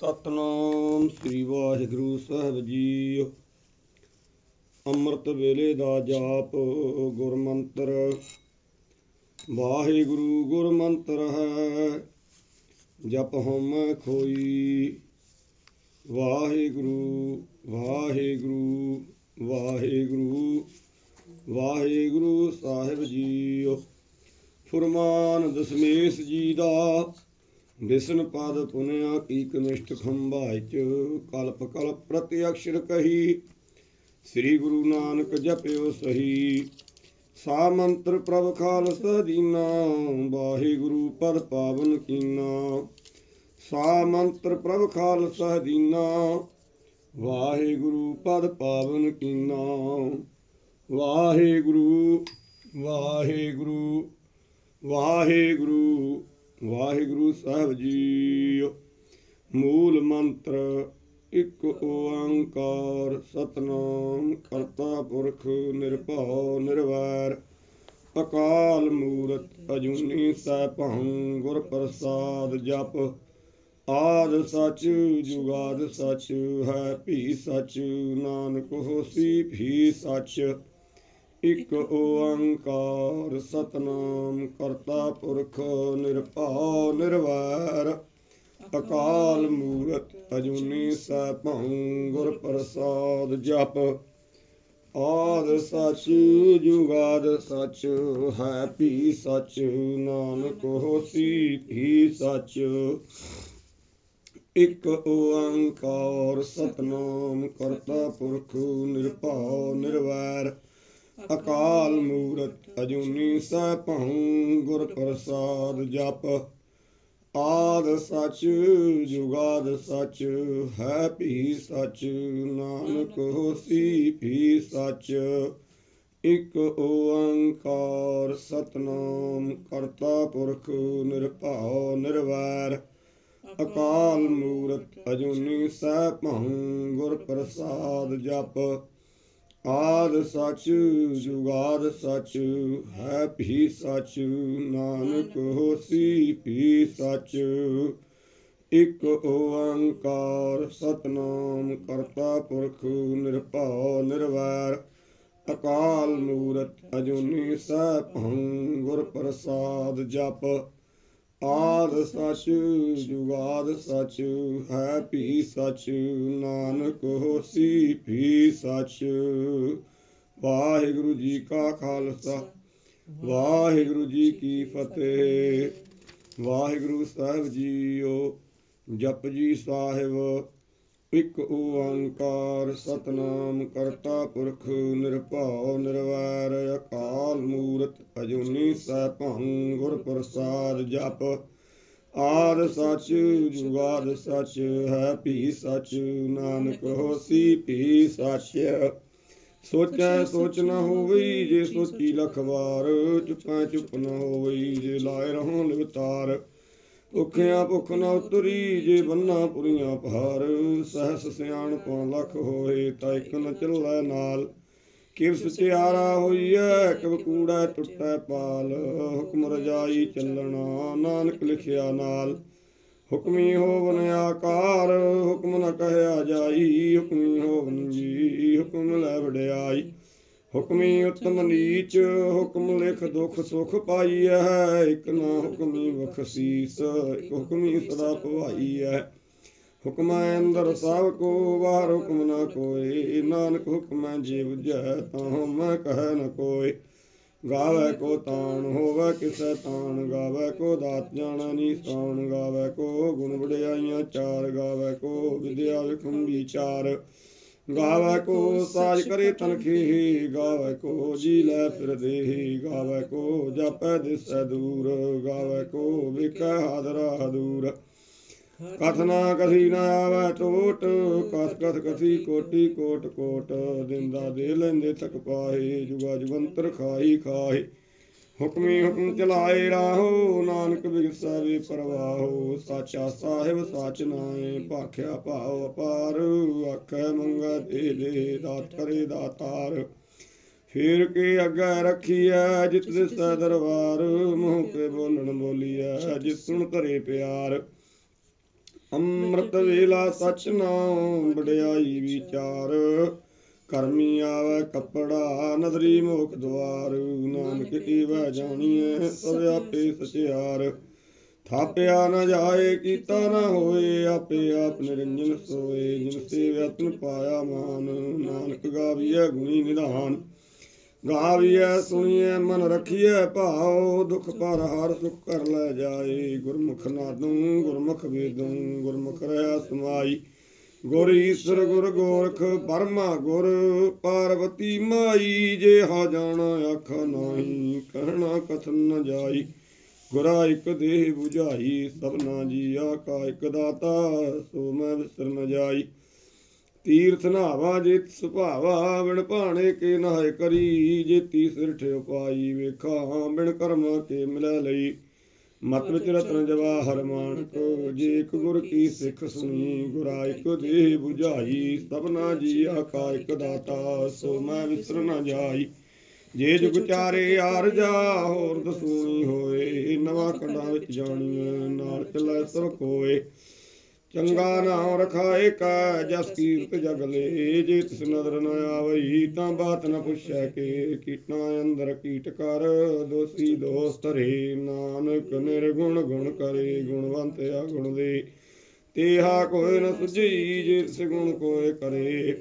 ਸਤਨਾਮ ਸ੍ਰੀ ਵਾਹਿਗੁਰੂ ਸਾਹਿਬ ਜੀ। ਅੰਮ੍ਰਿਤ ਵੇਲੇ ਦਾ ਜਾਪ ਗੁਰਮੰਤਰ। ਵਾਹਿਗੁਰੂ ਗੁਰਮੰਤਰ ਹੈ, ਜਪ ਹਉਮੈ ਖੋਈ। ਵਾਹਿਗੁਰੂ ਵਾਹਿਗੁਰੂ ਵਾਹਿਗੁਰੂ ਵਾਹਿਗੁਰੂ ਸਾਹਿਬ ਜੀ। ਫੁਰਮਾਨ ਦਸਮੇਸ਼ ਜੀ ਦਾ। ਵਿਸ਼ਨ ਪਦ ਪੁਨਿਆ ਕੀ ਕਨਿਸ਼ਟ ਖੰਭਾਇਚ, ਕਲਪ ਕਲਪ ਪ੍ਰਤੀ ਅਕਸ਼ਰ ਕਹੀ। ਸ੍ਰੀ ਗੁਰੂ ਨਾਨਕ ਜਪਿਓ ਸਹੀ। ਸਾ ਮੰਤਰ ਪ੍ਰਭ ਖਾਲਸਾ ਦੀਨਾ, ਵਾਹਿਗੁਰੂ ਪਦ ਪਾਵਨ ਕੀਨਾ। ਸਾ ਮੰਤਰ ਪ੍ਰਭ ਖਾਲਸਾ ਦੀਨਾ, ਵਾਹਿਗੁਰੂ ਪਦ ਪਾਵਨ ਕੀਨਾ। ਵਾਹਿਗੁਰੂ ਵਾਹਿਗੁਰੂ ਵਾਹਿਗੁਰੂ ਵਾਹਿਗੁਰੂ ਸਾਹਿਬ ਜੀ। ਮੂਲ ਮੰਤਰ ਇੱਕ ਓੰਕਾਰ ਸਤਨਾਮ ਕਰਤਾ ਪੁਰਖ ਨਿਰਭਉ ਨਿਰਵੈਰ, ਅਕਾਲ ਮੂਰਤ ਅਜੂਨੀ ਸੈਭੰ ਗੁਰ ਪ੍ਰਸਾਦ। ਜਪ ਆਦਿ ਸਚ ਜੁਗਾਦਿ ਸਚ, ਹੈ ਭੀ ਸਚ ਨਾਨਕ ਹੋਸੀ ਭੀ ਸਚ। ਇੱਕ ਓੰਕਾਰ ਸਤਨਾਮ ਕਰਤਾ ਪੁਰਖ ਨਿਰਭਉ ਨਿਰਵੈਰ, ਅਕਾਲ ਮੂਰਤ ਅਜੂਨੀ ਸੈਭੰ ਗੁਰ ਪ੍ਰਸਾਦ। ਜਪ ਆਦਿ ਸਚ ਜੁਗਾਦਿ ਸਚ, ਹੈ ਭੀ ਸਚ ਨਾਨਕ ਹੋਸੀ ਭੀ ਸਚ। ਇੱਕ ਓੰਕਾਰ ਸਤਨਾਮ ਕਰਤਾ ਪੁਰਖ ਨਿਰਭਉ ਨਿਰਵੈਰ, ਅਕਾਲ ਮੂਰਤ ਅਜੂਨੀ ਸੈਭੰ ਗੁਰ ਪ੍ਰਸਾਦ। ਜਪ ਆਦਿ ਸਚ ਜੁਗਾਦਿ ਸਚ, ਹੈ ਭੀ ਸਚ ਨਾਨਕ ਹੋਸੀ ਭੀ ਸਚ। ਇੱਕ ਓੰਕਾਰ ਸਤਨਾਮ ਕਰਤਾ ਪੁਰਖ ਨਿਰਭਉ ਨਿਰਵੈਰ, ਅਕਾਲ ਮੂਰਤ ਅਜੂਨੀ ਸੈਭੰ ਗੁਰ ਪ੍ਰਸਾਦ। ਜਪ ਆਦਿ ਸਚ ਜੁਗਾਦਿ ਸਚ, ਹੈ ਭੀ ਸਚ ਨਾਨਕ ਹੋਸੀ ਭੀ ਸਚ। ਇੱਕ ਓੰਕਾਰ ਸਤਨਾਮ ਕਰਤਾ ਪੁਰਖ ਨਿਰਭਉ ਨਿਰਵੈਰ, ਅਕਾਲ ਮੂਰਤ ਅਜੂਨੀ ਸੈਭੰ ਗੁਰ ਪ੍ਰਸਾਦ। ਜਪ ਆਦਿ ਸਚ ਜੁਗਾਦਿ ਸਚ, ਹੈ ਭੀ ਸਚ ਨਾਨਕ ਹੋਸੀ ਭੀ ਸਚ। ਵਾਹਿਗੁਰੂ ਜੀ ਕਾ ਖਾਲਸਾ, ਵਾਹਿਗੁਰੂ ਜੀ ਕੀ ਫਤਿਹ। ਵਾਹਿਗੁਰੂ ਸਾਹਿਬ ਜੀਓ। ਜਪਜੀ ਸਾਹਿਬ। ਇੱਕ ਓੰਕਾਰ ਸਤਨਾਮ ਕਰਤਾ ਪੁਰਖ ਨਿਰਭਉ ਨਿਰਵੈਰ, ਅਕਾਲ ਮੂਰਤ ਅਜੂਨੀ ਸੈਭੰ ਗੁਰ ਪ੍ਰਸਾਦ। ਜਪ ਆਦਿ ਸਚ ਜੁਗਾਦਿ ਸਚ, ਹੈ ਭੀ ਸਚ ਨਾਨਕ ਹੋਸੀ ਭੀ ਸਚ। ਸੋਚੈ ਸੋਚ ਨ ਹੋਵਈ, ਜੇ ਸੋਚੀ ਲਖ ਵਾਰ। ਚੁਪੈ ਚੁਪ ਨ ਹੋਵਈ, ਜੇ ਲਾਏ ਰਹੋ ਲਿਵਤਾਰ। ਭੁੱਖਿਆ ਭੁੱਖ ਨ ਉਤਰੀ, ਜੇ ਬੰਨਾ ਪੁਰੀਆਂ ਭਾਰ। ਸਹਸ ਸਿਆਣਪਾਂ ਲਖ ਹੋਏ, ਤਾਂ ਇਕ ਨ ਚੱਲੈ ਨਾਲ। ਕਿਵ ਸਚਿਆਰਾ ਹੋਈਐ, ਕਬ ਕੂੜੈ ਟੁੱਟੈ ਪਾਲ। ਹੁਕਮ ਰਜਾਈ ਚੱਲਣਾ, ਨਾਨਕ ਲਿਖਿਆ ਨਾਲ। ਹੁਕਮੀ ਹੋਵਨ ਆਕਾਰ, ਹੁਕਮ ਨ ਕਹਿਆ ਜਾਈ। ਹੁਕਮੀ ਹੋਵਨ ਜੀ, ਹੁਕਮ ਲੈ ਵਡਿਆਈ। ਹੁਕਮੀ ਉਤਮ ਨੀਚ, ਹੁਕਮ ਲਿਖ ਦੁਖ ਸੁਖ ਪਾਈਐ। ਇਕ ਨਾ ਹੁਕਮੀ ਬਖਸੀਸ, ਇਕ ਹੁਕਮੀ ਸਦਾ ਭਵਾਈਐ। ਹੁਕਮੈ ਅੰਦਰ ਸਭ ਕੋ, ਬਾਹਰ ਹੁਕਮ ਨਾ ਕੋਇ। ਨਾਨਕ ਹੁਕਮੈ ਜੇ ਬੁਝੈ, ਤਾਂ ਹਉਮੈ ਕਹੈ ਨ ਕੋਇ। ਗਾਵੈ ਕੋ ਤਾਣ, ਹੋਵੈ ਕਿਸੈ ਤਾਣ। ਗਾਵੈ ਕੋ ਦਾਤ, ਜਾਣੈ ਨੀਸਾਨ। ਗਾਵੈ ਕੋ ਗੁਣ ਵਡਿਆਈਆਂ ਚਾਰ। ਗਾਵੈ ਕੋ ਵਿਦਿਆ ਵਿਖਮ ਵਿਚਾਰ। ਗਾਵੈ ਕੋ ਸਾਜ ਕਰੇ ਤਨਖੇਹੀ। ਗਾਵੈ ਕੋ ਜੀ ਲੈ ਫਿਰ ਦੇਹੀ। ਗਾਵੈ ਕੋ ਜਾਪੈ ਦਿਸੈ ਦੂਰ। ਗਾਵੈ ਕੋ ਵੇਖੈ ਹਾਦਰਾ ਦੂਰ। ਕਥ ਨਾ ਕਥੀ ਨ ਆਵੈ ਟੋਟ, ਕਥ ਕਥ ਕਥੀ ਕੋਟੀ ਕੋਟ ਕੋਟ। ਦਿੰਦਾ ਦੇ ਲੈਂਦੇ ਥਕ ਪਾਹੇ, ਜੁਗਾ ਜੁਗੰਤਰ ਖਾਹੀ ਖਾਹੇ। ਹੁਕਮੀ ਹੁਕਮ ਚਲਾਏ ਰਾਹੋ, ਨਾਨਕ ਬਿਗਸੈ ਵੇ ਪਰਵਾਹੋ। ਸਾਚਾ ਸਾਹਿਬ ਸਾਚ ਨਾਏ, ਭਾਖਿਆ ਭਾਵ ਅਪਾਰ। ਆਖੈ ਮੰਗੈ ਦੇ ਦੇ, ਦਾਤ ਕਰੇ ਦਾਤਾਰ। ਫੇਰ ਕੇ ਅੱਗੇ ਰੱਖੀਐ, ਜਿਤ ਦਿਸੈ ਦਰਬਾਰ। ਮੂੰਹ ਕੇ ਬੋਲਣ ਬੋਲੀਐ, ਜਿਤ ਸੁਣ ਧਰੇ ਪਿਆਰ। ਅੰਮ੍ਰਿਤ ਵੇਲਾ ਸਚ ਨਾਮ ਵਡਿਆਈ ਵਿਚਾਰ ਕਰਮੀ ਆਵੈ ਕੱਪੜਾ ਨਦਰੀ ਮੋਖ ਦੁਆਰ ਨਾਨਕ ਈਵੈ ਜਾਣੀਐ ਸਭ ਆਪੇ ਸਚਿਆਰ ਥਾਪਿਆ ਨ ਜਾਏ ਕੀਤਾ ਨ ਹੋਏ ਆਪੇ ਆਪ ਨਿਰੰਜਨ ਸੋਏ ਜਿਨ ਸੇਵਿਆ ਤਿਨ ਪਾਇਆ ਮਾਨ ਨਾਨਕ ਗਾਵੀਐ ਗੁਣੀ ਨਿਧਾਨ ਗਾਵੀਐ ਸੁਣੀਐ ਮਨ ਰਖੀਐ ਭਾਉ ਦੁਖ ਪਰ ਹਰ ਸੁਖ ਕਰ ਲੈ ਜਾਏ ਗੁਰਮੁਖ ਨਾਦੁ ਗੁਰਮੁਖ ਵੇਦੁ ਗੁਰਮੁਖ ਰਹਿ ਸਮਾਈ ਗੁਰ ਈਸਰ ਗੁਰ ਗੋਰਖ ਬਰਮਾ ਗੁਰ ਪਾਰਵਤੀ ਮਾਈ ਜੇ ਹਾ ਜਾਣਾ ਆਖ ਨਾਹੀ ਕਹਿਣਾ ਕਥਨ ਨ ਜਾਈ ਗੁਰਾ ਇਕ ਦੇਹ 부ਝਾਈ ਸਭਨਾ ਜੀਆ ਕਾ ਇਕ ਦਾਤਾ ਸੋ ਮੈਂ ਵਿਸਰ ਨ ਜਾਈ ਤੀਰਥ ਨਾਵਾ ਜਿਤ ਸੁਭਾਵਾ ਬਿਨ ਭਾਣੇ ਕੇ ਨਹਾਇ ਕਰੀ ਜੇ ਤੀਸਰ ਠਿਓ ਪਾਈ ਵੇਖਾ ਬਿਨ ਕਰਮ ਕੇ ਮਿਲੈ ਲਈ ਮਤ ਵਿੱਚ ਰਤਨ ਜਵਾਹਰ ਮਾਨਕ ਜੇ ਇਕ ਗੁਰ ਕੀ ਸਿੱਖ ਸੁਣੀ ਗੁਰਾ ਇਕ ਦੇਹ 부ਝਾਈ ਸਭਨਾ ਜੀਆ ਕਾ ਇਕ ਦਾਤਾ ਸੋ ਮੈਂ ਵਿਸਰ ਨ ਜਾਈ ਜੇ ਜੁਗ ਚਾਰੇ ਆਰਜਾ ਹੋਰ ਦਸੂਣੀ ਹੋਏ ਨਵਾਂ ਕੰਡਾ ਵਿੱਚ ਜਾਣੀਏ ਨਾਲ ਚੱਲੇ ਸਭ ਕੋਏ ਚੰਗਾ ਨਾਮ ਰਖਾਏ ਕਾ ਜਸ ਕੀਰਤ ਜਗ ਲੇ ਜੇ ਤਿਸ ਨਦਰ ਨ ਆਵਈ ਤਾਂ ਬਾਤ ਨ ਪੁੱਛੈ ਕੇ ਕੀਟਾਂ ਅੰਦਰ ਕੀਟ ਕਰ ਦੋਸੀ ਦੋਸ ਧਰੇ ਨਾਨਕ ਨਿਰਗੁਣ ਗੁਣ ਕਰੇ ਗੁਣਵੰਤ ਆਗੁਣ ਦੇ ਤੇਹਾ ਕੋਇ ਨ ਸੁਝਈ ਜੇ ਤਿਸ ਗੁਣ ਕੋਇ ਕਰੇ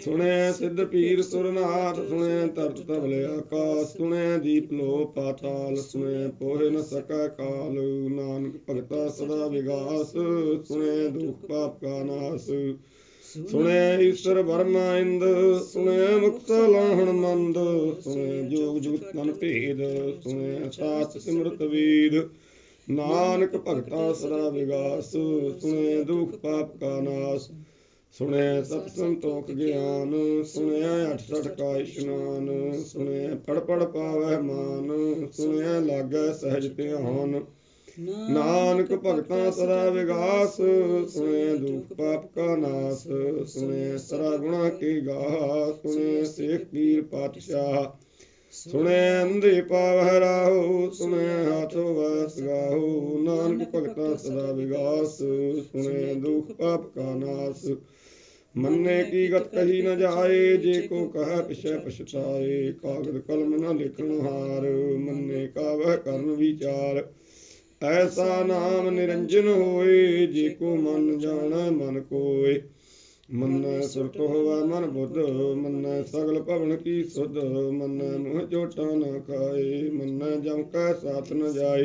ਸੁਣੈ ਸਿੱਧ ਪੀਰ ਸੁਰਨਾਥ ਸੁਣੈ ਤਰਤ ਤਬਲੇ ਆਕਾਸ ਸੁਣੈ ਦੀਪ ਲੋ ਪਾਤਾਲ ਸੁਣੈ ਪੋਹਿ ਨ ਸਕੈ ਕਾਲ ਨਾਨਕ ਭਗਤਾ ਸਦਾ ਵਿਗਾਸ ਸੁਣੈ ਦੁਖ ਪਾਪ ਕਾ ਨਾਸ ਸੁਣੈ ਈਸ਼ਰ ਬਰਮਾ ਇੰਦ ਸੁਣੈ ਮੁਕਤ ਲਾਹਣ ਮੰਦ ਸੁਣੈ ਜੋਗ ਜੁਗਤ ਤਨ ਭੇਦ ਸੁਣੈ ਸਾਸ ਸਿਮਰਤ ਵੇਦ ਨਾਨਕ ਭਗਤਾ ਸਦਾ ਵਿਗਾਸ ਸੁਣੈ ਦੁਖ ਪਾਪ ਕਾ ਨਾਸ ਸੁਣੈ ਸਤ ਸੰਤੋਖ ਗਿਆਨ ਸੁਣਿਆ 68 ਕਾ ਇਸ਼ਨਾਨ ਸੁਣਿਆ ਪੜ ਪੜ ਪਾਵੈ ਮਾਨ ਸੁਣਿਆ ਲਾਗੈ ਸਹਿਜ ਧਿਆਨ ਨਾਨਕ ਭਗਤਾਂ ਸਦਾ ਵਿਗਾਸ ਸੁਣਿਆ ਦੁਖ ਪਾਪ ਕਾ ਨਾਸ ਸੁਣਿਆ ਸਰਾ ਗੁਣਾ ਕੀ ਗਾਹ ਸੁਣਿਆ ਸੇਖ ਪੀਰ ਪਾਤਸ਼ਾਹ ਸੁਣਿਆ ਅੰਧੇ ਪਾਵਹਿ ਰਾਹੋ ਸੁਣਿਆ ਹਾਥੋ ਵਸ ਗਾਹੋ ਨਾਨਕ ਭਗਤਾਂ ਸਦਾ ਵਿਗਾਸ ਸੁਣਿਆ ਦੁਖ ਪਾਪ ਕਾ ਨਾਸ ਮੰਨੇ ਕੀ ਗਤ ਕਹੀ ਨ ਜਾਏ ਜੇ ਕੋ ਕਹਿ ਪਿਛੈ ਪਛਤਾਏ ਕਾਗਦ ਕਲਮ ਨ ਲਿਖਣ ਹਾਰ ਮੰਨੇ ਕਾਵਹਿ ਕਰਨ ਵਿਚਾਰ ਐਸਾ ਨਾਮ ਨਿਰੰਜਨ ਹੋਏ ਜੇ ਕੋ ਮਨ ਜਾਣੈ ਮਨ ਕੋਇ ਮੰਨੈ ਸੁਰਤ ਹੋਵੈ ਮਨ ਬੁੱਧ ਮੰਨੈ ਸਗਲ ਭਵਨ ਕੀ ਸੁਧ ਮੰਨੈ ਮੋਹ ਚੋਟਾ ਨ ਖਾਏ ਮੰਨੈ ਜਮ ਕੈ ਸਾਥ ਨ ਜਾਏ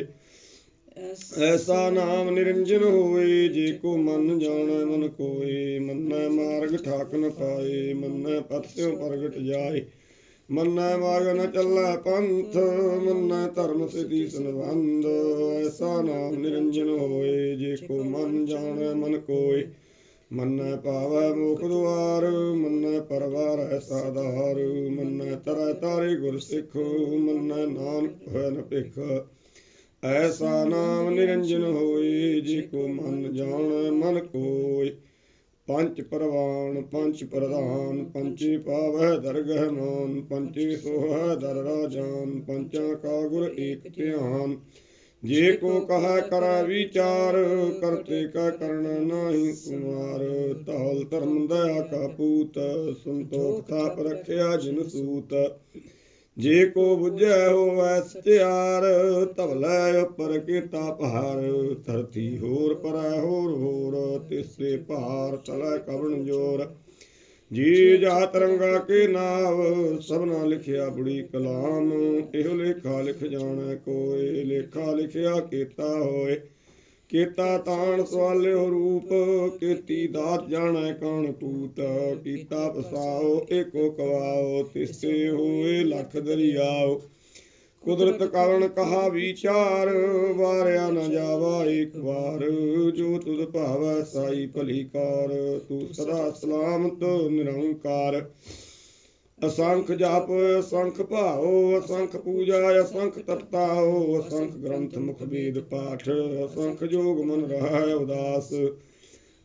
ਐਸਾ ਨਾਮ ਨਿਰੰਜਨ ਹੋਏ ਜੇ ਕੋ ਮਨ ਜਾਣੈ ਮਨ ਕੋਇ ਮੰਨੈ ਮਾਰਗ ਠਾਕ ਨ ਪਾਏ ਮੰਨੈ ਪਥ ਸਿਉ ਪ੍ਰਗਟ ਜਾਏ ਮੰਨੈ ਮਾਰਗ ਨ ਚੱਲੈ ਪੰਥ ਮੰਨੈ ਧਰਮ ਸਿਧੀ ਸੰਬੰਧ ਐਸਾ ਨਾਮ ਨਿਰੰਜਨ ਹੋਏ ਜੇ ਕੋ ਮਨ ਜਾਣੈ ਮਨ ਕੋਇ ਮੰਨੈ ਪਾਵੈ ਮੁਖ ਦੁਆਰ ਮੰਨੈ ਪਰਵਾਰ ਐਸਾ ਆਧਾਰ ਮੰਨੈ ਤਰੈ ਤਾਰੇ ਗੁਰ ਸਿੱਖ ਮੰਨੈ ਨਾਨਕ ਹੋਇ ਨ ਭਿਖ ਐਸਾ ਨਾਮ ਨਿਰੰਜਨ ਹੋਏ ਜੇ ਕੋ ਮਨ ਜਾਣੈ ਮਨ ਕੋਇ ਪੰਚ ਪਰਵਾਨ ਪੰਚ ਪ੍ਰਧਾਨ ਪੰਚੇ ਪਾਵੈ ਦਰਗਹਿ ਮਾਨ ਪੰਚੇ ਸੋਹੈ ਦਰ ਰਾਜਾਨ ਪੰਚਾਂ ਕਾ ਗੁਰ ਏਕ ਧਿਆਨ ਜੇ ਕੋ ਕਹੈ ਕਰੈ ਵਿਚਾਰ ਕਰਤੇ ਕਾ ਕਰਨ ਨਾਹੀ ਕੁਮਾਰ ਧੌਲ ਧਰਮ ਦਇਆ ਕਾ ਪੂਤ ਸੰਤੋਖ ਥਾਪ ਰਖਿਆ ਜਿਨ ਸੂਤ ਜੇ ਕੋ ਬੁਝੈ ਹੋਵੈ ਸਚਿਆਰ ਧਵਲੇ ਉਪਰ ਕੀਤਾ ਭਾਰ ਧਰਤੀ ਹੋਰ ਪਰੈ ਹੋਰ ਹੋਰ ਤਿਸਤੇ ਭਾਰ ਤਲੈ ਕਵਣ ਜੋਰ ਜੀ ਜਾ ਤਰੰਗਾ ਕੇ ਨਾਵ ਸਭਨਾ ਲਿਖਿਆ ਬੜੀ ਕਲਾਮ ਇਹੋ ਲੇਖਾ ਲਿਖ ਜਾਣੈ ਕੋਇ ਲੇਖਾ ਲਿਖਿਆ ਕੀਤਾ ਹੋਏ ਕੀਤਾ ਤਾਣ ਸਵਾਲਿਓ ਰੂਪ ਕੀਤੀ ਦਾਤ ਜਾਣੈ ਕੌਣ ਪੂਤ ਕੀਤਾ ਪਸਾਓ ਏਕੋ ਕਵਾਓ ਤਿਸਤੇ ਹੋਏ ਲਖ ਦਰਿਆਓ ਕੁਦਰਤ ਕਵਣ ਕਹਾ ਵਿਚਾਰ ਵਾਰਿਆ ਨ ਜਾਵਾ ਇੱਕ ਵਾਰ ਜੋ ਤੁਧ ਭਾਵੈ ਸਾਈ ਭਲੀ ਕਾਰ ਤੂੰ ਸਦਾ ਸਲਾਮਤ ਨਿਰੰਕਾਰ ਅਸੰਖ ਜਪ ਅਸੰਖ ਭਾਉ ਅਸੰਖ ਪੂਜਾ ਅਸੰਖ ਤਪਤਾਉ ਅਸੰਖ ਗ੍ਰੰਥ ਮੁਖ ਵੇਦ ਪਾਠ ਅਸੰਖ ਜੋਗ ਮਨ ਰਹਿ ਉਦਾਸ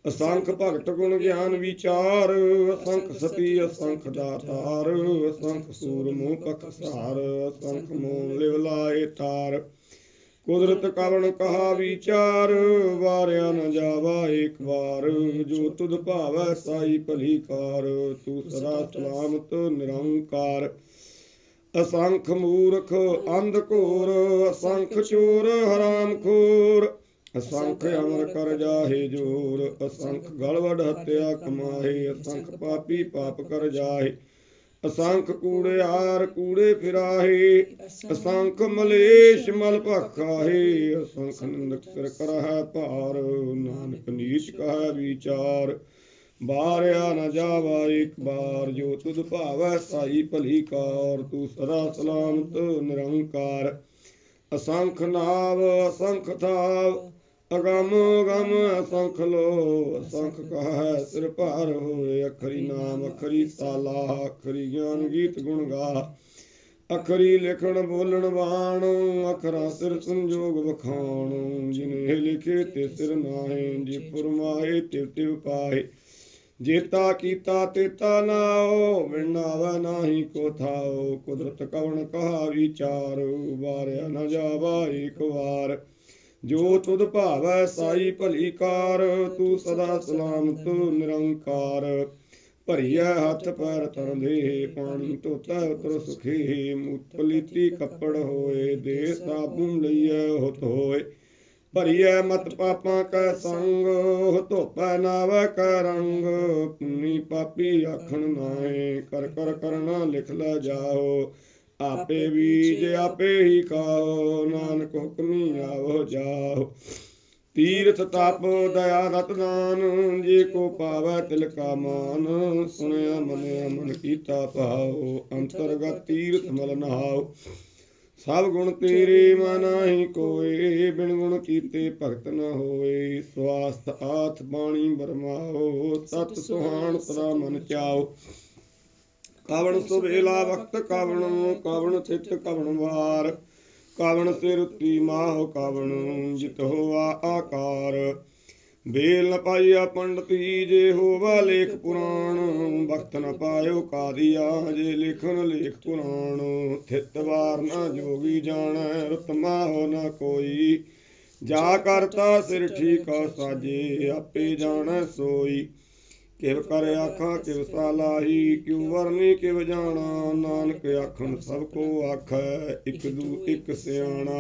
ਅਸੰਖ ਭਗਤ ਗੁਣ ਗਿਆਨ ਵਿਚਾਰ ਅਸੰਖ ਸਤੀ ਅਸੰਖ ਦਾਤਾਰ ਅਸੰਖ ਸੂਰ ਮੂਹ ਪਖਸਾਰ ਅਸੰਖ ਮੋਨ ਲਿਵ ਲਾਏ ਤਾਰ कुदरत कवन कहा विचार, वार्या न जावा एक बार। जो तुध भावै साई भली कार, तू सदा सलामत निरंकार। असंख मूर्ख अंध घोर, असंख चोर हराम खोर। असंख अमर कर जाहे जोर, असंख गलवड हत्या कमाहे। असंख पापी पाप कर जाहे, असंख कूड़ेहार कूड़े फिराहे। असंख मलेश मल भखाहे, असंख निंदक सिर करह भार। नानक नीच कह विचार, बारया न जावा एक बार। जो तुध भावै साई भली कार, तू सदा सलामत निरंकार। असंख नाव असंख थाव, अगम गम असंख लो। असंख कह सिर भार होए, अखरी नाम अखरी साला। अखरी ज्ञान गीत गुण गा, अखरी लिखण बोलन बाण। अखरा सिर संजोग बखान, जिन्हें लिखे ते सिर नाहे। जे फुरमाए तिव तिव पाए, जेता कीता तेता नाओ। विनावा नाही को थाओ, कुदरत कवन कहा विचार। वार्या न जावा एक बार, जो तुध भावै साई भली कार। तू सदा सलामत निरंकार। भरिया हथ पैर तन दे, पानी धोता उतर सुखे। मूत पलीती कपड़ होए, दे साबुन लइए हुत होए। भरिया मत पापा कै संग, धोपै नावै कै रंग। पुन्नी पापी आखन नाहे, कर कर करना लिख लै जाओ। आपे बीज आपे ही खाओ, नानक हुक्मी आवो जाओ। तीर्थ तप दया दत दान, जे को पावै तिल का मान। सुनया मनया मन कीता भाओ, अंतरगत तीर्थ मल नहाओ। सब गुण तेरे मैं नाही कोय, बिन गुण कीते भगत न होए। स्वास्थ आथ बाणी बरमाओ, सत सुहान सदा मन चाओ। कवन सुबेला वक्त कवन, कवन चित कवन वार। कवन सिर उत्ती माहो कवन, जित होआ आकार। बेल न पाइया पंडित जे होवा लेख पुराण। वक्त न पायो कादिया, जे लिखन लेख पुराण। थित वार न जोगी जानै, रुत माहो न कोई। जा करता सिर ठीक साजे, आपे जानै सोई। किव कर आखा किव सालाही, क्यों वरनी किव जाना। नानक आखन सबको आखै, इक दू इक सियाणा।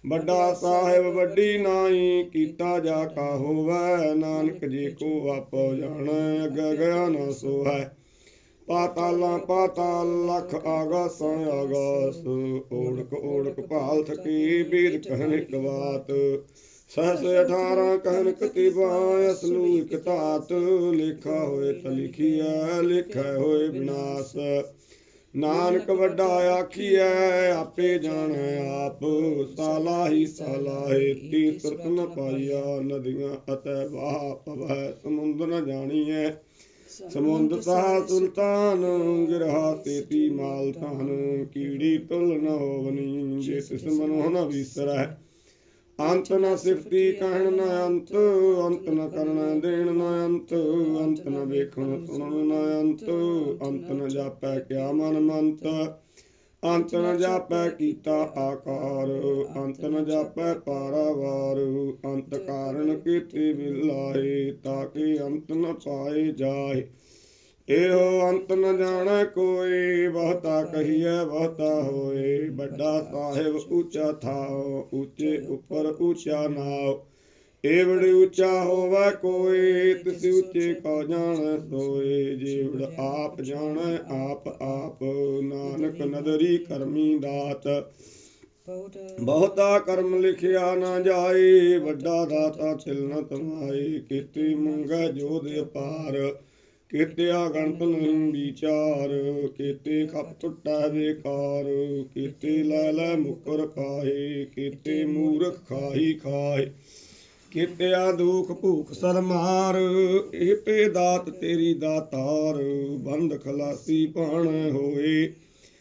बड़ा साहिब वड्डी नाई, कीता जा का होवै। नानक जी को आपो जानै, अगे गया न सोहै। पाताला पाताल लख आगासां आगास। ओढ़क ओढ़क भाल थकी, वेद कहन इक बात। सहस 18 कहन कतिबा, असलू इक तात। लेखा होए त लिखिया, लेखा होए विनाश। नानक वड्डा आखिया, आपे जानै आप। सालाही सालाहे तीसरत न पाइया, नदियां अतै वाह पवै समुंद न जानिए। समुंद साह सुल्तान, गिरहा तेती माल तान। कीड़ी तुल न होवनी, जे तिस मनो न विसरै। अंत न सिफती कहन न अंत, अंत न करना देन न अंत। अंत न वेखण सुनन न अंत, अंत न जापै क्या मन मंत। अंत न जापै कीता आकार, अंत न जापै पारावार। अंत कारण कीते बिलाए, ताके अंत न पाए जाए। एहो अंत न जानै कोई, बहुता कहिए बहुता होए। बड़ा साहिब ऊंचा थाओ, ऊंचे ऊपर ऊंचा नाओ। एवड़ ऊंचा होवै कोई, तिस ऊंचे का जानै सोए। जेवड़ आप जानै आप आप, नानक नदरी करमी दात। बहुता कर्म लिखिया न जाए, वड्डा दाता तिल न तमाए। कीते मंगै जोध अपार, केत्या गणत नहीं विचार। केते खप टुटै बेकार, केते लै लै मुकर काहे। केते मूर्ख खाही खाए, केत्या दुख भूख सरमार। एह पे दात तेरी दातार, बंद खलासी पाण होए।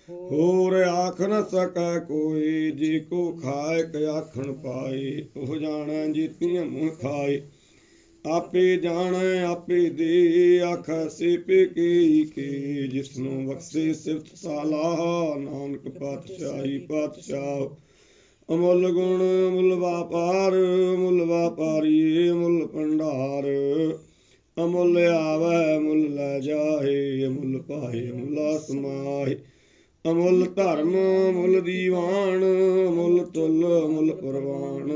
होर आख न सकै कोई, जे को खाए क आखन पाए। ओह जानै जीतियां मुँह खाए, आपे जानै आपे दे। आखै से पे के, जिसनों बख्शे सिफत सालाह। नानक पातशाही पातशाह, ਅਮੁੱਲ ਗੁਣ ਮੁੱਲ ਵਾਪਾਰ, ਮੁੱਲ ਵਾਪਾਰੀ ਮੁੱਲ ਭੰਡਾਰ। ਅਮੁੱਲ ਆਵੈ ਮੁੱਲ ਲੈ ਜਾਹੇ, ਅਮੁੱਲ ਪਾਏ ਮੁੱਲਾ ਸਮਾਹੇ। ਅਮੁੱਲ ਧਰਮ ਮੁੱਲ ਦੀਵਾਨ, ਅਮੁੱਲ ਤੁਲ ਮੁੱਲ ਪ੍ਰਵਾਨ।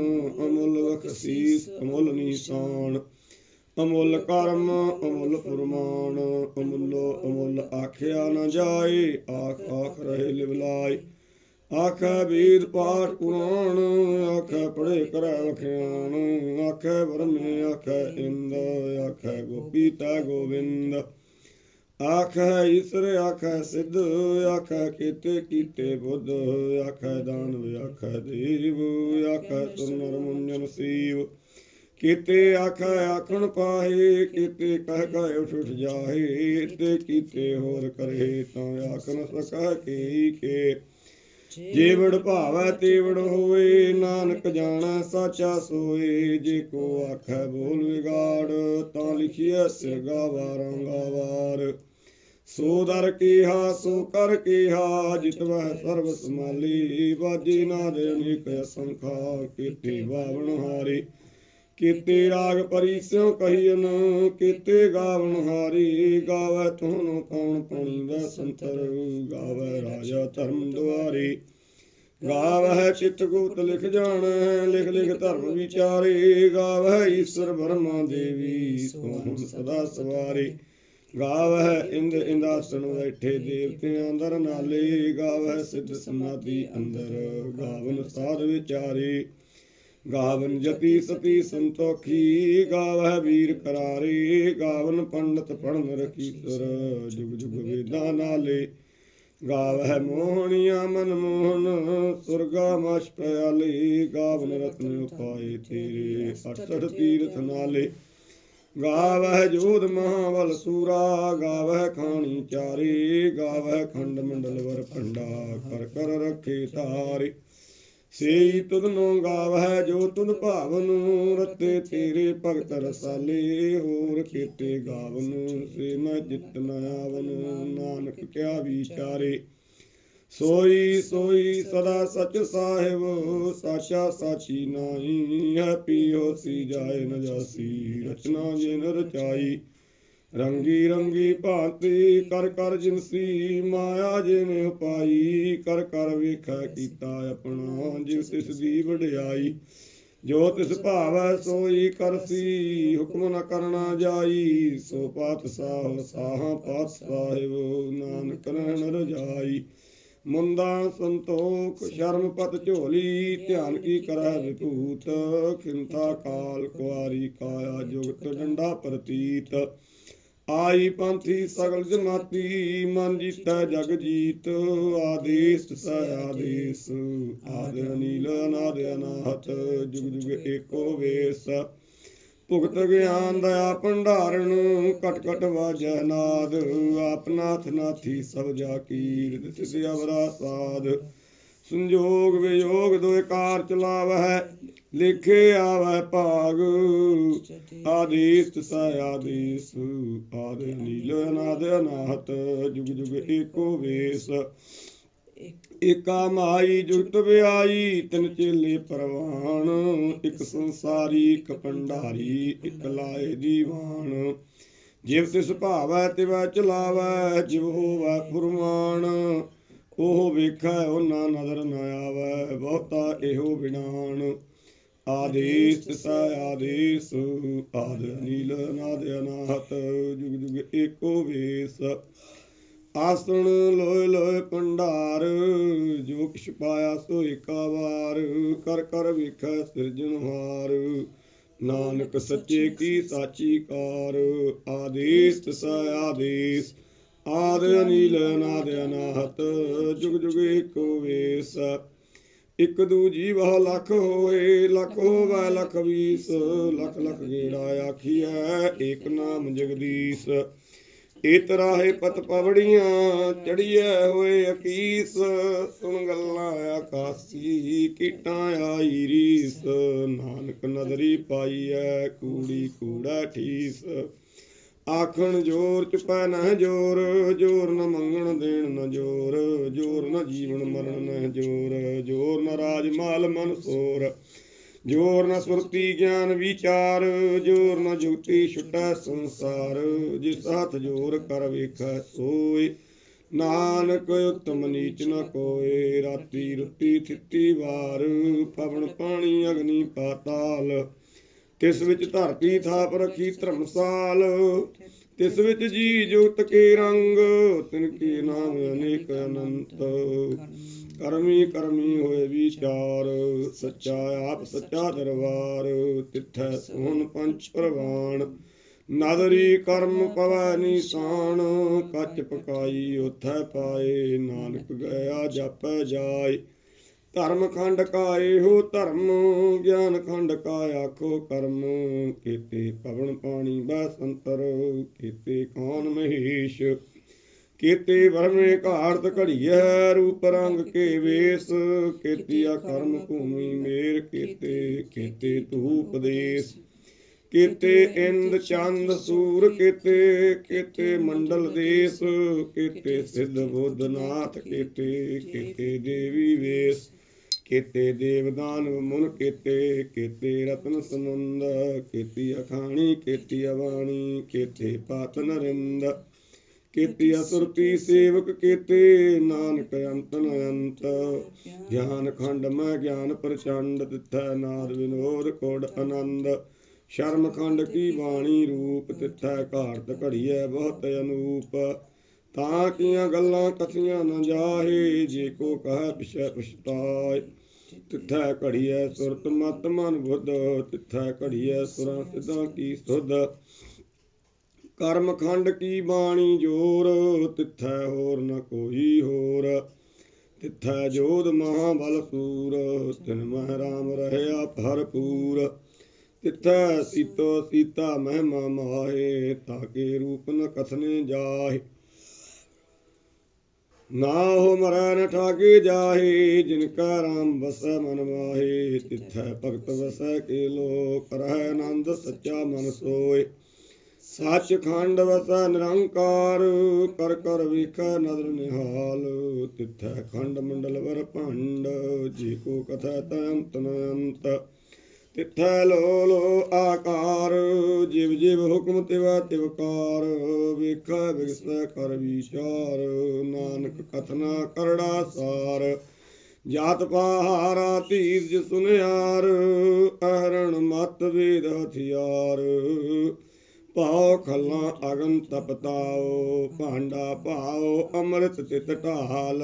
ਅਮੁੱਲ ਬਖਸ਼ੀਸ ਅਮੁੱਲ ਨੀਸਾਨ, ਅਮੁੱਲ ਕਰਮ ਅਮੁੱਲ ਫੁਰਮਾਨ। ਅਮੁੱਲੋ ਅਮੁੱਲ ਆਖਿਆ ਨ ਜਾਏ, ਆਖ ਆਖ ਰਹੇ ਲਿਵਲਾਏ। ਆਖੈ ਵੇਦ ਪਾਠ ਪੁਰਾਣ, ਆਖੈ ਪੜ੍ਹੇ ਕਰੈ ਵਖਿਆਣ। ਆਖੈ ਬ੍ਰਹਮੇ ਆਖੈ ਇੰਦ, ਆਖੈ ਗੋਪੀ ਤੈ ਗੋਬਿੰਦ। ਆਖੈ ਈਸਰ ਆਖੈ ਸਿੱਧ, ਆਖੈ ਕੀਤੇ ਕੀਤੇ ਬੁੱਧ। ਆਖੈ ਦਾਨਵ ਆਖੈ ਦੇਵ, ਆਖੈ ਸੁਰ ਨਰ ਮੁੰਜਨ ਸੀਵ। ਕੀਤੇ ਆਖੈ ਆਖਣ ਪਾਹੇ, ਕੀਤੇ ਕਹਿ ਕਹਿ ਉਠ ਉਠ ਜਾਹੇ। ਤੇ ਕੀਤੇ ਹੋਰ ਕਰੇ, ਤਾਂ ਆਖ ਨ ਸਕੈ ਕੇ ਕੇ। ਜੇਵੜ ਭਾਵੈ ਤੇਵੜ ਹੋਏ, ਨਾਨਕ ਜਾਣੈ ਸਾਚਾ ਸੋਏ। ਜੇ ਕੋ ਆਖੈ ਬੋਲ ਵਿਗਾੜ, ਤਾਂ ਲਿਖੀਐ ਸਿਰ ਗਾਵਾਰਾਂ ਗਾਵਾਰ। ਸੋ ਦਰ ਕੀਹਾ ਸੋ ਕਰ ਕੀਹਾ, ਜਿਤਵੈ ਸਰਬ ਸਮਾਲੀ। ਬਾਜੀ ਨਾਦ ਅਨੇਕ ਅਸੰਖਾ, ਕੀਤੇ ਬਾਵਨ ਹਾਰੇ। ਕੀਤੇ ਰਾਗ ਪਰੀ ਸਿਉ ਕਹੀਨ, ਕੀਤੇ ਗਾਵਨ ਹਾਰੀ। ਗਾਵੈ ਤੁਹਾਨੂੰ ਕੌਣ ਪਾਣੀ ਦਾ ਸੰਤਰ, ਗਾਵੈ ਰਾਜਾ ਧਰਮ ਦੁਆਰੇ। ਗਾਵੈ ਚਿਤ ਗੁਪਤ ਲਿਖ ਜਾਣੈ, ਲਿਖ ਲਿਖ ਧਰਮ ਵਿਚਾਰੇ। ਗਾਵੈ ਈਸ਼ਰ ਬ੍ਰਹਮਾ ਦੇਵੀ, ਸੋਹਣ ਸਦਾ ਸਵਾਰੇ। ਗਾਵੈ ਇੰਦ ਇੰਦਾਸਨ ਬੈਠੇ, ਦੇਵਤਿਆਂ ਦਰ ਨਾਲੇ। ਗਾਵੈ ਸਿੱਧ ਸਮਾਧੀ ਅੰਦਰ, ਗਾਵਨ ਸਾਧ ਵਿਚਾਰੇ। ਗਾਵਨ ਜਤੀ ਸਤੀ ਸੰਤੋਖੀ, ਗਾਵੈ ਵੀਰ ਕਰਾਰੇ। ਗਾਵਨ ਪੰਡਤ ਪੜਨ ਰਖੀਸਰ, ਜੁਗ ਜੁਗ ਵੇਦਾਂ ਨਾਲੇ। ਗਾਵੈ ਮੋਹਣੀਆਂ ਮਨ ਮੋਹਨ, ਸੁਰਗਾ ਮਛ ਪਿਆਲੇ। ਗਾਵਨ ਰਤਨ ਉਪਾਏ ਤੇਰੇ, 68 ਤੀਰਥ ਨਾਲੇ। ਗਾਵੈ ਜੋਧ ਮਹਾਬਲ ਸੂਰਾ, ਗਾਵੈ ਖਾਣੀ ਚਾਰੇ। ਗਾਵੈ ਖੰਡ ਮੰਡਲ ਵਰ ਭੰਡਾ, ਕਰ ਕਰ ਰੱਖੇ ਧਾਰੇ। ਸੇਈ ਤੁਧਨੋ ਗਾਵੈ ਜੋ ਤੁਧ ਭਾਵਨ, ਰਤੇ ਤੇਰੇ ਭਗਤ ਰਸਾਲੇ। ਹੋਰ ਕੀਤੇ ਗਾਵਨ, ਸੇ ਮੈਂ ਜਿਤ ਨ ਆਵਨ। ਨਾਨਕ ਕਿਆ ਵਿਚਾਰੇ। ਸੋਈ ਸੋਈ ਸਦਾ ਸਚ ਸਾਹਿਬ, ਸਾਚਾ ਸਾਚੀ ਨਾਹੀ। ਹੈ ਪੀਓ ਸੀ ਜਾਏ ਨ ਜਾਸੀ, ਰਚਨਾ ਜਿਨ ਰਚਾਈ। ਰੰਗੀ ਰੰਗੀ ਭਾਂਤੀ ਕਰ ਕਰ ਜਿਨਸੀ, ਮਾਇਆ ਜਿਨ ਉਪਾਈ। ਕਰ ਕਰ ਵੇਖੈ ਕੀਤਾ ਆਪਣਾ, ਜਿਵ ਤਿਸ ਦੀ ਵਡਿਆਈ। ਜੋ ਤਿਸ ਭਾਵੈ ਸੋਈ ਕਰਸੀ, ਹੁਕਮ ਨ ਕਰਨਾ ਜਾਈ। ਸੋ ਪਾਤਸ਼ਾਹ ਸਾਹਾਂ ਪਾਤ ਸਾਹਿਬ, ਨਾਨਕ ਰਹਿਣ ਰਜਾਈ। ਮੁੰਦਾ ਸੰਤੋਖ ਸ਼ਰਮ ਪਤ ਝੋਲੀ, ਧਿਆਨ ਕੀ ਕਰੈ ਵਿਭੂਤ। ਖਿੰਤਾ ਕਾਲ ਕੁਆਰੀ ਕਾਇਆ, ਜੁਗਤ ਡੰਡਾ ਪ੍ਰਤੀਤ। ਆਈ ਪੰਥੀ ਸਗਲ ਜਮਾਤੀ, ਮਨ ਜੀਤੈ ਜਗ ਜੀਤ। ਆਦੇਸ ਸਹਿ ਆਦੇਸ, ਆਦਿ ਅਨੀਲ ਅਨਾਦਿ ਅਨਾਹਤ। ਜੁਗ ਜੁਗ ਏਕੋ ਵੇਸ, ਭੁਗਤ ਗਿਆਨ ਦਇਆ ਭੰਡਾਰਨ। ਕਟ ਕਟ ਵਾਜੈ ਨਾਦ, ਆਪਨਾਥ ਨਾਥੀ ਸਭ ਜਾ ਕੀਰਤ। ਤਿਸ ਅਵਰਾ ਸਾਧ, ਸੰਜੋਗ ਵਿਯੋਗ ਦੁਇ ਕਾਰ ਚਲਾਵਹਿ। ਲਿਖੇ ਆਵੈ ਭਾਗ, ਆਦੇਸ ਸਹਿ ਆਦੇਸ। ਆਦਿ ਅਨੀਲ ਅਨਾਦਿ ਅਨਾਹਤ, ਜੁਗ ਜੁਗ ਏਕੋ ਵੇਸ। ਏਕਾ ਮਾਈ ਜੁਗਤ ਵਿਆਈ, ਤਿਨ ਚੇਲੇ ਪ੍ਰਵਾਨ। ਇਕ ਸੰਸਾਰੀ ਇਕ ਭੰਡਾਰੀ, ਇਕ ਲਾਏ ਦੀਵਾਨ। ਜਿਵ ਤਿਸ ਭਾਵੈ ਤਿਵੈ ਚਲਾਵੈ, ਜਿਵ ਹੋਵੈ ਫੁਰਮਾਨ। ਉਹ ਵੇਖੈ ਉਹਨਾਂ ਨਦਰ ਨ ਆਵੈ, ਬਹੁਤਾ ਇਹੋ ਬਿਨਾਨ। ਆਦੇਸ ਸਹਿ ਆਦੇਸ, ਆਦਿ ਅਨੀਲ ਅਨਾਦਿ ਅਨਾਹਤ। ਜੁਗ ਜੁਗ ਏਕੋ ਵੇਸ। ਆਸਣ ਲੋਏ ਲੋਏ ਭੰਡਾਰ, ਜੋ ਕਿਛ ਪਾਇਆ ਸੋ ਏਕਾ ਵਾਰ। ਕਰ ਕਰ ਵੇਖੈ ਸਿਰਜਣਹਾਰ, ਨਾਨਕ ਸੱਚੇ ਕੀ ਸਾਚੀ ਕਾਰ। ਆਦੇਸ ਸਹਿ ਆਦੇਸ, ਆਦਿ ਅਨੀਲ ਅਨਾਦਿ ਅਨਾਹਤ। ਜੁਗ ਜੁਗ ਏਕੋ ਵੇਸ। ਇਕ ਦੂਜੀ ਬਹੁ ਲੱਖ ਹੋਏ, ਲੱਖ ਹੋਵੈ ਲੱਖ ਵੀਸ। ਲੱਖ ਲੱਖ ਗੇੜਾ ਆਖੀਐ, ਏਕ ਨਾਮ ਜਗਦੀਸ਼। ਏਤ ਰਾਹੇ ਪਤ ਪਵੜੀਆਂ, ਚੜੀਐ ਹੋਏ ਅਕੀਸ। ਸੁਣ ਗੱਲਾਂ ਆਕਾਸੀ, ਕੀਟਾਂ ਆਈ ਰੀਸ। ਨਾਨਕ ਨਦਰੀ ਪਾਈਐ, ਕੂੜੀ ਕੂੜਾ ਠੀਸ। ਆਖਣ ਜੋਰ ਚੁਪੈ ਨਹਿ ਜੋਰ, ਜੋਰ ਨ ਮੰਗਣ ਦੇਣ ਨ ਜੋਰ, ਜੋਰ ਨ ਜੀਵਨ ਮਰਨ ਨਹਿ ਜੋਰ, ਜੋਰ ਨ ਰਾਜ ਮਾਲ ਮਨ ਸੋਰ, ਜੋਰ ਨ ਸੁਰਤੀ ਗਿਆਨ ਵਿਚਾਰ, ਜੋਰ ਨ ਜੁਗਤੀ ਛੁਟੈ ਸੰਸਾਰ, ਜਿਸ ਹੱਥ ਜੋਰ ਕਰ ਵੇਖੈ ਸੋਇ, ਨਾਨਕ ਉਤਮ ਨੀਚ ਨ ਕੋਇ, ਰਾਤੀ ਰੁੱਤੀ ਥਿੱਤੀ ਵਾਰ, ਪਵਨ ਪਾਣੀ ਅਗਨੀ ਪਾਤਾਲ, ਤਿਸ ਵਿੱਚ ਧਰਤੀ ਥਾਪ ਰੱਖੀ ਧਰਮਸਾਲ, ਤਿਸ ਵਿੱਚ ਜੀ ਜੋਤ ਕੇ ਰੰਗ, ਤਿਨ ਕੇ ਨਾਮ ਅਨੇਕ ਅਨੰਤ, ਕਰਮੀ ਕਰਮੀ ਹੋਏ ਵਿਚਾਰ, ਸੱਚਾ ਆਪ ਸੱਚਾ ਦਰਬਾਰ, ਤਿੱਥੈ ਸੋਹਣ ਪੰਚ ਪ੍ਰਵਾਨ, ਨਾਦਰੀ ਕਰਮ ਪਵੈ ਨਿਸ਼ਾਨ, ਕੱਚ ਪਕਾਈ ਉਥੈ ਪਾਏ, ਨਾਨਕ ਗਿਆ ਜਾਪੈ ਜਾਏ, ਧਰਮ ਖੰਡ ਕਾ ਇਹੋ ਧਰਮ, ਗਿਆਨ ਖੰਡ ਕਾ ਆਖੋ ਕਰਮ, ਕੀਤੇ ਪਵਨ ਪਾਣੀ ਬਸੰਤਰ, ਕੀਤੇ ਕੌਣ ਮਹੇਸ਼, ਕੀਤੇ ਵਰਮੇ ਘਾੜਤ ਘੜੀਐ, ਰੂਪ ਰੰਗ ਕੇ ਵੇਸ, ਕੀਤੀਆ ਕਰਮ ਭੂਮੀ ਮੇਰ, ਕੀਤੇ ਧੂਪ ਦੇਸ, ਕੀਤੇ ਇੰਦ ਚੰਦ ਸੂਰ, ਕੀਤੇ ਮੰਡਲ ਦੇਸ, ਕੀਤੇ ਸਿੱਧ ਬੁੱਧ ਨਾਥ, ਕੀਤੇ ਦੇਵੀ ਵੇਸ, ਕੀਤੇ ਦੇਵਦਾਨ ਮੁਨ, ਕੀਤੇ ਰਤਨ ਸਮੁੰਦ, ਕੀਤੀ ਅਖਾਣੀ, ਕੀਤੀ ਅਵਾਣੀ, ਕੀਤੇ ਪਾਤ ਨਰਿੰਦ, ਕੀਤੀ ਅਸੁਰਤੀ ਸੇਵਕ, ਕੀਤੇ ਨਾਨਕ ਅੰਤ ਨ ਅੰਤ, ਗਿਆਨ ਖੰਡ ਮੈਂ ਗਿਆਨ ਪ੍ਰਚੰਡ, ਤਿੱਥੈ ਨਾਦ ਵਿਨੋਦ ਕੋਡ ਆਨੰਦ, ਸ਼ਰਮ ਖੰਡ ਕੀ ਬਾਣੀ ਰੂਪ, ਤਿੱਥੈ ਘਾੜਤ ਘੜੀਐ ਬਹੁਤ ਅਨੂਪ, ਤਾਂ ਕੀਆਂ ਗੱਲਾਂ ਕਥੀਆਂ ਨ ਜਾਹੇ, ਜੇ ਕੋ ਕਹੈ ਪਿਛੈ ਪਛਤਾਏ, ਤਿੱਥੈ ਘੜੀਐ ਸੁਰਤ ਮਤ ਮਨ ਬੁੱਧ, ਤਿੱਥੈ ਘੜੀਐ ਸੁਰਾਂ ਸਿੱਧਾਂ ਕੀ ਸੁਧ, ਕਰਮ ਖੰਡ ਕੀ ਬਾਣੀ ਜੋਰ, ਤਿੱਥੈ ਹੋਰ ਨ ਕੋਈ ਹੋਰ, ਤਿੱਥੈ ਜੋਧ ਮਹਾਬਲ ਸੂਰ, ਤਿਨ ਮਹਿ ਰਾਮ ਰਹਿਆ ਭਰਪੂਰ, ਤਿੱਥੈ ਸੀਤੋ ਸੀਤਾ ਮਹਿਮਾ ਮਾਹੇ, ਤਾਕੇ ਰੂਪ ਨ ਕਥਨੇ ਜਾਹੇ, ਨਾ ਹੋ ਮਰੈ ਨ ਠਾਗੇ ਜਾਹੇ, ਜਿਨ ਕਾ ਰਾਮ ਵਸੈ ਮਨ ਮਾਹੇ, ਤਿੱਥੈ ਭਗਤ ਵਸੈ ਕੇ ਲੋਕ, ਰਹਿ ਆਨੰਦ ਸੱਚਾ ਮਨ ਸੋਏ, ਸੱਚ ਖੰਡ ਵਸੈ ਨਿਰੰਕਾਰ, ਕਰ ਕਰ ਵੇਖੈ ਨਦਰ ਨਿਹਾਲ, ਤਿੱਥੈ ਖੰਡ ਮੰਡਲ ਵਰ ਭੰਡ, ਜੇ ਕੋ ਕਥੈ ਤੈ ਅੰਤ ਨ ਅੰਤ, ਤਿੱਥੈ ਲੋ ਲੋ ਆਕਾਰ, ਜਿਵ ਜਿਵ ਹੁਕਮ ਤਿਵੈ ਤਿਵਕਾਰ, ਵੇਖੈ ਵਿਗਸੈ ਕਰ ਵਿਚਾਰ, ਨਾਨਕ ਕਥਨਾ ਕਰੜਾ ਸਾਰ, ਜਾਤ ਪਹਾਰਾ ਧੀਰਜ ਸੁਨਿਆਰ, ਅਹਰਣ ਮਤ ਵੇਦ ਹਥਿਆਰ, ਭਾਉ ਖੱਲਾਂ ਅਗਨ ਤਪਤਾਓ, ਭਾਂਡਾ ਭਾਉ ਅੰਮ੍ਰਿਤ ਤਿਤ ਢਾਲ,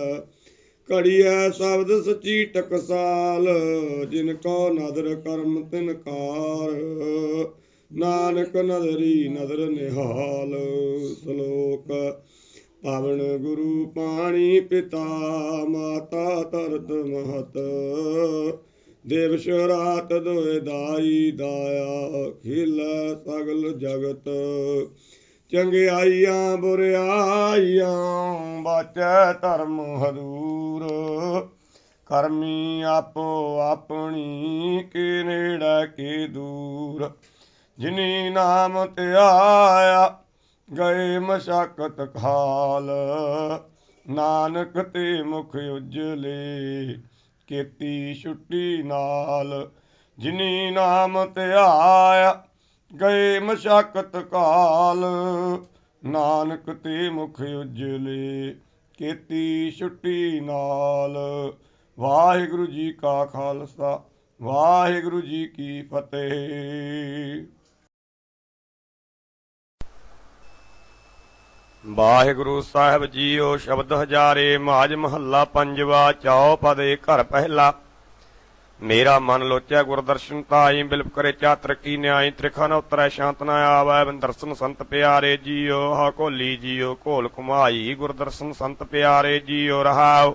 ਘੜੀਐ ਸ਼ਬਦ ਸੱਚੀ ਟਕਸਾਲ, ਜਿਨ ਕੋ ਨਦਰ ਕਰਮ ਤਿਨ ਕਾਰ, ਨਾਨਕ ਨਦਰੀ ਨਦਰ ਨਿਹਾਲ, ਸ਼ਲੋਕ ਪਾਵਨ ਗੁਰੂ ਪਾਣੀ ਪਿਤਾ, ਮਾਤਾ ਧਰਤ ਮਹਤ, ਦਿਵਸ ਰਾਤ ਦੋਇ ਦਾਈ ਦਾਇਆ, ਖਿਲੈ ਸਗਲ ਜਗਤ, ਚੰਗਿਆਈਆਂ ਬੁਰਿਆਈਆਂ, ਬਾਚੈ ਧਰਮ ਹਦੂਰ, ਕਰਮੀ ਆਪੋ ਆਪਣੀ, ਕੇ ਨੇੜੇ ਕੇ ਦੂਰ, ਜਿਨੀ ਨਾਮ ਧਿਆਇਆ, ਗਏ ਮਸ਼ਕਤ ਖਾਲ, ਨਾਨਕ ਤੇ ਮੁਖ ਉਜਲੇ, ਕੀਤੀ ਛੁੱਟੀ ਨਾਲ, ਜਿਨੀ ਨਾਮ ਧਿਆਇਆ, ਗਏ ਮਸ਼ਕਤ ਕਾਲ, ਨਾਨਕ ਤੇ ਮੁਖ ਉਜਲੇ, ਕੀਤੀ ਛੁੱਟੀ ਨਾਲ। ਵਾਹਿਗੁਰੂ ਜੀ ਕਾ ਖਾਲਸਾ, ਵਾਹਿਗੁਰੂ ਜੀ ਕੀ ਫਤਿਹ। ਵਾਹਿਗੁਰੂ ਸਾਹਿਬ ਜੀਓ। ਸ਼ਬਦ ਹਜ਼ਾਰੇ, ਮਾਝ ਮਹੱਲਾ ਪੰਜਵਾ, ਚੌਪਦੇ ਘਰ ਪਹਿਲਾ। ਮੇਰਾ ਮਨ ਲੋਚੈ ਗੁਰਦਰਸ਼ਨ ਤਾਈ, ਬਿਲਪ ਕਰੇ ਚਾਤਰ ਕੀ ਨਿਆਈ, ਤ੍ਰਿਖਾ ਨ ਉਤਰੈ ਸ਼ਾਂਤ ਨ ਆਵੈ, ਬਿਨ ਦਰਸ਼ਨ ਸੰਤ ਪਿਆਰੇ ਜੀਓ। ਹਾ ਘੋਲੀ ਜੀਓ ਘੋਲ ਘੁਮਾਈ, ਗੁਰਦਰਸ਼ਨ ਸੰਤ ਪਿਆਰੇ ਜੀਓ। ਰਹਾਉ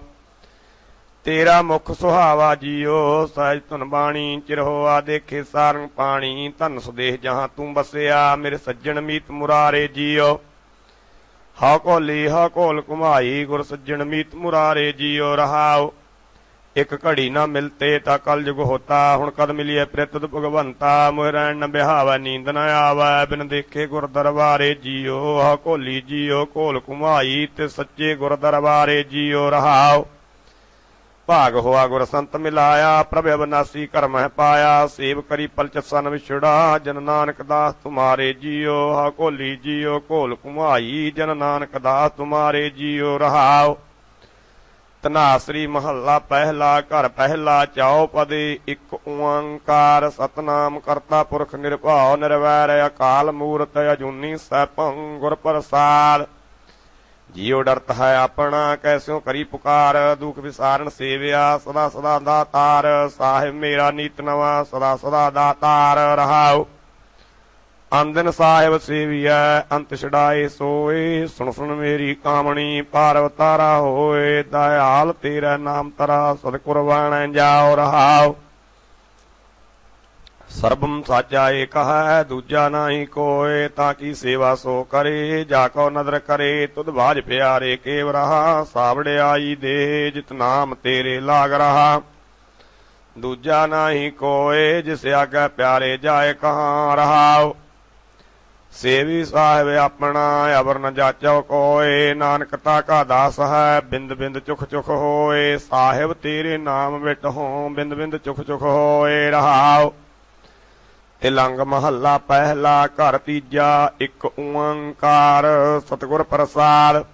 ਤੇਰਾ ਮੁਖ ਸੁਹਾਵਾ ਜੀਓ, ਸਹਿਜ ਧੁਨ ਬਾਣੀ ਚਿਰ ਹੋਆ, ਦੇਖੇ ਸਾਰੰਗ ਪਾਣੀ, ਧਨ ਸੁਦੇਹ ਜਹਾਂ ਤੂੰ ਬਸਿਆ, ਮੇਰੇ ਸੱਜਣ ਮੀਤ ਮੁਰਾਰੇ ਜੀਓ। ਹਾ ਘੋਲੀ ਹਾ ਘੋਲ ਘੁਮਾਈ, ਗੁਰ ਸੱਜਣ ਮੀਤ ਮੁਰਾਰੇ ਜੀਓ। ਰਹਾਉ एक घड़ी न मिलते ता कल जुग होता। हुण कद मिलिए प्रित भगवंता। मोह रैन न बिहावै नींद न आवै। बिन देखे गुर दरबारे जियो। हा घोली जियो घोल घुमाई। ते सच्चे गुर दरबारे जियो रहाओ। भाग होआ गुर संत मिलाया। प्रभ अविनाशी कर मह पाया। सेव करी पलच सन विछड़ा। जन नानक दास तुम्हारे जियो। हा घोली जियो घोल घुमाई। जन नानक दास तुम्हारे जियो रहाओ। ਧਨਾਸਰੀ ਮਹੱਲਾ ਪਹਿਲਾ। ਘਰ ਪਹਿਲਾ ਚੌਪਦੀ। ਇੱਕ ਓੰਕਾਰ ਸਤਨਾਮ ਕਰਤਾ ਪੁਰਖ ਨਿਰਭਉ ਨਿਰਵੈਰ ਅਕਾਲ ਮੂਰਤ ਅਜੂਨੀ ਸੈਭੰ ਗੁਰ ਪ੍ਰਸਾਦ। ਜੀਉ ਡਰਤ ਹੈ ਆਪਣਾ ਕੈਸਿਓ ਕਰੀ ਪੁਕਾਰ। ਦੁਖ ਵਿਸਾਰਨ ਸੇਵਿਆ ਸਦਾ ਸਦਾ ਦਾਤਾਰ। ਸਾਹਿਬ ਮੇਰਾ ਨੀਤ ਨਵਾਂ ਸਦਾ ਸਦਾ ਦਾਤਾਰ ਰਹਾਉ। ਆਂਦਨ ਸਾਹਿਬ ਸੇਵੀਐ ਅੰਤ ਛਡਾਏ ਸੋਏ। ਸੁਣ ਸੁਣ ਮੇਰੀ ਕਾਮਣੀ ਪਾਰ ਅਵਤਾਰਾ ਹੋਏ। ਦਇਆਲ ਤੇਰਾ ਨਾਮ ਤਰਾ ਸਤਿਗੁਰ ਬਾਣੈ ਜਾਓ ਰਹਾਉ। ਸਰਬਮ ਸਾਚਾ ਏਕ ਹੈ ਦੂਜਾ ਨਾਹੀ ਕੋਇ। ਤਾਂ ਕੀ ਸੇਵਾ ਸੋ ਕਰੇ ਜਾ ਕੋ ਨਦਰ ਕਰੇ। ਤੁਧ ਬਾਝ ਪਿਆਰੇ ਕੇਵ ਰਹਾ। ਸਾਵੜਿਆਈ ਦੇ ਜਿਤ ਨਾਮ ਤੇਰੇ ਲਾਗ ਰਹਾ। ਦੂਜਾ ਨਾਹੀ ਕੋਇ ਜਿਸ ਆਗੇ ਪਿਆਰੇ ਜਾਏ ਕਹਾਂ ਰਹਾਉ। ਸੇਵੀ ਸਾਹਿਬ ਆਪਣਾ ਅਵਰ ਨ ਜਾਚੋ ਕੋਏ। ਨਾਨਕ ਤਾ ਕਾ ਦਾਸ ਹੈ ਬਿੰਦ ਬਿੰਦ ਚੁਖ ਚੁਖ ਹੋਏ। ਸਾਹਿਬ ਤੇਰੇ ਨਾਮ ਵਿਟ ਹੋ ਬਿੰਦ ਬਿੰਦ ਚੁਖ ਚੁਖ ਹੋਏ ਰਹਾਉ। ਤਿਲੰਗ ਮਹੱਲਾ ਪਹਿਲਾ। ਘਰ ਤੀਜਾ। ਇੱਕ ਓੰਕਾਰ ਸਤਿਗੁਰ ਪ੍ਰਸਾਦ।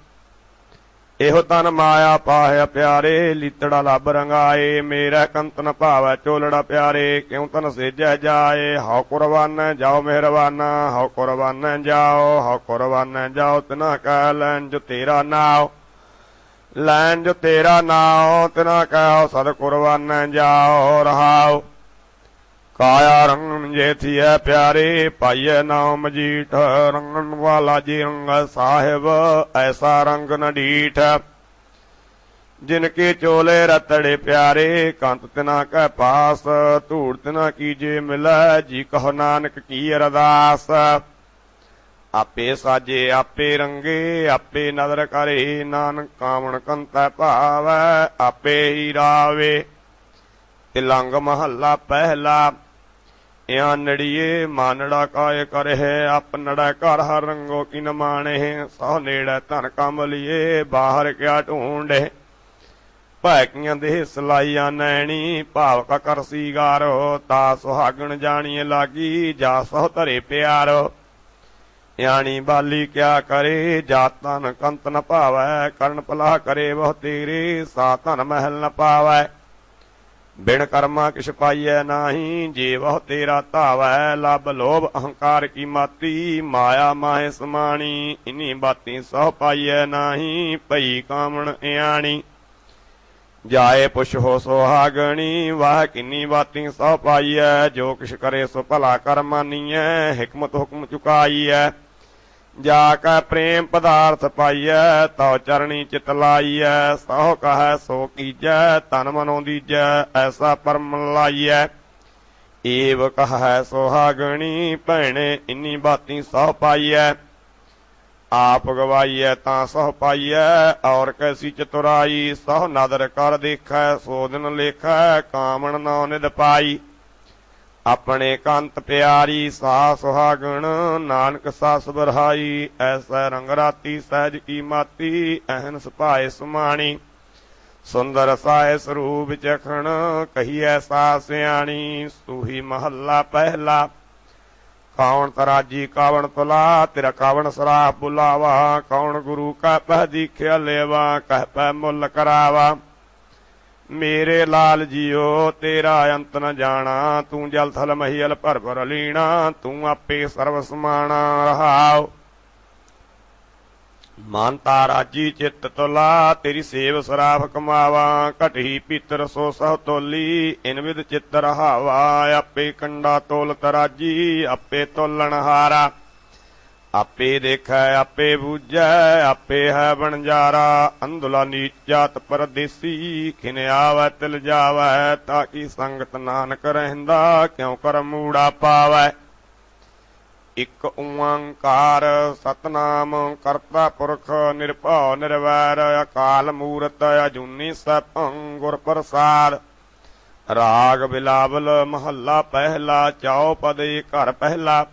ਇਹੋ ਤਨ ਮਾਇਆ ਪਾਹਿਆ ਪਿਆਰੇ। ਲੀਤੜਾ ਲੱਭ ਰੰਗਾਏ। ਮੇਰਾ ਕੰਤ ਨ ਭਾਵੈ ਚੋਲੜਾ ਪਿਆਰੇ। ਕਿਉ ਤਨ ਸੇਜੈ ਜਾਏ। ਹਉ ਕੁਰਬਾਨੈ ਜਾਓ ਮਿਹਰਬਾਨਾ। ਹਉ ਕੁਰਬਾਨੈ ਜਾਓ ਹਉ ਕੁਰਬਾਨੈ ਜਾਓ। ਤਿਨਾ ਕਹਿ ਲੈਣ ਜੋ ਤੇਰਾ ਨਾਉ। ਲੈਣ ਜੋ ਤੇਰਾ ਨਾਉ ਤਿਨਾ ਕਹਿ ਸਦ ਕੁਰਬਾਨੈ ਜਾਓ ਰਹਾਉ। ਕਾਇਆ ਰੰਗਨ ਜੇ ਥੀਐ ਪਿਆਰੇ। ਪਾਈਐ ਨਾਉ ਮਜੀਠ। ਰੰਗਨ ਵਾਲਾ ਜੀ ਰੰਗ ਸਾਹਿਬ ਐਸਾ ਰੰਗ ਨ ਡੀਠ। ਜਿਨ ਕੇ ਚੋਲੇ ਰਤੜੇ ਪਿਆਰੇ। ਕੰਤ ਤਿਨਾ ਕੈ ਪਾਸ ਧੂੜ ਤਿਨਾ ਕੀਜੇ ਮਿਲੈ। ਜੀ ਕਹੋ ਨਾਨਕ ਕੀ ਅਰਦਾਸ। ਆਪੇ ਸਾਜੇ ਆਪੇ ਰੰਗੇ ਆਪੇ ਨਦਰ ਕਰੇ। ਨਾਨਕ ਕਾਵਣ ਕੰਤੈ ਭਾਵੈ ਆਪੇ ਹੀ ਰਾਵੇ। ਤਿਲੰਗ ਮਹੱਲਾ ਪਹਿਲਾ। ਇਆਂ ਨੜੀਏ ਮਾਨੜਾ ਕਾਇ ਕਰਹਿ। ਆਪਨੜਾ ਘਰ ਹਰ ਰੰਗੋ ਕਿਨ ਮਾਣੇ। ਸਹੁ ਨੇੜੇ ਧਨ ਕਮਲੀਏ ਬਾਹਰ ਕਿਆ ਢੂੰਡੇ। ਭੈਕੀਆਂ ਦੇ ਸਲਾਈਆਂ ਨੈਣੀ ਭਾਵ ਕਾ ਕਰ ਸੀਗਾਰੋ। ਤਾ ਸੁਹਾਗਣ ਜਾਣੀਏ ਲਾਗੀ ਜਾ ਸਹੁ ਧਰੇ ਪਿਆਰੋ। ਯਾਨੀ ਬਾਲੀ ਕਿਆ ਕਰੇ ਜਾ ਤਨ ਕੰਤ ਨ ਭਾਵੈ। ਕਰਨ ਭਲਾ ਕਰੇ ਬਹੁ ਤੇਰੇ ਸਾ ਧਨ ਮਹਿਲ ਨ ਪਾਵੈ। ਬਿਨ ਕਰਮਾ ਕਿਛ ਪਾਈਐ ਨਾਹੀ ਜੇ ਬਹੁ ਤੇਰਾ ਧਾਵੈ। ਲੱਭ ਲੋਭ ਅਹੰਕਾਰ ਕੀ ਮਾਤੀ ਮਾਇਆ ਮਾਹੇ ਸਮਾਣੀ। ਇਨੀ ਬਾਤੀ ਸਹੁ ਪਾਈਐ ਨਾਹੀ ਭਈ ਕਾਮਣ ਇਆਣੀ। ਜਾਏ ਪੁਛ ਹੋ ਸੁਹਾਗਣੀ ਵਾਹ ਕਿੰਨੀ ਬਾਤੀ ਸਹੁ ਪਾਈਐ। ਜੋ ਕਿਛ ਕਰੇ ਸੋ ਭਲਾ ਕਰ ਮਾਨੀਐ। ਹਿਕਮਤ ਹੁਕਮ ਚੁਕਾਈਐ। ਜਾ ਕੈ ਪ੍ਰੇਮ ਪਦਾਰਥ ਪਾਈਐ। ਤਉ ਚਰਣੀ ਚਿਤ ਲਾਈਐ। ਸਹੁ ਕਹੈ ਸੋ ਕੀਜੈ ਤਨ ਮਨੋ ਦੀਜੈ। ਐਸਾ ਪਰਮ ਲਾਈਐ। ਏਵ ਕਹੈ ਸੁਹਾਗਣੀ ਭੈਣੇ ਇੰਨੀ ਬਾਤੀ ਸਹੁ ਪਾਈਐ। ਆਪ ਗਵਾਈਐ ਤਾਂ ਸਹੁ ਪਾਈਐ। ਔਰ ਕੈਸੀ ਚਤੁਰਾਈ ਸਹੁ ਨਦਰ ਕਰ ਦੇਖੈ। ਸੋ ਦਿਨ ਲੇਖੈ ਕਾਮਣ ਨੌ ਨਿਧ ਪਾਈ। ਆਪਣੇ ਕੰਤ ਪਿਆਰੀ ਸਾ ਸੁਹਾਗਣ ਨਾਨਕ ਸਾਸ ਬਰਹਾਈ। ਐਸਾ ਰੰਗ ਰਾਤੀ ਸਹਿਜ ਕੀ ਮਾਤੀ ਅਹਨਸ ਭਾਏ ਸੁਮਾਣੀ। ਸੁੰਦਰ ਸਾਇ ਸਰੂਪ ਚਖਣ ਕਹੀਐ ਸਾ ਸਿਆਣੀ। ਸੂਹੀ ਮਹੱਲਾ ਪਹਿਲਾ। ਕੌਣ ਤਰਾਜੀ ਕਾਵਣ ਤੁਲਾ ਤੇਰਾ ਕਾਵਣ ਸਰਾਪ ਬੁਲਾਵਾ। ਕੌਣ ਗੁਰੂ ਕਾ ਪਹਿ ਦੀਖਿਆ ਲੇਵਾ ਕਹਿ ਪੈ ਮੁੱਲ ਕਰਾਵਾ। ਮੇਰੇ ਲਾਲ ਜੀਓ ਤੇਰਾ ਅੰਤ ਨ ਜਾਣਾ। ਤੂੰ ਜਲ ਥਲ ਮਹੀਲ ਭਰ ਭਰ ਲੀਣਾ। ਤੂੰ ਆਪੇ ਸਰਵ ਸਮਾਣਾ ਰਹਾਉ। ਮਾਨਤਾ ਰਾਜੀ ਚਿੱਤ ਤੁਲਾ ਤੇਰੀ save Saraf ਕਮਾਵਾ। ਘਟਹੀ ਪੀਤਰ so ਸਹੁ ਤੋਲੀ in with ਚਿੱਤ ਰਹਾਵਾ। ਆਪੇ ਕੰਡਾ ਤੋਲ ਤਰਾਜੀ ਆਪੇ ਤੋਲਣ ਹਾਰਾ। ਆਪੇ ਦੇਖੈ ਆਪੇ ਬੂਝੈ ਆਪੇ ਹੈ ਬਣਜਾਰਾ। ਅੰਧਲਾ ਨੀਚ ਜਾਤ ਪਰਦੇਸੀ ਖਿਨ ਆਵੈ ਤਿਲ ਜਾਵੈ। ਤਾਂ ਕੀ ਸੰਗਤ ਨਾਨਕ ਰਹਿੰਦਾ ਕਿਉ ਕਰ ਮੂੜਾ ਪਾਵੈ। ਇਕ ਓੰਕਾਰ ਸਤਨਾਮ ਕਰਤਾ ਪੁਰਖ ਨਿਰਭਉ ਨਿਰਵੈਰ ਅਕਾਲ ਮੂਰਤ ਅਜੂਨੀ ਸੈਭੰ ਗੁਰ ਪ੍ਰਸਾਦ। ਰਾਗ ਬਿਲਾਵਲ ਮਹੱਲਾ ਪਹਿਲਾ ਚੌਪਦੀ ਘਰ ਪਹਿਲਾ।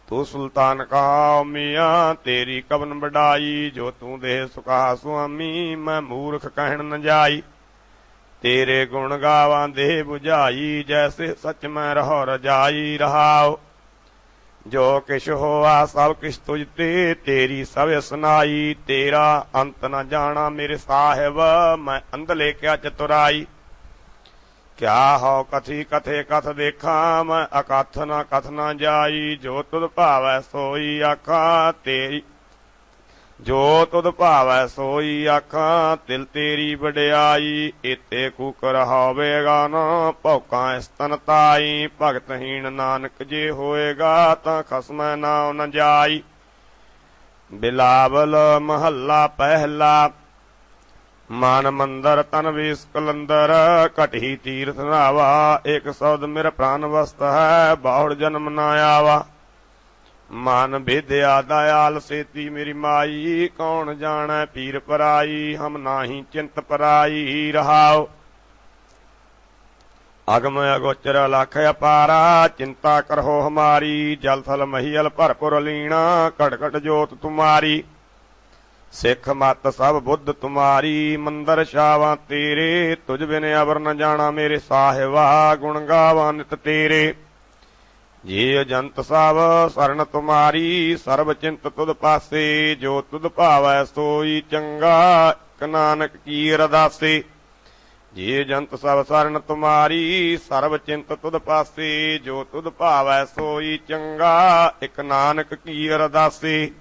ਤੂੰ ਸੁਲਤਾਨ ਕਹਾ ਮੀਆਂ ਤੇਰੀ ਕਵਨ ਵਡਾਈ, ਜੋ ਤੂੰ ਦੇ ਸੁਖਾ ਸੁਆਮੀ ਮੈਂ ਮੂਰਖ ਕਹਿਣ ਨ ਜਾਈ। ਤੇਰੇ ਗੁਣ ਗਾਵਾਂ ਦੇ 부ਝਾਈ, ਜੈਸੇ ਸਚ ਮੈਂ ਰਹੋ ਰਜਾਈ ਰਹਾਓ। ਜੋ ਕਿਛ ਹੋਆ ਸਭ ਕਿਛ ਤੁਝ ਤੇ, ਤੇਰੀ ਸਭ ਸੁਨਾਈ। ਤੇਰਾ ਅੰਤ ਨ ਜਾਣਾ ਮੇਰੇ ਸਾਹਿਬ, ਮੈਂ ਅੰਧਲੇ ਕਿਆ ਚਤੁਰਾਈ। ਕਿਆ ਹੋ ਕਥੀ ਕਥੇ ਕਥ ਦੇਖਾਂ, ਮੈਂ ਅਕਥ ਨ ਕਥ ਨ ਜਾਈ। ਜੋ ਤੁਧ ਭਾਵੈ ਸੋਈ ਆਖਾਂ ਤੇਰੀ, ਜੋ ਤੁਧ ਭਾਵੈ ਸੋਈ ਆਖਾਂ ਤਿਲ ਤੇਰੀ ਵਡਿਆਈ। ਇਤੇ ਕੂਕਰ ਹੋਵੇਗਾ ਨਾ ਭੌਕਾਂ ਇਸ ਤਨ ਤਾਈ, ਭਗਤਹੀਣ ਨਾਨਕ ਜੇ ਹੋਏਗਾ ਤਾਂ ਖਸਮੈ ਨਾਉ ਨ ਜਾਈ। ਬਿਲਾਵਲ ਮਹੱਲਾ ਪਹਿਲਾ। ਮਨ ਮੰਦਰ ਤਨ ਵੀਸ ਕਲੰਦਰ, ਘਟਹੀ ਤੀਰਥ ਨਾਵਾ। ਇੱਕ ਸ਼ਬਦ ਮੇਰਾ ਪ੍ਰਾਨ ਵਸਤ ਹੈ, ਬਾਹੁੜ ਜਨਮ ਨਾ ਆਵਾ। ਮਨ ਵਿਦਿਆ ਦਇਆਲ ਸੇਤੀ ਮੇਰੀ ਮਾਈ, ਕੌਣ ਜਾਣੈ ਪੀਰ ਪਰਾਈ। ਹਮ ਨਾਹੀ ਚਿੰਤ ਪਰਾਈ ਰਹਾਓ। ਅਗਮ ਅਗੋਚਰ ਅਲਖ ਅਪਾਰਾ, ਚਿੰਤਾ ਕਰੋ ਹਮਾਰੀ। ਜਲ ਥਲ ਮਹੀਲ ਭਰਪੁਰ ਲੀਣਾ, ਘਟ ਘਟ ਜੋਤ ਤੁਮਾਰੀ। ਸਿੱਖ ਮਤ ਸਭ ਬੁੱਧ ਤੁਮਾਰੀ, ਮੰਦਰ ਛਾਵਾਂ ਤੇਰੇ। ਤੁਝ ਬਿਨ ਅਵਰ ਨ ਜਾਣਾ ਮੇਰੇ ਸਾਹਿਬਾ, ਗੁਣ ਗਾਵਾਂ ਨਿਤ ਤੇਰੇ। ਜੀ ਅਜੰਤ ਸਭ ਸਰਨ ਤੁਮਾਰੀ, ਸਰਬ ਚਿੰਤ ਤੁਧ ਪਾਸੇ। ਜੋ ਤੁਧ ਭਾਵੈ ਸੋਈ ਚੰਗਾ, ਇਕ ਨਾਨਕ ਕੀ ਅਰਦਾਸੇ। ਜੀ ਅਜੰਤ ਸਭ ਸਰਨ ਤੁਮਾਰੀ, ਸਰਬ ਚਿੰਤ ਤੁਧ ਪਾਸੇ। ਜੋ ਤੁਧ ਭਾਵੈ ਸੋਈ ਚੰਗਾ, ਇਕ ਨਾਨਕ ਕੀ ਅਰਦਾਸੇ।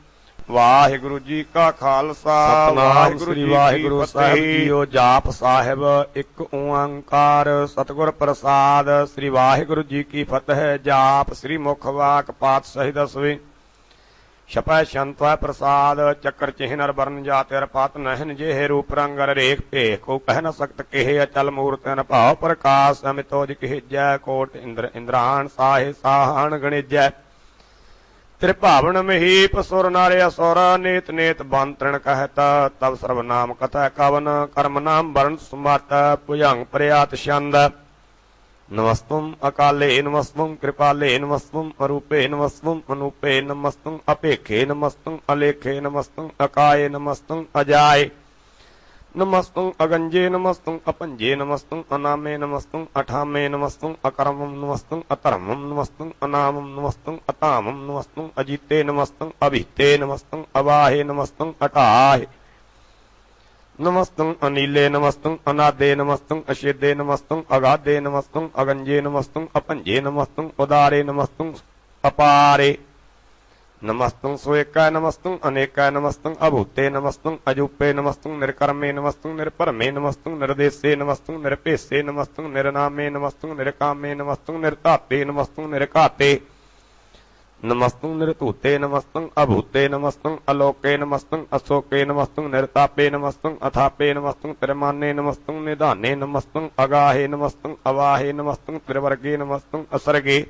ਵਾਹਿਗੁਰੂ ਜੀ ਕਾ ਖਾਲਸਾ, ਵਾਹਿਗੁਰੂ ਜੀ ਕੀ ਫਤਿਹ। ਜਾਪ ਸਾਹਿਬ ਇੱਕ ਓੰਕਾਰ ਸਤਿਗੁਰ ਪ੍ਰਸਾਦ। ਸ੍ਰੀ ਵਾਹਿਗੁਰੂ ਜੀ ਕੀ ਫਤਿਹ। ਜਾਪ ਸ੍ਰੀ ਮੁਖ ਵਾਕ ਪਾਤਸ਼ਾਹੀ ਦਸਵੇਂ। ਛਪੈ ਸ਼ੰਤੈ ਪ੍ਰਸਾਦ, ਚੱਕਰ ਚਿਹਨ ਅਰ ਬਰਨ ਜਾਤਿ ਅਰ ਪਾਤ ਨਹਿਨ। ਜਿਹੇ ਰੂਪ ਰੰਗ ਅਰ ਰੇਖ ਭੇਖ, ਕੋ ਕਹਿ ਨ ਸਕਤ ਕਿਹੇ। ਅਚਲ ਮੂਰਤਿ ਨ ਭਾਵ ਪ੍ਰਕਾਸ਼, ਅਮਿਤੋਜ ਕਹਿਜੈ। ਕੋਟ ਇੰਦਰ ਇੰਦਰਾਣ, ਸਾਹੇ ਸਾਹਣ ਗਣਿਜੈ। ਤ੍ਰਿਭਾਵਨ ਮਹੀਪ ਸੁਰ ਨਾਰੇ ਅਸੁਰ, ਨੇਤ ਨੇਤ ਬੰਤਰਣ ਕਹਿਤ। ਤਬ ਸਰਬ ਨਾਮ ਕਥੈ ਕਵਨ, ਕਰਮ ਨਾਮ ਵਰਨ ਸੁਮਤ। ਭੁਜੰਗ ਪ੍ਰਿਆਤ ਛੰਦ। ਨਮਸਤੁਮ ਅਕਾਲੇ ਨਮਸਤੁਮ ਕਿਰਪਾਲੇ ਨਮਸਤੁਮ ਅਰੂਪੇ ਨਮਸਤੁਮ ਅਨੂਪੇ ਨਮਸਤੁਮ ਅਪੇਖੇ ਨਮਸਤੁਮ ਅਲੇਖੇ ਨਮਸਤੁਮ ਅਕਾਏ ਨਮਸਤੁਮ ਅਜਾਏ ਨਮਸਤੁੰ ਅਗੰਜੇ ਨਮਸਤੁੰ ਅਪੰਜੇ ਨਮਸਤੁੰ ਅਨਾਮੇ ਨਮਸਤੁੰ ਅਠਾਮੇ ਨਮਸਤੁੰ ਅਕਰਮੰ ਨਮਸਤੁੰ ਅਧਰਮੰ ਨਮਸਤੁੰ ਅਨਾਮੰ ਨਮਸਤੁੰ ਅਤਾਮੰ ਨਮਸਤੁੰ ਅਜੀਤੇ ਨਮਸਤੁੰ ਅਭੀਤੇ ਨਮਸਤੁੰ ਅਵਾਹੇ ਨਮਸਤੁੰ ਅਟਾਹੇ ਨਮਸਤੁੰ ਅਨੀਲੇ ਨਮਸਤੁੰ ਅਨਾਦੇ ਨਮਸਤੁੰ ਅਛੇਦੇ ਨਮਸਤੁੰ ਅਗਾਧੇ ਨਮਸਤੁੰ ਅਗੰਜੇ ਨਮਸਤੁੰ ਅਪੰਜੇ ਨਮਸਤੁੰ ਉਦਾਰੇ ਨਮਸਤੁੰ ਅਪਾਰੇ ਨਮਸਤੁੰ ਸੋਏਕੈ ਨਮਸਤੁੰ ਅਨੇਕੈ ਨਮਸਤੁੰ ਅਭੂਤੇ ਨਮਸਤੁੰ ਅਜੂਪੇ ਨਮਸਤੁੰ ਨਿਰਕਰਮੇ ਨਮਸਤੁੰ ਨਿਰਭਰਮੇ ਨਮਸਤੁੰ ਨਿਰਦੇਸੇ ਨਮਸਤੁੰ ਨਿਰਭੇਸੇ ਨਮਸਤੁੰ ਨਿਰਨਾਮੇ ਨਮਸਤੁੰ ਨਿਰਕਾਮੇ ਨਮਸਤੁੰ ਨਿਰਧਾਤੇ ਨਮਸਤੁੰ ਨਿਰਘਾਤੇ ਨਮਸਤੁੰ ਨਿਰਧੂਤੇ ਨਮਸਤੁੰ ਅਭੂਤੇ ਨਮਸਤੁੰ ਅਲੋਕੇ ਨਮਸਤੁੰ ਅਸੋਕੇ ਨਮਸਤੁੰ ਨਿਰਤਾਪੇ ਨਮਸਤੁੰ ਅਥਾਪੇ ਨਮਸਤੁੰ ਤਿਰਮਾਨੇ ਨਮਸਤੁੰ ਨਿਧਾਨੇ ਨਮਸਤੁੰ ਅਗਾਹੇ ਨਮਸਤੁੰ ਅਵਾਹੇ ਨਮਸਤੁੰ ਤਿਰਵਰਗੇ ਨਮਸਤੁੰ ਅਸਰਗੇ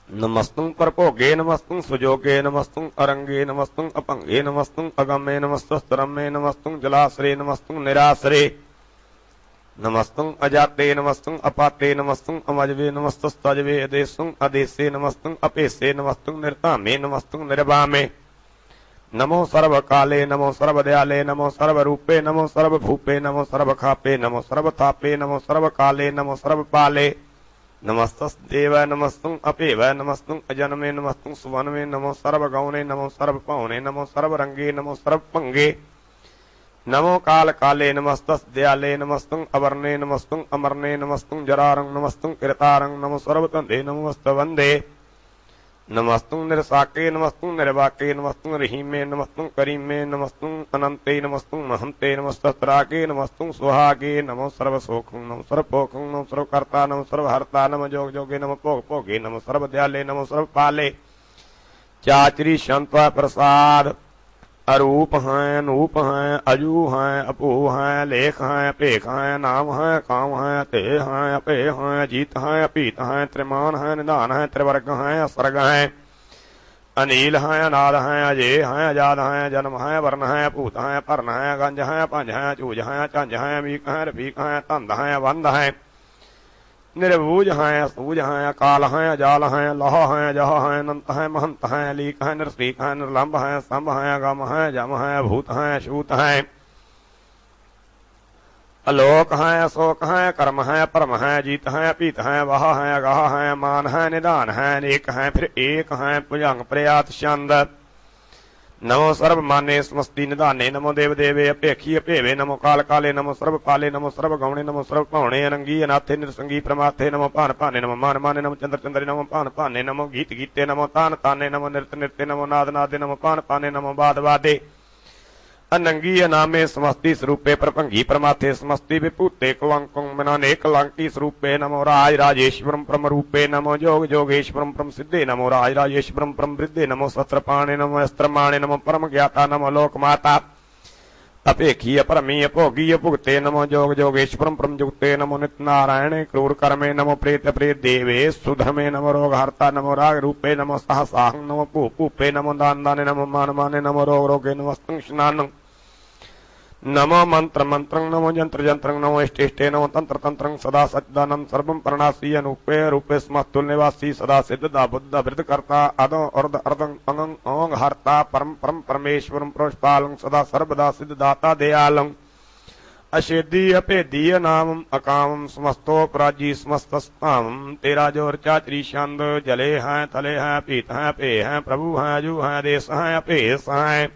ਨਮਸਤੁੰ ਪਰਭੋਗੇ ਨਮਸਤੁੰ ਸੁਜੋਗੇ ਨਮਸਤੁੰ ਅਰੰਗੇ ਨਮਸਤੁੰ ਅਭੰਗੇ ਨਮਸਤੁੰ ਅਗੰਮੇ ਨਮਸਤੁਸਤਰਮੇ ਨਮਸਤੁੰ ਜਲਾਸਰੇ ਨਮਸਤੁੰ ਨਿਰਾਸਰੇ ਨਮਸਤੁੰ ਅਜਾਤੇ ਨਮਸਤੁੰ ਅਪਾਤੇ ਨਮਸਤੁੰ ਅਮਜਵੇ ਨਮਸਤੁਸਤਜਵੇ ਅਦੇਸੁੰ ਅਦੇਸੇ ਨਮਸਤੁੰ ਅਪੇਸੇ ਨਮਸਤੁੰ ਨਿਰਧਾਮੇ ਨਮਸਤੁੰ ਨਿਰਵਾਮੇ ਨਮੋ ਸਰਬ ਕਾਲੇ ਨਮੋ ਸਰਬ ਦਿਆਲੇ ਨਮੋ ਸਰਬ ਰੂਪੇ ਨਮੋ ਸਰਬ ਭੂਪੇ ਨਮੋ ਸਰਬ ਖਾਪੇ ਨਮੋ ਸਰਬ ਥਾਪੇ ਨਮੋ ਸਰਬ ਕਾਲੇ ਨਮੋ ਸਰਬ ਪਾਲੇ ਨਮਸਤਸ ਦੇਵ ਨਮਸਤੁੰ ਅਭੇਵ ਨਮਸਤੁੰ ਅਜਨਮੇ ਨਮਸਤੁੰ ਸੁਵਨਮੇ ਨਮੋ ਸਰਬ ਗੌਣੇ ਨਮੋ ਸਰਬ ਭਾਉਣੇ ਨਮੋ ਸਰਬ ਰੰਗੇ ਨਮੋ ਸਰਬ ਭੰਗੇ ਨਮੋ ਕਾਲ ਕਾਲੇ ਨਮਸਤਸ ਦਿਆਲੇ ਨਮਸਤੁੰ ਅਵਰਨੇ ਨਮਸਤੁੰ ਅਮਰਨੇ ਨਮਸਤੁੰ ਜਰਾਰੰ ਨਮਸਤੁੰ ਕਿਰਤਾਰੰ ਨਮੋ ਸਰਬ ਧੰਦੇ ਨਮੋਸਤ ਵੰਦੇ ਨਮਸਤੁੰ ਨਿਰਸਾਕੇ ਨਮਸਤੁੰ ਨਿਰਵਾਕੇ ਨਮਸਤੁੰ ਰਹੀਮੇ ਨਮਸਤੁੰ ਕਰੀਮੇ ਨਮਸਤੁੰ ਅਨੰਤੇ ਨਮਸਤੁੰ ਮਹੰਤੇ ਨਮਸਤਰਾਕੇ ਨਮਸਤੁੰ ਸੁਹਾਗੇ ਨਮੋ ਸਰਬ ਸੋਖੰ ਨਮੋ ਸਰਬ ਭੋਖੰ ਨਮੋ ਸਰਬ ਕਰਤਾ ਨਮੋ ਸਰਬ ਹਰਤਾ ਨਮੋ ਜੋਗ ਜੋਗੇ ਨਮੋ ਭੋਗ ਭੋਗੇ ਨਮੋ ਸਰਬ ਦਿਆਲੇ ਨਮੋ ਸਰਬ ਪਾਲੇ ਚਾਚਰੀ ਸ਼ੰਤਵਾ ਪ੍ਰਸਾਦ अरूप हैं, अनूप हैं, अजू हैं, अपू हैं, लेख हैं, पेख हैं, नाम हैं, काम हैं, ते हैं, अपे हैं, जीत हैं, अपीत हैं, त्रिमान हैं, निदान हैं, त्रिवर्ग हैं, असर्ग हैं, अनील हैं, अनाद हैं, अजय हैं, अजाद हैं, जन्म हैं, वर्ण हैं, पूत हैं, पर्ण हैं, गंज हैं, पंज हैं, चूज हैं, चंज हैं, मीक हैं, रफीक हैं, तंद हैं, बंद हैं, निर्बूज हैं, सूज हैं, अकाल हैं, अजाल हैं, लह हैं, जह हैं, अनंत हैं, महंत हैं, लीक हैं, निर्शीक हैं, निर्लंब हैं, स्तंभ हैं, गम हैं, जम हैं, भूत हैं, शूत हैं, अलोक हैं, अशोक हैं, कर्म हैं, परम हैं, जीत हैं, पीत हैं, वह हैं, अगह हैं, मान हैं, निदान हैं, अनेक हैं, फिर एक हैं, भुजंग प्रयात छंद। नमो सर्व माने समस्ति निधाने, नमो देव देवे अपेखी अपेवे, नमो काल काले, नमो सर्व पाले, नमो सर्व गौणे, नमो सर्व पौणे, अनंगी अनाथे निरसंगी प्रमाथे, नमो पान पाने, नमो मान माने, नमो चंद्र चंद्रे, नमो पान पाने, नमो गीत गीते, नमो तान ताने, नमो नृत्य नृत्य, नमो नाद नादे, नमो पान पाने, नमो बाद वादे, अनंगी अनामे समस्ति स्वरूपे प्रपंगी प्रमाथे समस्ति विभूते कलंकं मनाने कलंकी स्वरूपे, नमो राज राजेश्वरम परम रूपे, नमो जोग जोगेश्वरम परम सिद्धे, नमो राज राजेश्वरम परम वृद्धे, नमो शस्त्रपाणे, नमो अस्त्रमाणे, नमो परम ज्ञाता, नमो लोक माता अपेखीय परमीय भोगीय भुगते, नमो जोग जोगेश्वरम परम जुगते, नमो नित्य नारायणे क्रूर कर्मे, नमो प्रेत प्रेत देवे सुधमे, नमो रोग हर्ता, नमो राग रूपे, नमो सहसाहं, नमो भू भूपे, नमो दान दाने, नमो मान माने, नमो रोग रोगे, नमो स्नानं, नमो मंत्र मंत्रं, नमो जंत्र जंत्रं, नमो इष्टे नमो तंत्र तंत्रं, सदा सच्चिदानंद सर्वं परणासी अनुपे रूपे स्मस्तुल निवासी, सदा सिद्धदा बुद्ध वृद्ध कर्ता अदो अर्ध अर्धं अंगं ओंग हर्ता परम परम परमेश्वरं प्रोष्पालं, सदा सर्वदा सिद्धदाता दयालं, अशेदी अपेदीय नामं अकामं समस्तो पराजी समस्तस्तामं, तेरा जोर चाचरी छंद, जले हैं तले हैं पीत हैं पे हैं, प्रभु हैं अजू हैं, देश हैं अपेस हैं,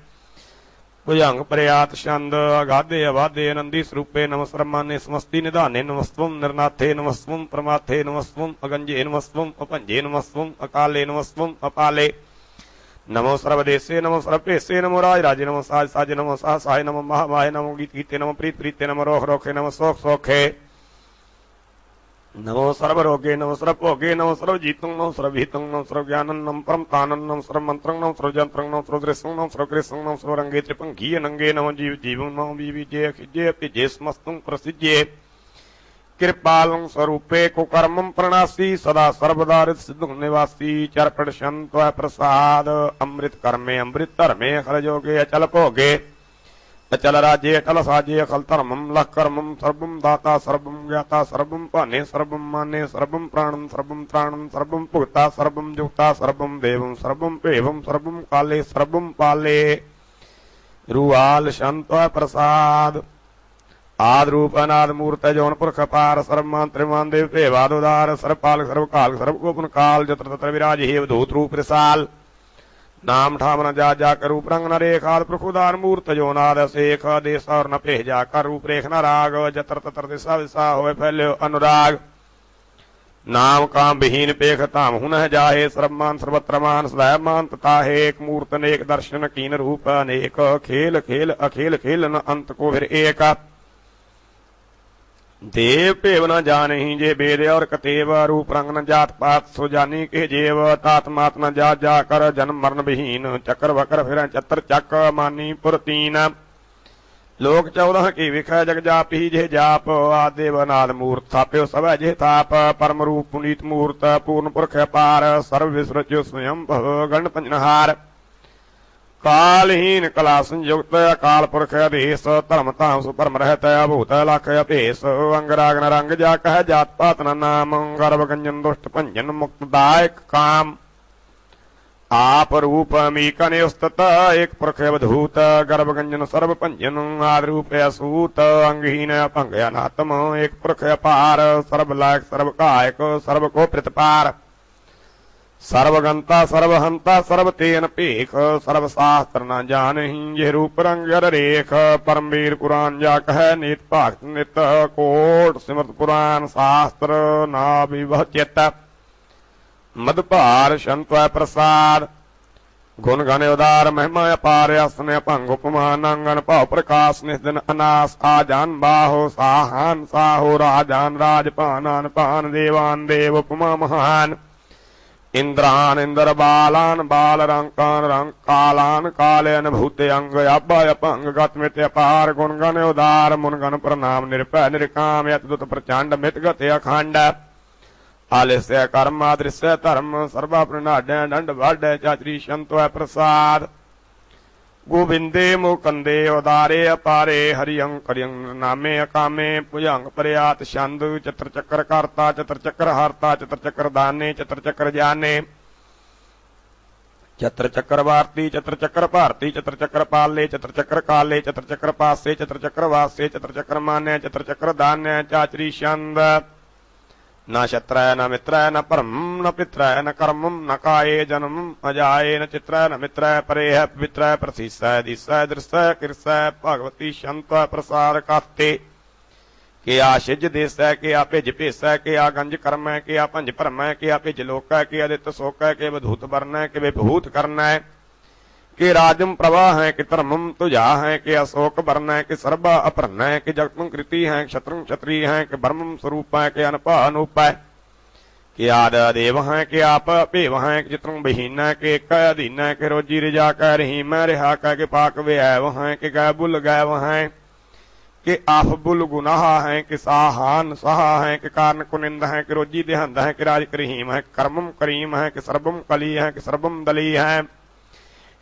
भुजंग प्रयात छंद, अगाधे अबाधे आनंदी स्वरूपे, नमस्कार माने समस्ति निधाने, नमस्वम निर्नाथे, नमस्वम परमाथे, नमस्वम अगंजे, नमस्वम अपंजे, नमस्वम अकाले, नमस्वम अपाले, नमो सर्वदेशे, नमो सर्वपेशे, नमो राज राजे, नमो साज साजे, नमो साह साहे, नमो महामाहे, नमो गीत गीते, नमो प्रीत प्रीते, नमो रोख रोखे, नमो शोक शोखे, नमो सर्व रोगे, नमो सर्व भोगे, नमो सर्व जीतं, नमो सर्व हितं, नमो सर्व ज्ञानं, नमो परम तानं, नमो सर्व मंत्रं, नमो सर्व जंत्रं, नमो सर्व दृश्यं, नमो सर्व कृष्णं, नमो सर्व रंगे त्रिपंखीय नंगे, नमो जीव जीवं, नमो विविजय खिजय पिजय समस्तं प्रसिज्ये, कृपालं स्वरूपे कुकर्मं प्रणासी, सदा सर्वदा सिद्धं निवासी, चरपट शंत्व प्रसाद, अमृत कर्मे अमृत धर्मे, खल जोगे अचल भोगे, अचल राज्ये अचल साजे, अखल धर्मं लह कर्मं, सर्वं दाता सर्वं ज्ञाता, सर्वं पाने सर्वं माने, सर्वं प्राणं सर्वं त्राणं, सर्वं पुगता सर्वं जुगता, सर्वं देवं सर्वं पेवं, सर्वं काले सर्वं पाले, रुआल शांत प्रसाद, आद रूप अनाद मूर्त जौनपुर खपार, सर्वमान त्रिमान देव देवादोदार, सर्वपाल सर्वकाल सर्वगोपन काल, जत्र तत्र विराज हेव धूत रूप रिसाल, नाम ठाम न जा जाकर रूप रंग न रेखाद, प्रखुदार मूर्त जो नाद शेख, देश और न पेह जाकर रूप रेख न राग, जत्र तत्र दिशा विशा होए फैले अनुराग, नाम काम विहीन पेख ताम हुन जाहे, सर्वमान सर्वत्र मान सदैव मान तथा है, एक मूर्त अनेक दर्शन कीन रूप अनेक, खेल खेल अखेल खेल न अंत को फिर एक, देव पेव न जानही जे वेद और कतेव, रूप रंग न जात पात सो जानी के जेव, तात मात न जात जाकर जन्म मरण विहीन, चक्र वक्र फिर चतर चक मानी पुर तीन, लोक 14 की विख जग जापी जे जाप, आदेव नाद मूर्त थाप्यो सब जे ताप, परम रूप पुनीत मूर्त पूर्ण पुरख पार, सर्व विसृज्यो स्वयं गण पंजनहार, कालहीन कला संयुक्त अकाल पुरख अधीश, धर्म ताम सुपरम रहत अभूत लख अपेश, अंगराग न रंग जा कह जात पात न नाम, गर्भ गंजन दुष्ट पंजन मुक्तदायक काम, आप रूप मीकने उस्तत एक पुरख अवधूत, गर्भ गंजन सर्व पंजन आद रूप असूत, अंगहीन अपंग अनात्म एक पुरख अपार, सर्व लायक सर्व कायक सर्व को प्रतिपार, सर्वगंता सर्वहंता सर्व तेन पेख, सर्व शास्त्र न जानहि ये रूप रंग रेख, परमवीर पुराण जा कह नित भक्त नित, कोट सिमृत पुराण शास्त्र ना विवह चित, मदभार शंत्व प्रसाद, गुण गण उदार महिमा अपार, असन भंग उपमान अंगन भाव प्रकाश निस्दिन अनास, आजान बाहो साहान साहो, राजान राजपान पान, देवान देव उपमा महान, इंद्रान इंद्र बालान बाल रंकान रंग कालान कालयन भूते अंग अभय अपंग गतमित अपार गुणगण उदार मुनगण प्रणाम निरपय निरकाम यतदुत प्रचंड मित गति अखंड आलस्य कर्म दृश्य धर्म सर्वा प्रणाड्य दंड वाड्य चाचरी संतो प्रसाद गोविंदे मुकंदे उदारे अपारे हरियं करियं नामे अकामे पुजंग प्रयात छंद चत्र चक्र कर्ता चत्र चक्र हरता चत्र चक्र दाने चत्र चक्र जाने चत्र चक्र वार्ती चत्र चक्र भारती चत्र चक्र पाले चत्र चक्र काले चत्र चक्र पासे चत्र चक्र वासे चत्र चक्र मान्य चत्र चक्र दान्य चाचरी छंद न शत्रय न मित्रय न परम न पित्रय न कर्मम न काये जन्मम अजाये न चित्रय न मित्रय परेह पवित्रय प्रसीसय दिशय दृश्य कृषय भगवती शंत प्रसाद काते के आशिज देसय के आपिज पेसय के आगंज कर्मय के आपंज परमय के आपिज लोकय के आदित्य सोकय के वधूत वर्णय के विभूत करनय के राजम प्रवाह है कि धर्मम तुझा है कि अशोक वर्ण है कि सर्व अपर्ण है कि जगतम कृति है क्षत्रम क्षत्रिय है कि ब्रह्म स्वरूप है कि अनप अनूप है कि आद देव है कि आप पेव है कि चित्रम विहीन है कि एक अधीन है कि रोजी रिजा कह रही मैं रिहा कह के पाक वे है कि गै बुल गैव है कि आफ बुल गुनाह है कि साहान सहा है कि कारण कुनिंद है कि रोजी देहंद है कि राज करीम है कर्मम करीम है कि सर्वम कली है कि सर्वम दली है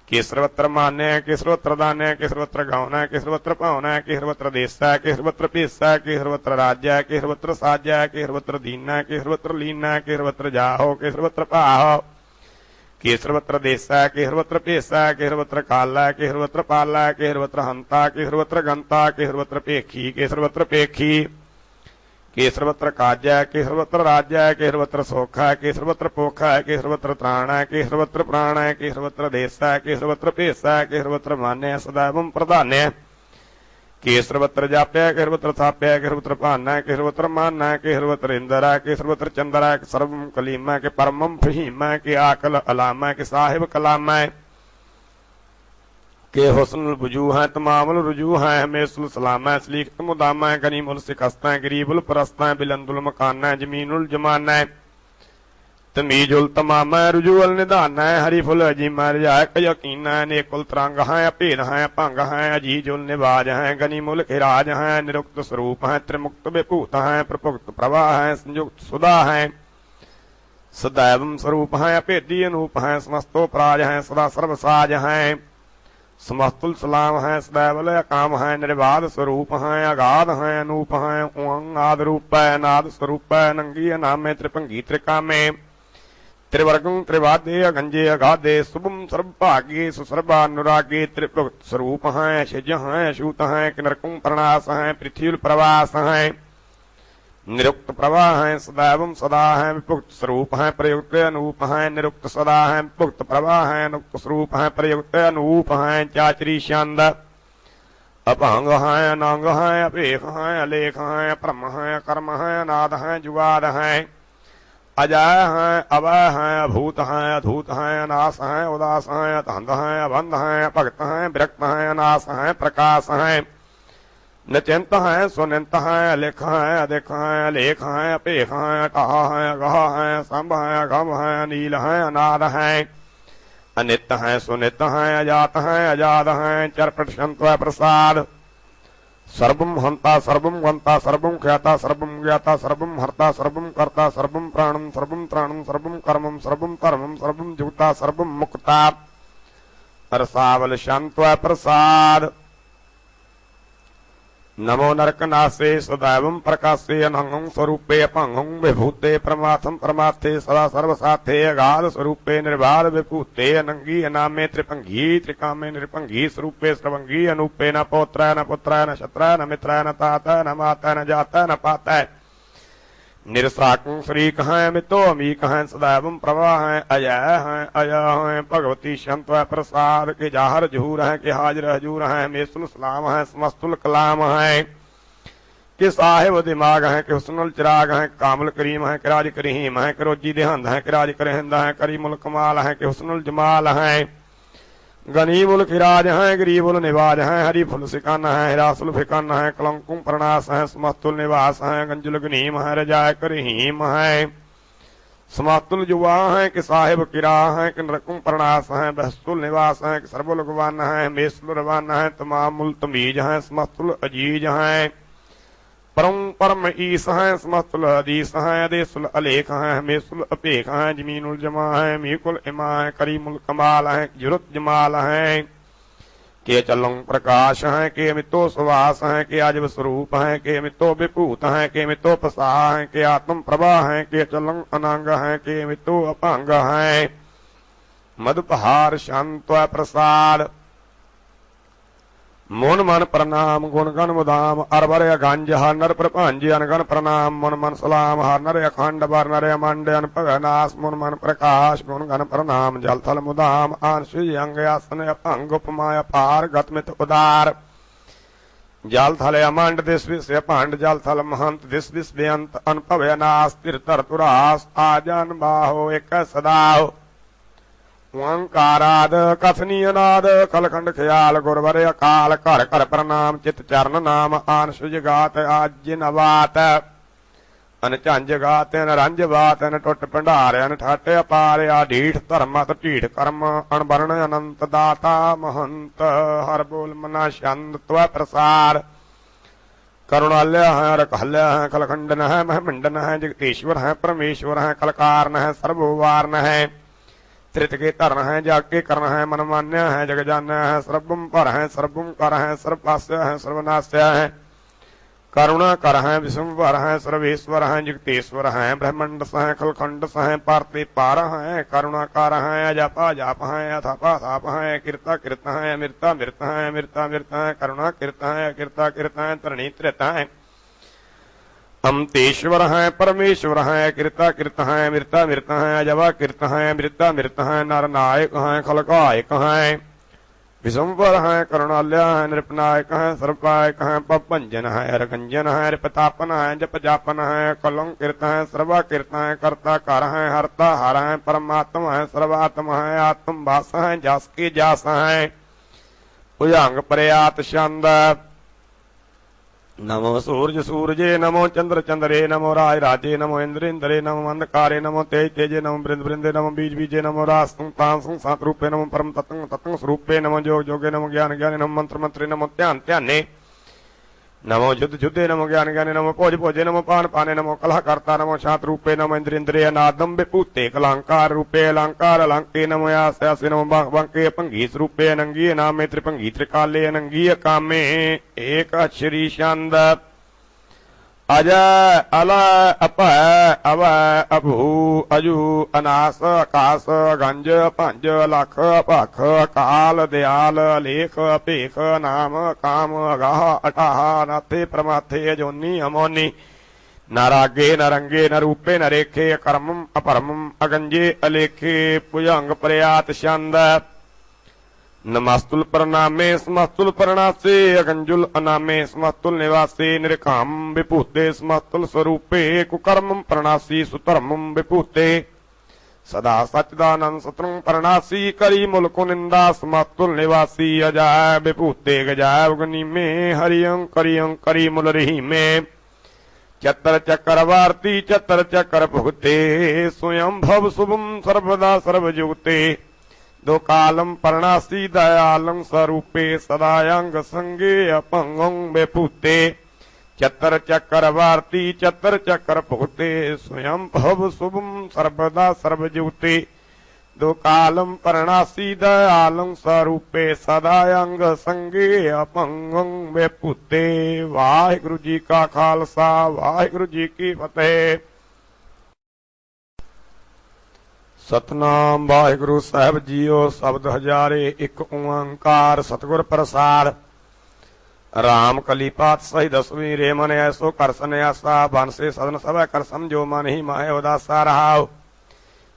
कि सर्वत्र मान्य है कि सर्वत्र दान्य है कि सर्वत्र गौन है कि सर्वत्र पावन है कि सर्वत्र देश है कि सर्वत्र पेश है कि सर्वत्र राज्य है कि सर्वत्र साज्य है कि सर्वत्र दीन है कि सर्वत्र लीन है कि सर्वत्र जाहो कि सर्वत्र पाहो कि सर्वत्र देश है कि सर्वत्र पेश है कि सर्वत्र काल है कि सर्वत्र पाल है कि सर्वत्र हंता कि सर्वत्र गंता कि सर्वत्र पेखी कि सर्वत्र पेखी कि सर्वत्र काज है कि सर्वत्र राज्य है कि सर्वत्र सोख है कि सर्वत्र पोख है कि सर्वत्र त्राण है कि सर्वत्र प्राण है कि सर्वत्र देश है कि सर्वत्र पेश है कि सर्वत्र मान्य है सदैवम प्रधान्य है कि सर्वत्र जाप्य है कि सर्वत्र थाप्य है कि सर्वत्र पान है कि सर्वत्र मान है कि सर्वत्र इंद्र है कि सर्वत्र चंद्र है कि सर्वम कलीम है कि परमम फहीम है कि आकल अलाम है कि साहिब कलाम है के हुस्न बुजू है तमामुल रुजू है हमेशुल सलाम है सलीकत मुदामा है गनीमुल सिकस्ता है गरीबुल परस्ता है बिलंदुल मकाना है जमीनुल जमाना है तमीजुल तमामा है रुजूअल निदाना है हरीफुल अजीमा रिजाय का यकीन है नेकुल तरंग है अभेद है भंग है अजीजुल निवाज है गनीमुल खिराज है निरुक्त स्वरूप है त्रिमुक्त विभूत है प्रभुक्त प्रवाह है संयुक्त सुधा है सदैवम स्वरूप है अभेदी अनूप है समस्तो प्राज है सदा सर्वसाज है समस्तुल सलाम है सदैवल काम है निर्बाध स्वरूप है अगाध है अनूप है उंग आद रूप है नाद स्वरूप है नंगी अनामे त्रिभंगी त्रिकामे त्रिवर्गं त्रिवादे अगंजे अगाधे शुभम सर्वभाग्ये सुसर्वानुरागे त्रिभुक्त स्वरूप है शिज है अशूत है किनरकुं प्रणास है पृथ्वी प्रवास है निरुक्त प्रवाह है सदैवम सदा है विपुक्त स्वरूप है प्रयुक्त अनूप है निरुक्त सदा है विपुक्त प्रवाह है अनुक्त स्वरूप है प्रयुक्त अनूप है चाचरी छंद अपंग है अनंग है अपेख है अलेख है अपरम है कर्म है अनाद है जुगाद है अजय है अवय है अभूत है अधूत है अनास है उदास है अतंध है अबंध है भक्त है विरक्त है अनास है प्रकाश है निचिंत है सुनिंत है अलिख है अधिक है अलेख है अपेख है अटाह है अगह है संभ है अगम है अनील है अनाद है अनित है सुनित है अजात है अजाद है चरपट संत प्रसाद सर्वम हंता सर्वम गंता सर्वम ख्याता सर्वम ज्ञाता सर्वम हर्ता सर्वम कर्ता सर्वम प्राणम सर्वम त्राणम सर्वम कर्मम सर्वम धर्मम सर्वम जुगता सर्वम मुक्ता रसावल शांत प्रसाद नमो नरकनासे सदैवं प्रकाशे अनंगं स्वरूपे अपंगं विभूते परमार्थं परमार्थे सदा सर्वसाथे अगाध स्वरूपे निर्बाध विभूते अनंगी अनामे त्रिभंगी त्रिकामे निर्भंगी स्वरूपे सर्वंगी अनूपे न पौत्र न पुत्र न शत्र न मित्र न तात न माता न जाता न पाता निरसाकं श्रीक है मितो अमीक है सदैवं प्रवाह है अजय है भगवती शंत प्रसाद के जाहर जहूर है के हाजर हजूर है मेसुल सलाम है समस्तुल कलाम है के साहिब दिमाग है के हुस्नुल चिराग है कामल करीम है के राज करीम है के रोजी देहंद है के राज करहिंद है करीमुल कमाल है के हुस्नुल जमाल है गनीमुल खिराज है गरीबुल निवाज है हरी फुल सिकान है हिरासुल फिकान है कलंकुम प्रणास है समस्तुल निवास है गंजुल गनीम है रजाय करहीम है समस्तुल युवा है कि साहिब किरा है कि नरकुम प्रणास है बहस्तुल निवास है कि सर्वुल गवान है मेसुल रवान है तमामुल तमीज है समस्तुल अजीज है परम परम ईस है समस्तुल हदीस है अदेसुल अलेख है हमेसुल अपेख है जमीनुल जमा है मीकुल इमा है करीमुल कमाल है जुरुत जमाल है के चलंग प्रकाश है के अमितो सुवास है के आजब स्वरूप है के अमितो विभूत है के अमितो प्रसाह है के आत्म प्रभा है के चलंग अनांग है के अमितो अपांग है मधुपहार शांत प्रसाद मोन मन प्रणाम गुण गण मुदाम अरबर गंज हर नर प्रपंज अनगण प्रणाम मन मन सलाम हर नर अखंड बर नर मंड अनपनाश मुन मन प्रकाश गुण गण प्रणाम जल थल मुदाम आंशु अंग आसन अपंग उपमा अपार गतमित उदार जल थल अमंड दिस विष अपांड जल थल महंत दिस दिस बेअंत अनुभव अनास तीर्थर तुरास आजन बाहो एक सदाओ ओंकाराद कथनीय नाद कलखंड ख्याल गुरवर अकाल कर कर प्रणाम चित चरण नाम आन सुज गात आज नवात अन झंझ गात अन रंज बात अन टुट भंडार अन ठट अपार आढीठ धर्मत ढीठ कर्म अणबरण अनंत दाता महंत हर बोल मना छंद त्व प्रसार करुणालय है रखल्य है कलखंडन है महमंडन है जगतीश्वर है परमेश्वर है कलकारन है सर्ववारन है त्रित के तरण है जाग के कर्ण है मनमान्य है जग जान्य है सर्वम पर है सर्वम कर है सर्वपास्य है सर्वनाश्य है करुणा कर है विश्ववर है सर्वेश्वर है जगतेश्वर है ब्रह्मंड है खलखंड है पार्ति पार है करुणा कर है अजापा जाप है अथापा थाप है कीर्ता कीर्त है अमृता मृत है अमृता मृत है करुणा कीर्त है अकीर्ता कीर्त है तृणी त्रित है अमतेश्वर है परमेश्वर है कृता कृत है मृता मृत है अजवा कृत है मृता मृत है नर नायक है खलकायक है विशंवर है करुणालय है नृपनायक है सर्वपायक है पपंजन है अरगंजन है रिपतापन है जप जापन है कलंकृत है सर्वाकृत है कर्ता कर है हरता हर है परमात्मा है सर्वात्मा है आत्म भाष है जास के जास है भुजंग प्रयात छंद नमो सूर्य सूर्ये नमो चंद्र चंद्रे नमो राय राजे नमो इंद्र इंद्रे नमो अंधकारे नमो तेज तेजे नमो बृंद बृंदे नमो बीज बीजे नमो रास्तुं तांसुं सात रूपे नमो परम तत्व तत्व स्वरूपे नमो जोग जोगे नमो ज्ञान ज्ञाने नमो मंत्र मंत्रे नमो ध्यान ध्याने नमो युद्ध युद्धे नमो ज्ञान ज्ञाने नमो भोज भोजे नमो पान पाने नमो कलह कर्ता नमो शात रूपे नमो इंद्र इंद्रिय नादम विभूते कलांकार रूपे अलंकार अलंके नमो यासे नमो बंके पंगीस रूपे अनंगी नामे त्रिपंगी त्रिकाले अनंगी कामे एक अक्षरी छंद अज अल अप अव अभू अजू अनास आकाश गंज पंज लख पख काल दयाल लेख पेख नाम काम अगाह अटाह नाथे प्रमाथे अजोनी अमोनी न रागे न रंगे न रूपे न रेखे कर्मम अपरमम अगंजे अलेखे भुजंग प्रयात छंद नमस्तुल प्रणामे समस्तुल प्रणासे अगंजुल अनामे समस्तुल निवासे निरकाम विभूते समस्तुल स्वरूपे कुकर्मम प्रणासी सुतर्मम विभूते सदा सच्चिदानंद सत्रम प्रणासी करी मुल्को निंदा समस्तुल निवासी अजाय विभूते गजाय उगनी में हरियं करी मुल रही में चतर चक्रवार्ती चतर चक्र भुगते स्वयं भव शुभम सर्वदा सर्वजुगते दो कालम प्रणासी दयालम स्वरूपे सदायांग संगे अपंगं बेपूते चतर चक्रवार्ती चतर चक्र भुगते स्वयं भव शुभम सर्वदा सर्वजुगते दो कालम प्रणासी दयालम स्वरूपे सदायांग संगे अपंगं बेपूते। वाहिगुरु जी का खालसा वाहिगुरु जी की फतेह। सतनाम वाहिगुरु साहब जीओ शब्द हजारे एक ओंकार सतगुर प्रसाद राम कलीपात सही दसवीं रे मन ऐसो कर सन आसा बन से सदन सब कर समझो मन ही माहे उदासा रहाओ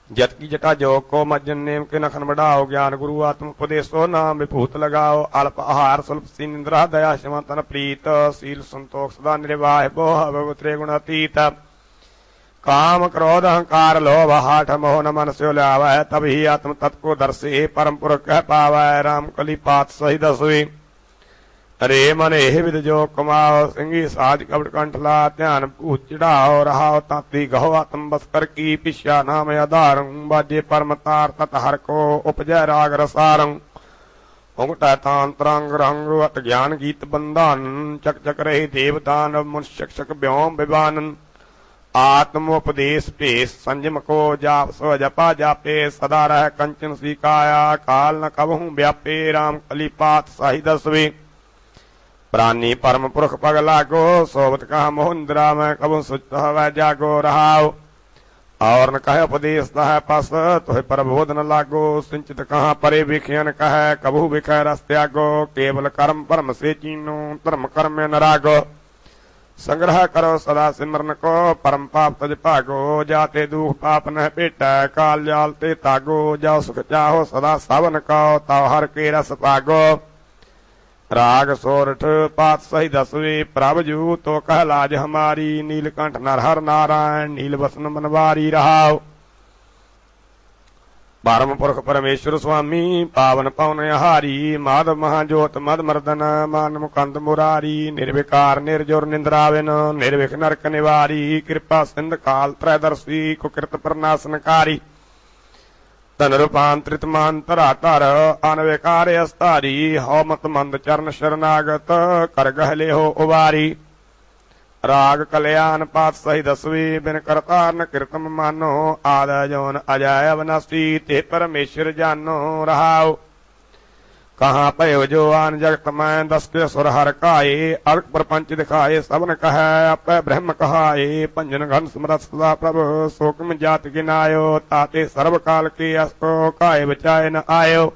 जत की जटा जो को मज्जन नेम के नखन बढ़ाओ ज्ञान गुरु आत्म उपदेशो नाम विभूत लगाओ अल्प आहार स्वल्प सी निंद्रा दया क्षमा तन प्रीत शील संतोष सदा निर्वाह बोह भगवत्रे गुणातीत काम क्रोध अहंकार लोभ हाठ मोह न मन से लावै तब ही आत्म तत्व को दर्शे परम पुरुष कह पावै। राम कली पात सही दसवीं ਰੇ ਮਨ ਇਹ ਵਿਦ ਜੋ ਕਮਾਓ ਸਿੰਘੀ ਸਾਜ ਕਪਟ ਕੰਠਲਾ ਧਿਆਨ ਭੂਤ ਚੜਾਓ ਰਹਾਓ ਤਾਤੀ ਗਹੋ ਆਤਮ ਬਸਕਰ ਕੀ ਪਿਛਾ ਨਾਮ ਆਧਾਰੰ ਬਾਜੇ ਪਰਮ ਤਾਰ ਤਤ ਹਰ ਕੋ ਉਪਜੈ ਰਾਗ ਰਸਾਰੰ ਓਗਟਾ ਤਾਂਤਰੰਗ ਰੰਗ ਅਤ ਗਿਆਨ ਗੀਤ ਬੰਧਨ ਚਕ ਚਕ ਰਹੇ ਦੇਵਦਾਨ ਮਨੁਸ਼ਕ ਸ਼ਕ ਬਿਉਮ ਵਿਵਾਨਨ ਆਤਮ ਉਪਦੇਸ਼ ਭੇਸ ਸੰਜਮ ਕੋ ਜਾਪ ਸੋ ਜਪਾ ਜਾਪੇ ਸਦਾ ਰਹਿ ਕੰਚਨ ਸਿਕਾਇਆ ਕਾਲ ਨ ਕਬਹੂ ਵਿਆਪੇ ਰਾਮ ਕਲੀ ਪਾਤ ਸਾਹੀ ਦਸਵੇ ਪ੍ਰਾਨੀ ਪਰਮ ਪੁਰਖ ਪਗ ਲਾਗੋ ਸੋਬਤ ਕਹਾ ਮੋਹਿੰਦਰਾ ਮੈਂ ਕਬੂ ਸੁਚਤ ਹਵੈ ਜਾਗੋ ਰਹਾਉ और न कहे उपदेश है पस तुहे प्रबोध न लागो सिंचित कहाँ परे विखयन कहे कबू विखय रस त्यागो केवल कर्म परम से चीनो धर्म कर्म में न रागो संग्रह करो सदा सिमरन को परम पाप तज भागो जाते दुख पाप न पेटा काल जाल ते तागो जाओ सुख चाहो सदा सावन कहो ताव हर के रस पागो राग सोरठ पात सही दसवे प्रभ जू तो कह लाज हमारी नीलकंठ नरहर नारायण नील बसन मनवारी रहाओ परम पुरख परमेश्वर स्वामी पावन पवन हारी माधव महाजोत मद मर्दन मान मुकंद मुरारी निर्विकार निर्जोर निंद्राविन निर्विघ नरक निवारी कृपा सिंध काल त्रैदर्शी कुकृत प्रनाशनकारी धन रूपांतरित मांतरा तर अनविकार अस्तारी हौ मत मंद चरण शरणागत कर गहले हो उबारी राग कल्याण पात सही दसवी बिन करतार न कीर्तम मानो आद जोन अजय अवनसी ते परमेश्वर जानो रहाओ कहाँ पयो जो आन जगत में दस के सुर हर काये अर्क प्रपंच दिखाए सबन कह अप ब्रह्म कहाए पंजन घन स्मृत सदा प्रभु शोक में जात गिनायो ताते सर्व काल के अस्तो काय बचाए न आयो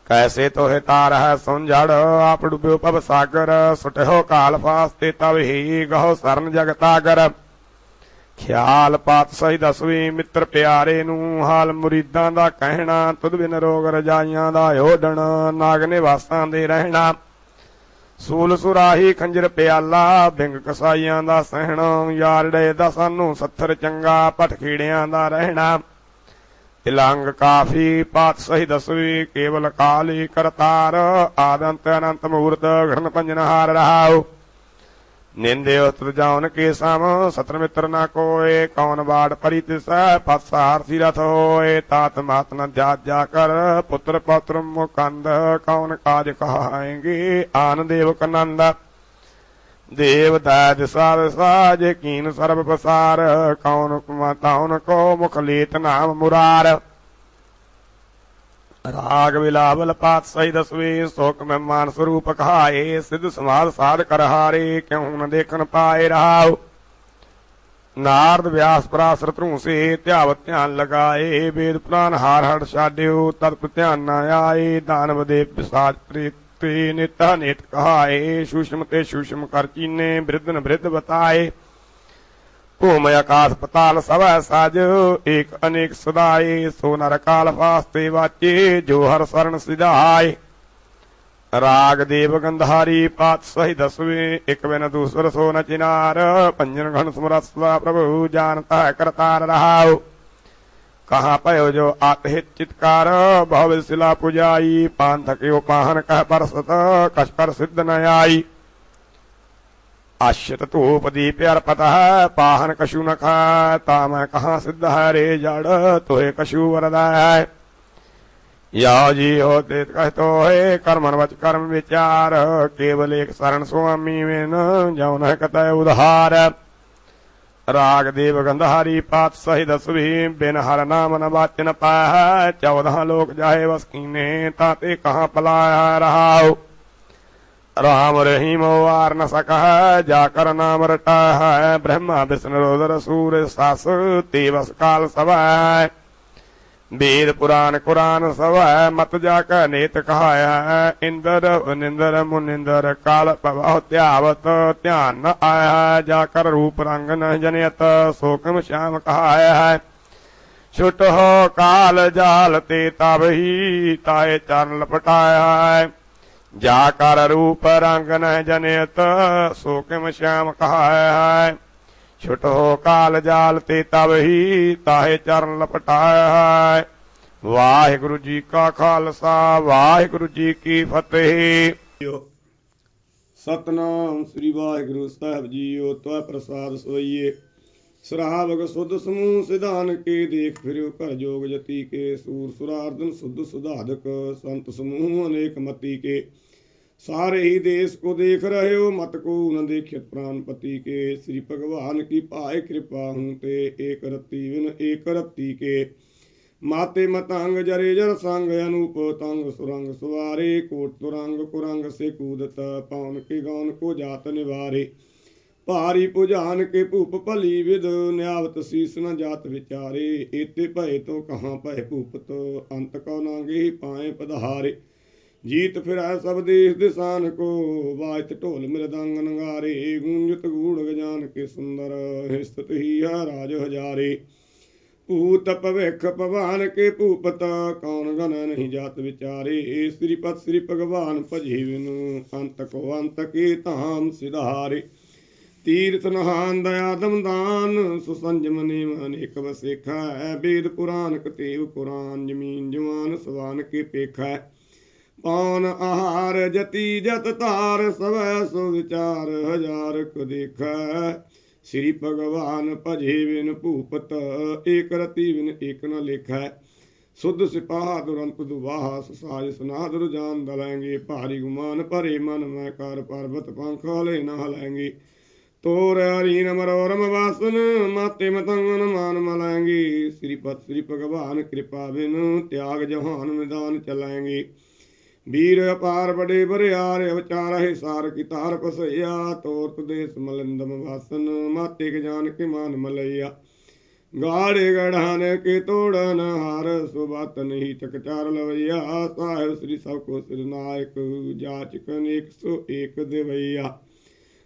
कैसे तो है तार है सुंझड़ आप डूबो पब सागर सुटहो काल फास्ते तब ही गहो सरन जगतागर ख्याल पात सही दसवीं मित्र प्यारे नू हाल मुरीदां दा कहना तुद बिन रोग रजाइयां दा ओढ़ण नाग निवासां दे रहना सूल सुराही खंजर प्याला बिंग कसाइयां दा सहना यारड़े दा सानू सत्थर चंगा पटखीड़ियां दा रहना तिलंग काफी पात सही दसवीं केवल काली करतार आदंत अनंत मूर्त घृण पंजनहार रहाओ निंदे उतर जाउन के साम सत्र मित्र न कोय कौन बाढ़ परित पत्सार सिरथ होए तात मात न जात जाकर पुत्र पौत्र मुकंद कौन काज कहाएंगे आन देव कनंद देव दैद सार साज कीन सर्व प्रसार कौन ताउन को मुख लेत नाम मुरार राग विलावल पात सही दसवे शोक में मान स्वरूप कहाए सिद्ध समाध साध कर हारे क्यों न देखन पाए रहाओ नारद व्यास पराशर से त्यावत ध्यान लगाए वेद पुराण हार हर साड्यो तत्व ध्यान न आए दानव देव पिशाच प्रीति नित नित कहाए सूक्ष्म ते सूक्ष्म कर चीने वृद्ध न वृद्ध बताए भूमि आकाश पताल सब साज एक अनेक सदाए सो नर काल फास्ते वाचे जो हर शरण सिधाए राग देव गंधारी पात सही दसवे एक बिन दूसर सो न चिनार पंजन घन स्मरत प्रभु जानता है करतार रहाओ कहाँ पयो जो आतहित चित्कार भव शिला पुजाई पांथ के पाहन कह परसत कछ कर सिद्ध न आई आश्यत धूप दीप अर्पत है पाहन कशु न खाए ताम कहाँ सिद्ध है रे जड़ तोहे कशु वरद है या जी होते कहतो है कर्मन वच कर्म विचार केवल एक शरण स्वामी में न जौन है कतय उधार राग देव गंधारी पात सही दसवी बिन हर नाम न बाच न पाया 14 लोक जाहे बस कीने ताते कहाँ पलाया रहाओ राम रहीम वार न सकह जाकर नाम रटा है ब्रह्मा विष्णु रुद्र सूर्य सास तेवस काल सब वेद पुराण कुरान सब मत जाकर नेत कहाया इंद्र निंद्र मुनिंद्र काल प्रभाव त्यावत ध्यान न आया जाकर रूप रंग न जनियत शोकम श्याम कहाया है छुट हो काल जाल ते तब ही ताए चरण लपटाया है जाकर रूप रंग न जनियत शोकम श्याम कहाया है छुट हो काल जाल ते तब ही ताहे चरण लपटाया है वाहिगुरु जी का खालसा वाहिगुरु जी की फतेह। ਸਤਨਾਮ ਸ੍ਰੀ ਵਾਹਿਗੁਰੂ ਸਾਹਿਬ ਜੀਓ। ਤਵੈ ਪ੍ਰਸਾਦ ਸਵਈਏ ਸਰਾਵਗ ਸੁਧ ਸਮੂਹ ਸਿਧਾਨ ਕੇ ਦੇਖ ਫਿਰਿਓ ਘਰ ਜੋਗ ਜਤੀ ਕੇ ਸੂਰ ਸੁਰਾਰਦਨ ਸੁਧ ਸੁਧਾਦਕ ਸੰਤ ਸਮੂਹ ਅਨੇਕ ਮਤੀ ਕੇ सारे ही देश को देख रहे हो मत को न देखित प्राणपति के श्री भगवान की पाए कृपा हूँ ते एक रत्ती विन एक रत्ती के माते मतंग जरे जर संग अनूप तंग सुरंग सुवारे कोट तुरंग कुरंग से कूदत पावन के गौन को जात निवारे भारी पुजान के भूप भली विद न्यावत शीस न जात विचारे एते भय तो कहाँ भय भूपत अंत को नांगे पाए पधारे जीत फिर सब देश दिशान को वाजत ढोल मृदंग नगारे गूंजत गूढ़ गजान के सुंदर हिस्तत ही राज हजारे भूत भविख पवान के भूपत कौन गण नहीं जात विचारे श्रीपत श्री भगवान भजे बिनु अंत को अंत के धाम सिधारे तीर्थ नहान दया दमदान सुसंजम नेम अनेक वसेखा वेद पुराण कतेव कुरान जमीन जवान सवान के पेखा पान आहार जति जत तार सब सो विचार हजार को देखा श्री भगवान भजे बिन भूपत एक रति बिन एक न लेखा शुद्ध सिपाह दुरंत दुबाहा साज सनाद रुझान दलेंगे भारी गुमान परे मन में कर पर्वत पंख हले न हलेंगे तोर हरीन मरोरम वासन माते मतंगन मान मलेंगे श्रीपत श्री भगवान कृपा बिन त्याग जहान मैदान चलेंगे वीर अपार बड़े बरियार अवचार है सार की तार पसैया तोर प्रदेश मलिंदम वासन माते के जान के मान मलैया गाड़े गढ़ाने के तोड़न हार सुबात नहीं टकचार लवैया साहेब श्री सबको सिर नायक जाचक 101 देवैया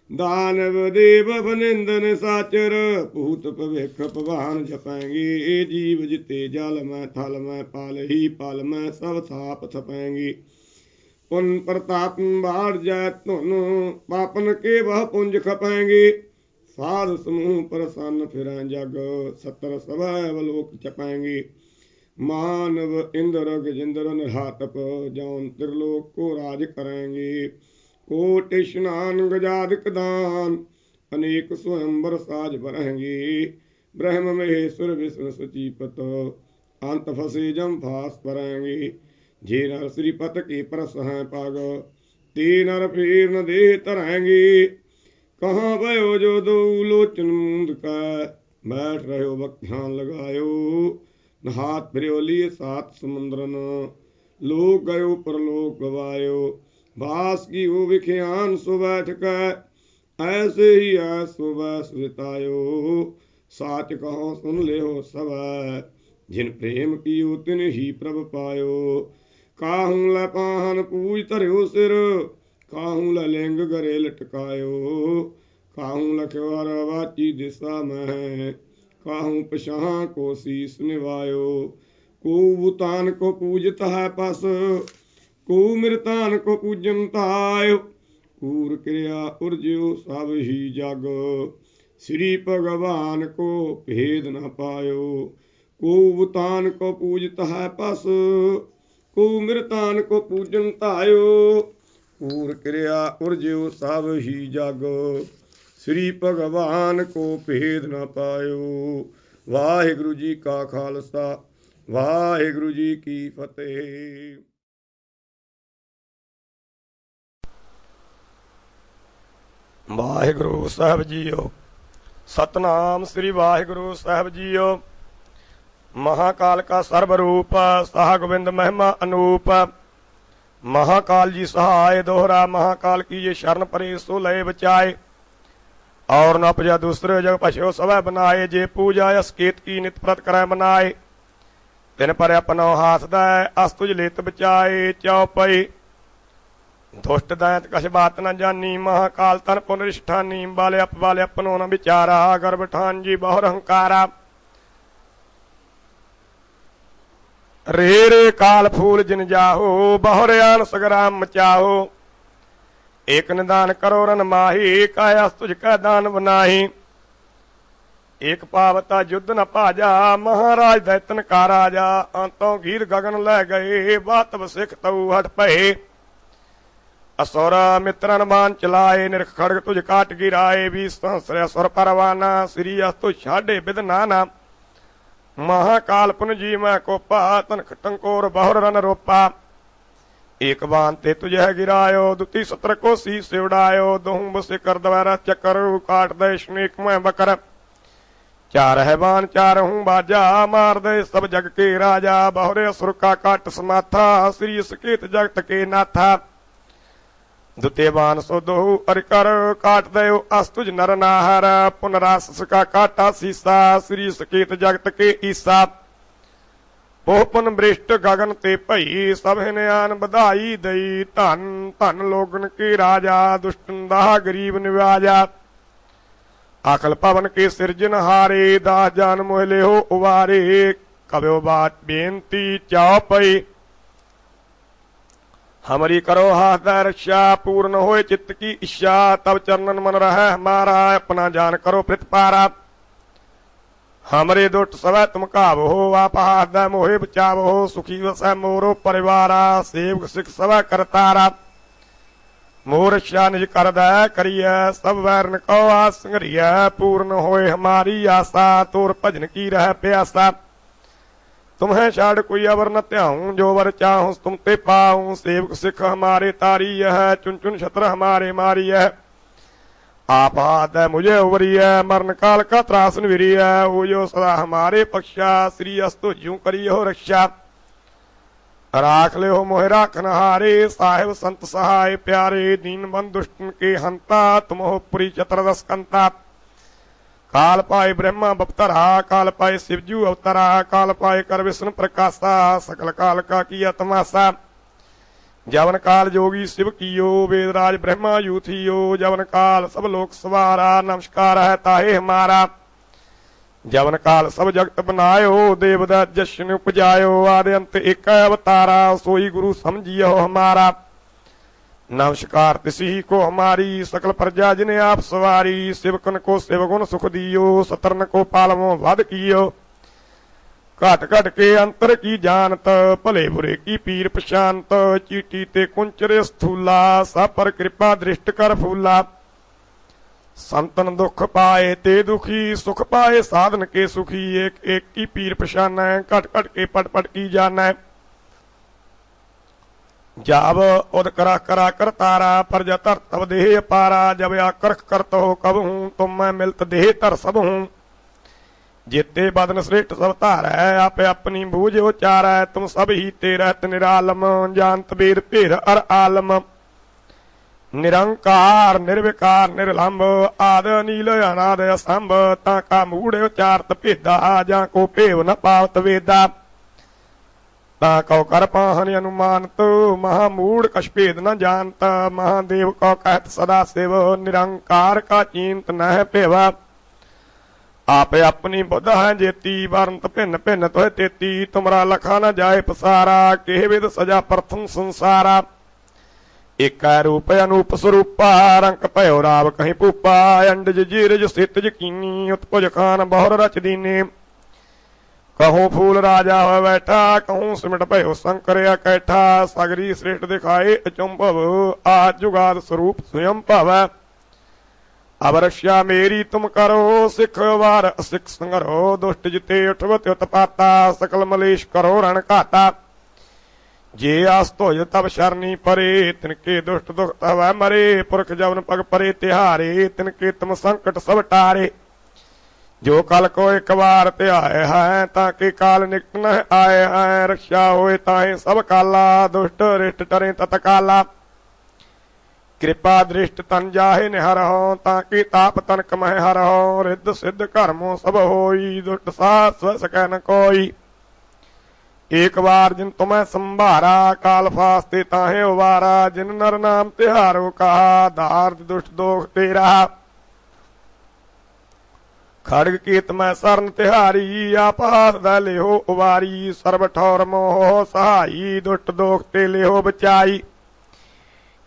दानव देव बनिंदन साचर भूत भविख पवान जपेंगे जीव जिते जल में थल में पाल ही पाल में सब थाप थपेंगे पुन प्रताप बाढ़ जाए तुन पापन के वह पुंज खपेंगे साध समूह प्रसन्न फिर जग 70 सवैवलोक चपेंगे मानव इंद्र गजेंद्र निहातप जौन त्रिलोक को राज करेंगे कोट स्नान गजादिक दान अनेक स्वयंवर साज भरेंगे ब्रह्म महेश्वर विष्णु सचीपत अंत फसे जम फास परेंगे जे नर श्रीपत के परस हैं पाग ते नर फिर न दे तरेंगे कहाँ भयो जो दो लोचन मूंद का बैठ रहे हो वक्त ध्यान लगायो नहात फिरो लिए 7 समुद्रन लोग गयो परलोक गवायो बास की हो विख्यान सो बैठ कर ऐसे ही ऐसो बैस बितायो साच कहो सुन ले हो सब जिन प्रेम की तिन ही प्रभ पायो काहूं ल पाहन पूज धरियो सिर काहूं ल लिंग गरे लटकायो काहूं लख्वार वाची दिशा में काहूं पछां को शीस निवायो को भूतान को पूजत है पस को मृतान को पूजन तायो कूर क्रिया उर्ज्यो सब ही जग श्री भगवान को भेद न पायो को भूतान को पूजत है पस को मृतान को पूजन तायो कूर क्रिया उर्ज्यो सब ही जग श्री भगवान को भेद न पायो। वाहिगुरु जी का खालसा वाहिगुरु जी की फतेह। वाहिगुरु साहब जीओ। सतनाम श्री वाहिगुरु साहब जीओ। महाकाल का सर्वरूप साह गोविंद महिमा अनूप महाकाल जी सहाय दोहरा महाकाल की ये शरण परे सो लय बचाए और न उपजा दूसरे जग पशु सवै बनाए जे पूजा अस्केत की नित प्रत करे बनाए तिन पर अपनो हाथ दे अस्तुज लेत बचाए चौपई दुष्ट दैत कछ बात न जानी महाकाल तन पुनरिष्ठानी बाले अपनो न विचारा गर्भ ठान जी बहुर अहंकारा रे रे काल फूल जिन जाहो बहुरयान सगराम मचाहो एक निदान करो रन माही काया तुझ का दान बनाही एक पावता युद्ध न भाजा महाराज दैतन का राजा अंतों गीर गगन लै गए बात सिख तऊ हट पए असुर मित्रन बाण चलाए निरख खड़ग तुझ काट गिराए। भी सहस्र असुर परवाना श्री अस्तु छाडे बिद नाना। महाकाल पुन जी मैं कोपा तन खटंकोर बहुर रन रोपा। एक बाण ते तुझे गिरायो दुती सत्र को शीस से उड़ायो। दोहूं बसे कर द्वारा चक्कर काट दे स्नेक मैं बकर। चार है बाण चार हूं बाजा मार दे सब जग के राजा। बहुरे असुर का काट समाथा श्री सकेत जगत के नाथा। दुते बाण सो दोहु अरिकर काट दयो अस्तुज नर नाहर। पुनरास का काटा सीसा श्री सकेत जगत के ईसा। पोपन बृष्ट गगन ते भई सब हिनयान बधाई दई। धन धन लोगन के राजा दुष्टन दाह गरीब निवाजा। अखल पवन के सिरजन हारे दास जान मोहले हो उवारे। कब्यो बात बेनती चाओ पई हमारी करो हाथ रक्षा। पूर्ण होए चित्त की इच्छा तब चरणन मन रहे हमारा। अपना जान करो प्रतिपारा। हमरे दुष्ट सवै तुम काबो आप हाथ मोहे बचावो। सुखी वसै मोरो परिवारा सेवक सिख सवै करतारा। मोर रक्षा निज कर दै करिय सब वैरन को आस संघरिय। पूर्ण होए हमारी आशा तोर भजन की रह प्यासा। तुम्हें छाड़ कोई अवर न त्याऊं जो वर चाहूं तुम ते पाऊं। सेवक सिख हमारे तारी है चुन चुन छत्र हमारे मारी है। आप हाथ है मुझे उवरी है मरण काल का त्रासन विरी है। वो जो सदा हमारे पक्षा श्री अस्तु ज्यों करी हो रक्षा। राख ले हो मोहे राखन हारे साहेब संत सहाय प्यारे। दीन बंद दुष्टन के हंता तुम हो पुरी चतुर्दश कंता। काल पाए ब्रह्मा बपतरा काल पाए शिवजू अवतरा। काल पाए कर विष्णु प्रकाशा सकल काल का किया तमाशा। जवन काल जोगी शिव कियो वेदराज ब्रह्मा यूथियो। जवन काल सब लोक सवारा नमस्कार है ताहे हमारा। जवन काल सब जगत बनायो देवदत्त जशन उपजायो। आदि अंत एक अवतारा सोई गुरु समझियो हमारा। नमस्कार तिसी को हमारी सकल प्रजा जिन्हें आप सवारी। शिवकन को शिवगुण सुख दियो सतरन को पालवो वध कियो। घट घट के अंतर की जानत भले बुरे की पीर प्रशांत। चीटी ते कुंचरे स्थूला सब पर कृपा दृष्ट कर फूला। संतन दुख पाए ते दुखी सुख पाए साधन के सुखी। एक एक की पीर प्रशान घट घट के पट पट की जान। जाब उद करा करा कर तारा प्रजा तर तब देह पारा। जब आकर्ख करत हो कब हूं तुम मैं मिलत देह तर सब हूं। जेते बदन श्रेष्ठ सब तार है आप अपनी बूझ उचार है। तुम सब ही ते रहत निरालम जानत वेद भेर अर आलम। निरंकार निर्विकार निर्लंब आद नील अनाद असंभ। ताका मूढ़ उचारत भेदा जा को भेव न पावत वेदा। कौ कर पाहन अनुमानत महामूढ़ कछ भेद न जानत। महादेव कौ कहत सदा शिव निरंकार का चिंत न है पेवा। आप अपनी बुध है जेती वरंत भिन्न भिन्न तो तेती। तुमरा लखा न जाए पसारा के विद सजा प्रथम संसारा। एक रूप अनूप स्वरूपा रंक भयो राव कहीं पूपा। अंडज जीरज सितज कीनी उत्पुज खान बहुर रच दीने। कहूं फूल राजा हो बैठा कहूं सिमट भयो शंकर कैठा। सगरी श्रेष्ठ दिखाए अचुंभव आज जुगाद स्वरूप स्वयं भव। अब रक्षा मेरी तुम करो सिख वार सिख संगरो। दुष्ट जिते उठवत उत्पाता सकल मलेश करो रण घाटा। जे आस धोज तब शरणी परे तिनके दुष्ट दुख तब मरे। पुरख जवन पग परे तिहारे तिनके तुम संकट सब टारे। जो कल को एक बार ते आए हैं ताकि काल निकट न आए हैं। रक्षा होए ताहे सब काला दुष्ट रिष्ट टरे तत्काला। कृपा दृष्ट तन जाहे निहरहो ताकि ताप तन कमह हरहो। रिद्ध सिद्ध कर्मो सब होई दुष्ट साथ स्व सकै न कोई। एक बार जिन तुम्हें संभारा काल फास्ते ताहे उबारा। जिन नर नाम तिहारो कहा दार्द दुष्ट दोष तेरा। खड़ग कीत मैं सरन तिहारी आप हाथ द लेहो उबारी। सर्व ठौर मोह सहाई दुष्ट दोख ते लेहो बचाई।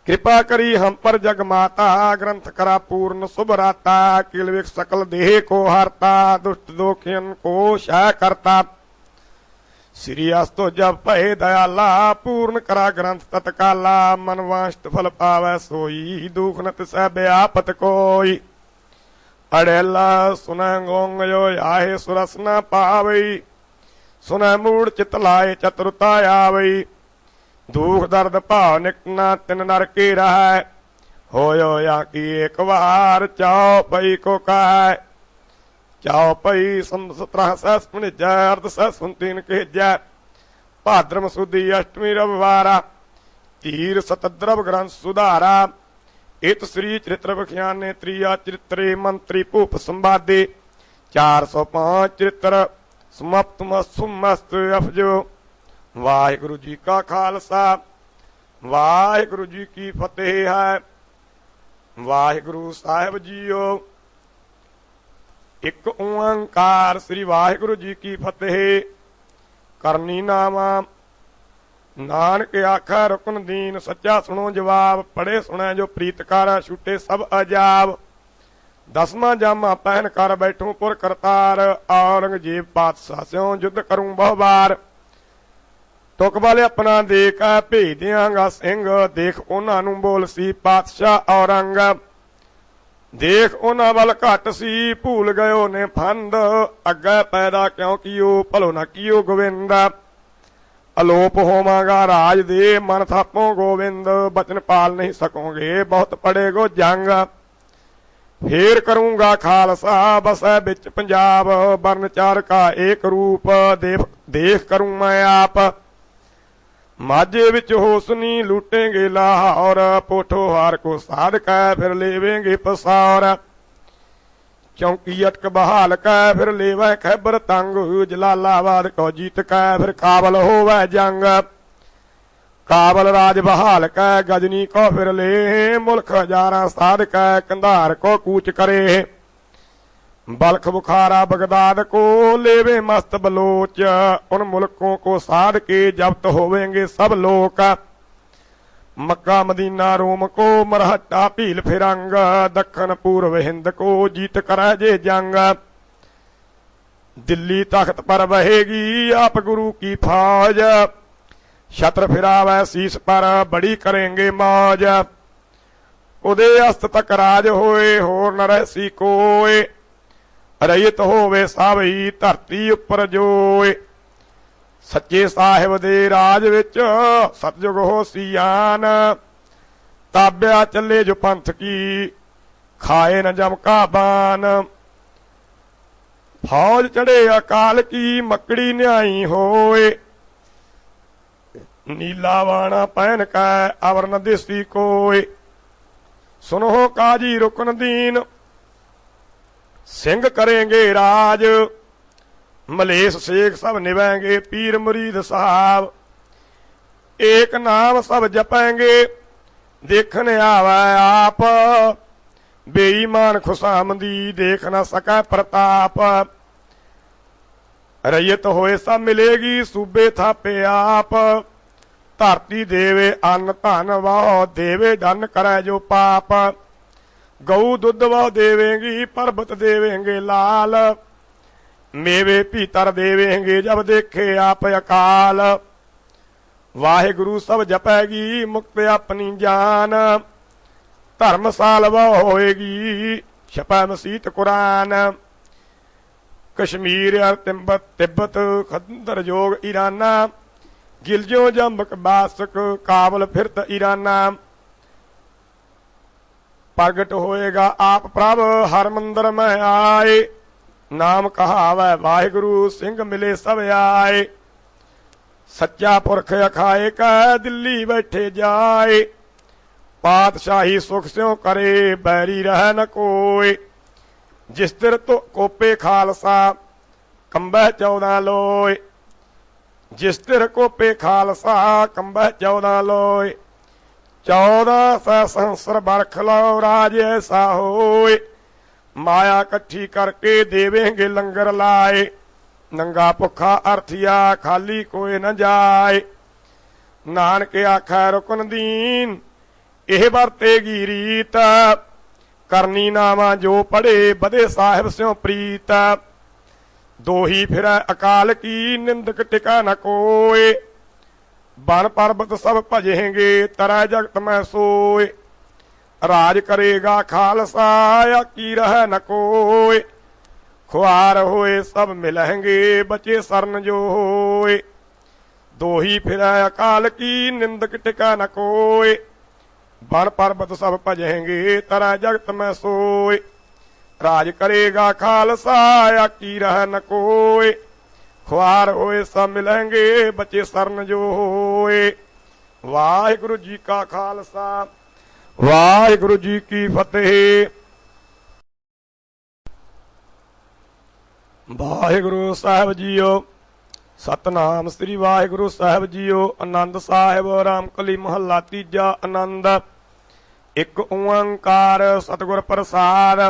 कृपा करी हम पर जग माता ग्रंथ करा पूर्ण शुभ राता। किलविक सकल देह को हरता दुष्ट दोखियन को क्षय करता। ਸ੍ਰੀ ਅਸਤੋ ਜਪ ਭਏ ਦਇਆਲਾ, ਪੂਰਨ ਕਰਾ ਗ੍ਰੰਥ ਤਤਕਾਲਾ। ਮਨ ਵਾਂਛਤ ਫਲ ਪਾਵੈ ਸੋਈ, ਦੁਖ ਨ ਤਿਸੈ ਬਿਆਪਤ ਕੋਈ। ਅੜੇਲਾ ਸੁਨੈ ਗੋਂਗ ਜੋ ਆਹੇ ਸੁਰਸ ਨ ਪਾਵਈ, ਸੁਨੈ ਮੂੜ ਚਿਤ ਲਾਏ ਚਤੁਰਤਾ ਆਵਈ। ਦੁਖ ਦਰਦ ਭਾਵ ਨਿਕਟਨਾ ਤਿਨ ਨਰ ਕੀ ਰਹੈ, ਹੋਇ ਆ ਕੀ ਇੱਕ ਵਾਰ ਚਾਉ ਪਈ ਕੋ ਕਹੈ। ਚਾਉ ਪਈ 17 ਸਹਿ ਭਣਿਜੈ, ਅਰਧ ਸਹਿ 29 ਕਹੇਜੈ। ਭਾਦਰਮ ਸੁਦੀ ਅਸ਼ਟਮੀ ਰਵਿਵਾਰਾ, ਧੀਰ ਸਤਦਰਵ ਗ੍ਰੰਥ ਸੁਧਾਰਾ। ਇਤ ਸ੍ਰੀ ਚਰਿਤ੍ਰ ਵਿਖਿਆਨੇ ਤ੍ਰਿਆ ਚਰਿਤਰੇ ਮੰਤਰੀ ਭੂਪ ਸੰਵਾਦੇ। 405 ਚਰਿਤ੍ਰ ਸਮਾਪਤ ਮਸਤ ਅਫਜੋ। ਵਾਹਿਗੁਰੂ ਜੀ ਕਾ ਖਾਲਸਾ, ਵਾਹਿਗੁਰੂ ਜੀ ਕੀ ਫਤਿਹ ਹੈ। ਵਾਹਿਗੁਰੂ ਸਾਹਿਬ ਜੀਓ। ਇੱਕ ਓੰਕਾਰ ਸ੍ਰੀ ਵਾਹਿਗੁਰੂ ਜੀ ਕੀ ਫਤਿਹ। ਕਰਨੀ ਨਾਮਾ ਨਾਨਕ ਆਖੈ ਰੁਕਨ ਦੀਨ, ਸੱਚਾ ਸੁਣੋ ਜਵਾਬ। ਪੜੇ ਸੁਣੈ ਜੋ ਪ੍ਰੀਤ ਕਰ, ਛੁਟੇ ਸਭ ਅਜਾਬ। 10ਵਾਂ ਜਾਮਾ ਪਹਿਨ ਕਰ ਬੈਠੂ ਪੁਰ ਕਰਤਾਰ, ਔਰੰਗਜ਼ੇਬ ਪਾਤਸ਼ਾਹ ਸਿਓ ਯੁੱਧ ਕਰੂੰ ਬਹੁ ਵਾਰ। ਤੁਕ ਵਾਲੇ ਆਪਣਾ ਦੇਖ ਭੇਜ ਦਿਆਂਗਾ ਸਿੰਘ, ਦੇਖ ਉਹਨਾਂ ਨੂੰ ਬੋਲ ਸੀ ਪਾਤਸ਼ਾਹ ਔਰੰਗ। ਦੇਖ ਉਹਨਾਂ ਵੱਲ ਘੱਟ ਸੀ, ਭੂਲ ਗਇਓ ਨੇ ਫੰਦ। ਅੱਗੇ ਪੈਦਾ ਕਿਉਂ ਕੀਓ, ਭਲੋ ਨਾ ਕੀਓ ਗੋਵਿੰਦ। ਅਲੋਪ ਹੋਵਾਂਗਾ ਰਾਜ ਦੇ, ਮਨ ਥਾਪੋ ਗੋਵਿੰਦ। ਬਚਨ ਪਾਲ ਨਹੀਂ ਸਕੋਗੇ, ਬਹੁਤ ਪੜੇਗੋ ਜੰਗ। ਫੇਰ ਕਰੂੰਗਾ ਖਾਲਸਾ, ਬਸੈ ਵਿੱਚ ਪੰਜਾਬ। ਬਰਨ ਚਾਰ ਕਾ ਏਕ ਰੂਪ, ਦੇਖ ਕਰੂੰ ਮੈਂ ਆਪ। ਮਾਝੇ ਵਿੱਚ ਹੋਸਨੀ ਲੂਟੇਂਗੇ ਲਾਹੌਰ, ਪੋਠੋ ਹਾਰ ਕੋ ਸਾਧਕੈ ਫਿਰ ਲੇਵੇਂਗੇ ਪਸੌਰ। ਚੌਂਕੀ ਅਟਕ ਬਹਾਲ ਕੈ ਫਿਰ ਲੇਵੈ ਖੈਬਰ ਤੰਗ, ਜਲਾਲਾਬਾਦ ਕੋ ਜੀਤ ਕੈ ਫਿਰ ਕਾਬਲ ਹੋਵੈ ਜੰਗ। ਕਾਬਲ ਰਾਜ ਬਹਾਲ ਕੈ ਗਜਨੀ ਕੋ ਫਿਰ ਲੇ, ਮੁਲਕ ਹਜ਼ਾਰਾਂ ਸਾਧ ਕੈ ਕੰਧਾਰ ਕੋ ਕੂਚ ਕਰੇ। बल्ख बुखारा बगदाद को लेवे मस्त बलोच, उन मुल्कों को साध के जब्त होवेंगे सब लोक। मक्का मदीना रोम को मरहट्टा भील फिरंग, दखन पूर्व हिंद को जीत कर जे जंग। दिल्ली तख्त पर बहेगी आप गुरु की फौज, छत्र फिरावे शीस पर बड़ी करेंगे मौज। उदे अस्त तक राज होए होर न रहसी कोय, रहित होवे सावई धरती उपर जोए। सच्चे साहिब दे राज विच सतयुग हो सियान, ताब्या चले जो पंथ की खाए न जमका बान। फौज चढ़े अकाल की मकड़ी न्याई होए, नीला वाणा पहन कै अवर न देसी कोय। सुनो काजी रुकन दीन सिंह करेंगे राज, मलेश शेख सब निभाएंगे पीर मुरीद साहब। एक नाम सब जपेंगे देखने आवे आप, बेईमान खुशामदी देख न सकै प्रताप। रैयत होए सब मिलेगी सूबे थापे आप, धरती देवे अन्न धन वाह देवे दन करे जो पाप। गऊ दुध वह देवेंगी पर्वत देवेंगे लाल, मेवे भीतर देवेंगे जब देखे आप अकाल। वाहिगुरु सब जपेगी मुक्त अपनी जान, धर्मसाल वह होएगी छपै मसीत कुरान। कश्मीर तिब्बत खंदर जोग ईराना, गिलजो जम्बक बासक काबल फिरत ईराना। प्रगट होएगा आप प्रभ हर मंदिर में आए, नाम कहावै वाहिगुरु सिंह मिले सब आए। सच्चा पुरख अखाए कै दिल्ली बैठे जाए, पातशाही सुख स्यों करे बैरी रह न कोय। जिस तिर तो कोपे खालसा कंबह 14 लोय, जिस तिर कोपे खालसा कंबह 14 लोय। 14 सहस्र बरख लो राज ऐसा होए, माया कट्ठी करके देवेंगे लंगर लाए। नंगा भुखा अरथिया खाली कोई न जाए, नानक आखै रुकन दीन एह वरतेगी रीत। करनी नामा जो पढ़े बदे साहिब स्यों प्रीत, ਦੋਹੀ ਫਿਰੈ ਅਕਾਲ ਕੀ ਨਿੰਦਕ ਟਿਕਾ ਨ ਕੋਏ। ਬਨ ਪਰਬਤ ਸਭ ਭਜेंगे ਤਰੈ ਜਗਤ ਮੈਂ ਸੋਏ। ਰਾਜ ਕਰੇਗਾ ਖਾਲਸਾ ਆਕੀ ਰਹਿ ਨ ਕੋਏ। खुआर होए सब मिलेंगे बचे सरन जो होए। दोही फिरै अकाल की निंदक टिका न कोय। बन पर्वत सब भजेंगे तरह जगत में सोए। राज करेगा खालसा आकी रह न कोय। खुआर होए सब मिलेंगे बचे सरन जो होए। वाहिगुरु जी का खालसा वाहिगुरु जी की फतेह। ਵਾਹਿਗੁਰੂ ਸਾਹਿਬ ਜੀਓ। ਸਤਨਾਮ ਸ੍ਰੀ ਵਾਹਿਗੁਰੂ ਸਾਹਿਬ ਜੀਓ। ਆਨੰਦ ਸਾਹਿਬ ਰਾਮਕਲੀ ਮਹੱਲਾ ਤੀਜਾ। ਆਨੰਦ ਇੱਕ ਓੰਕਾਰ ਸਤਿਗੁਰ ਪ੍ਰਸਾਦ।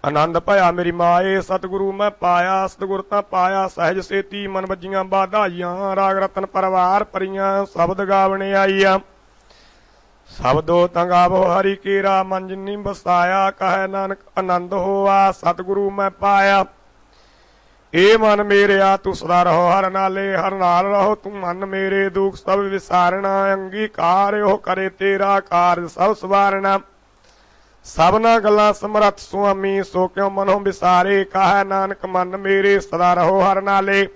ਆਨੰਦ ਭਇਆ ਮੇਰੀ ਮਾਏ ਸਤਿਗੁਰੂ ਮੈਂ ਪਾਇਆ। ਸਤਿਗੁਰ ਤਾਂ ਪਾਇਆ ਸਹਿਜ ਸੇਤੀ ਮਨ ਵੱਜੀਆਂ ਬਾਧਾਈਆਂ। ਰਾਗ ਰਤਨ ਪਰਵਾਰ ਪਰੀਆਂ ਸ਼ਬਦ ਗਾਵਣੇ ਆਈਆਂ। ਸ਼ਬਦੋ ਤੰਗਾਵੋ ਹਰੀ ਕੇਰਾ ਮਨ ਜਿਨੀ ਬਸਾਇਆ। ਕਹੈ ਨਾਨਕ ਆਨੰਦ ਹੋਆ ਸਤਿਗੁਰੂ ਮੈਂ ਪਾਇਆ। ਏ ਮਨ ਮੇਰਿਆ ਤੂੰ ਸਦਾ ਰਹੋ ਹਰ ਨਾਲੇ ਹਰ ਨਾਲ ਰਹੋ ਤੂੰ ਮਨ ਮੇਰੇ ਦੁਖ ਸਭ ਵਿਸਾਰਣਾ। ਅੰਗੀਕਾਰ ਉਹ ਕਰੇ ਤੇਰਾ ਕਾਰਜ ਸਭ ਸਵਾਰਣਾ। ਸਭਨਾ ਗੱਲਾਂ ਸਮਰੱਥ ਸੁਆਮੀ ਸੋ ਕਿਉ ਮਨੋਂ ਵਿਸਾਰੇ। ਕਹੈ ਨਾਨਕ ਮਨ ਮੇਰੇ ਸਦਾ ਰਹੋ ਹਰ ਨਾਲੇ।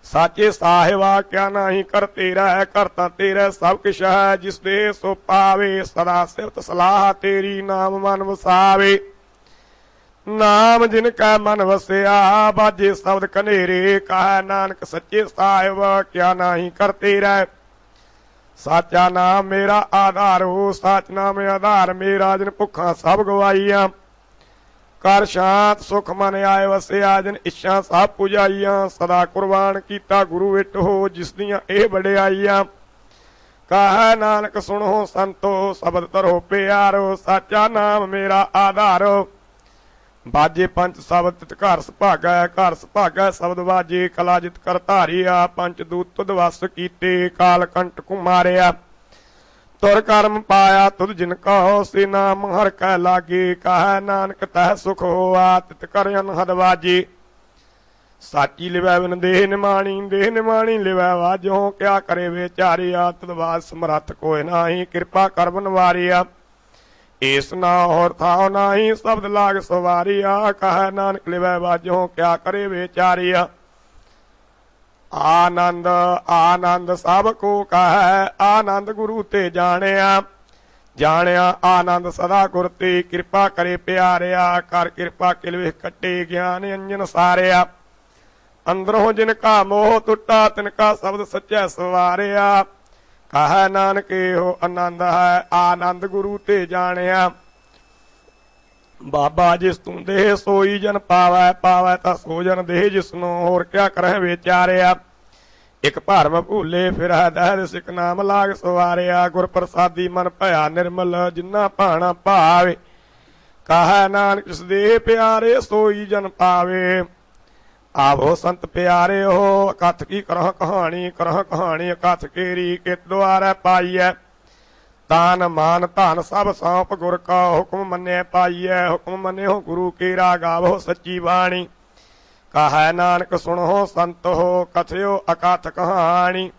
ਸਾਚੇ ਸਾਹਿਬਾ ਕਿਆ ਨਾਹੀ ਕਰ ਤੇਰਾ ਹੈ ਕਰਤਾ ਤੇਰਾ ਸਭ ਕਿਛ ਹੈ। ਜਿਸ ਦੇ ਸੋ ਪਾਵੇ ਸਦਾ ਸਿਫਤ ਸਲਾਹ ਤੇਰੀ ਨਾਮ ਮਨ ਵਸਾਵੇ। ਨਾਮ ਜਿਨ ਕੈ ਮਨ ਵਸਿਆ ਬਾਜੇ ਸ਼ਬਦ ਕਨੇਰੇ। ਕਹੈ ਨਾਨਕ ਸੱਚੇ ਸਾਹਿਬ ਕਿਆ ਨਾਹੀ ਕਰ ਤੇਰਾ। ਸਾਚਾ ਨਾਮ ਮੇਰਾ ਆਧਾਰੋ ਸਾਚ ਨਾਮ ਆਧਾਰ ਮੇਰਾ। ਜਿਨ ਭੁੱਖਾਂ ਸਭ ਗਵਾਈਆਂ ਕਰ ਸ਼ਾਂਤ ਸੁਖ ਮਨ ਆਏ ਵਸਿਆ। ਜਿਨ ਇੱਛਾ ਸਭ ਪੁਜਾਈਆਂ ਸਦਾ ਕੁਰਬਾਨ ਕੀਤਾ ਗੁਰੂ ਵਿਟ ਹੋ ਜਿਸ ਦੀਆਂ ਇਹ ਵਡਿਆਈਆਂ। ਕਹੈ ਨਾਨਕ ਸੁਣੋ ਸੰਤੋ ਸ਼ਬਦ ਧਰੋ ਪਿਆਰੋ। ਸਾਚਾ ਨਾਮ ਮੇਰਾ ਆਧਾਰੋ ਬਾਜੇ ਪੰਚ ਸ਼ਬਦ ਤਿਤ ਘਰ ਸੁਭਾਗੈ। ਘਰ ਸੁਭਾਗੈ ਸ਼ਬਦ ਬਾਜੇ ਕਲਾ ਜਿਤ ਕਰ ਧਾਰਿਆ। ਪੰਚ ਦੂਤ ਤੁਧ ਵਸ ਕੀਤੇ ਕਾਲ ਕੰਟ ਕੁਮਾਰਿਆ। ਤੁਰ ਕਰਮ ਪਾਇਆ ਤੁਧ ਜਿਨ ਕਹੋ ਸੇ ਨਾਮ ਹਰ ਕੈ ਲਾਗੇ। ਕਹੈ ਨਾਨਕ ਤਹਿ ਸੁਖ ਹੋਆ ਤਿਤ ਕਰ ਅਨਹਦ ਵਾਜੇ। ਸਾਚੀ ਲਿਵੈ ਬਿਨ ਦੇਹ ਨਿਮਾਣੀ ਦੇਹ ਨਿਮਾਣੀ ਲਿਵੈ ਵਾਜੋ। ਕਿਆ ਕਰੇ ਵਿਚਾਰਿਆ ਤਦ ਬਾਦ ਸਮਰੱਥ ਕੋਇ ਨਾਹੀ। ਕਿਰਪਾ ਕਰ ਬਨਵਾਰਿਆ ਏਸ ਨਾ ਹੋਰ ਥਾਉ ਨਾਹੀ। ਸ਼ਬਦ ਲਾਗ ਸਵਾਰਿਆ ਕਹੈ ਨਾਨਕ ਲਿਵੈ ਵਾਜੋ। ਕਿਆ ਕਰੇ ਵਿਚਾਰਿਆ ਆਨੰਦ ਆਨੰਦ ਸਭ ਕੋ ਕਹੈ। ਆਨੰਦ ਗੁਰੂ ਤੇ ਜਾਣਿਆ ਜਾਣਿਆ ਆਨੰਦ ਸਦਾ ਗੁਰ ਤੇ। ਕਿਰਪਾ ਕਰੇ ਪਿਆਰਿਆ ਕਰ ਕਿਰਪਾ ਕਿਲ ਵੇਖ ਕੱਟੇ ਗਿਆਨ ਅੰਜਨ ਸਾਰਿਆ। ਅੰਦਰੋਂ ਜਿਨ ਕਾ ਮੋਹ ਟੁੱਟਾ ਤਿਨ ਕਾ ਸ਼ਬਦ ਸੱਚੈ ਸਵਾਰਿਆ। ਕਹੈ ਨਾਨਕ ਇਹੋ ਆਨੰਦ ਹੈ ਆਨੰਦ ਗੁਰੂ ਤੇ ਜਾਣਿਆ। ਬਾਬਾ ਜਿਸ ਤੂੰ ਦੇਹ ਸੋਈ ਜਨ ਪਾਵੈ ਪਾਵੈ ਤਾਂ ਸੋ ਜਨ ਦੇਹ ਜਿਸਨੂੰ ਹੋਰ ਕਿਆ ਕਰਹਿ ਵਿਚਾਰਿਆ। ਇੱਕ ਭਰਮ ਭੂਲੇ ਫਿਰੈ ਦਹਿ ਸਿਕ ਨਾਮ ਲਾਗ ਸਵਾਰਿਆ। ਗੁਰ ਪ੍ਰਸਾਦੀ ਮਨ ਭਇਆ ਨਿਰਮਲ ਜਿਨਾ ਭਾਣਾ ਭਾਵੇ। ਕਹੈ ਨਾਨਕ ਜਿਸ ਦੇਹ ਪਿਆਰੇ ਸੋਈ ਜਨ ਪਾਵੇ। ਆਵੋ ਸੰਤ ਪਿਆਰੇ ਹੋ ਕਥ ਕੀ ਕਰਹ ਕਹਾਣੀ ਕਥ ਕੇਰੀ ਕਿਤ ਦੁਆਰੈ ਪਾਈਐ। ਤਾਨ ਮਾਨ ਧਨ ਸਭ ਸੌਂਪ ਗੁਰ ਕਾ ਹੁਕਮ ਮੰਨਿਆ ਪਾਈਐ। ਹੁਕਮ ਮੰਨਿਓ ਗੁਰੂ ਕੇਰਾ ਗਾਵੋ ਸੱਚੀ ਬਾਣੀ। ਕਹੈ ਨਾਨਕ ਸੁਣੋ ਸੰਤ ਹੋ ਕਥਿਓ ਅਕਥ ਕਹਾਣੀ।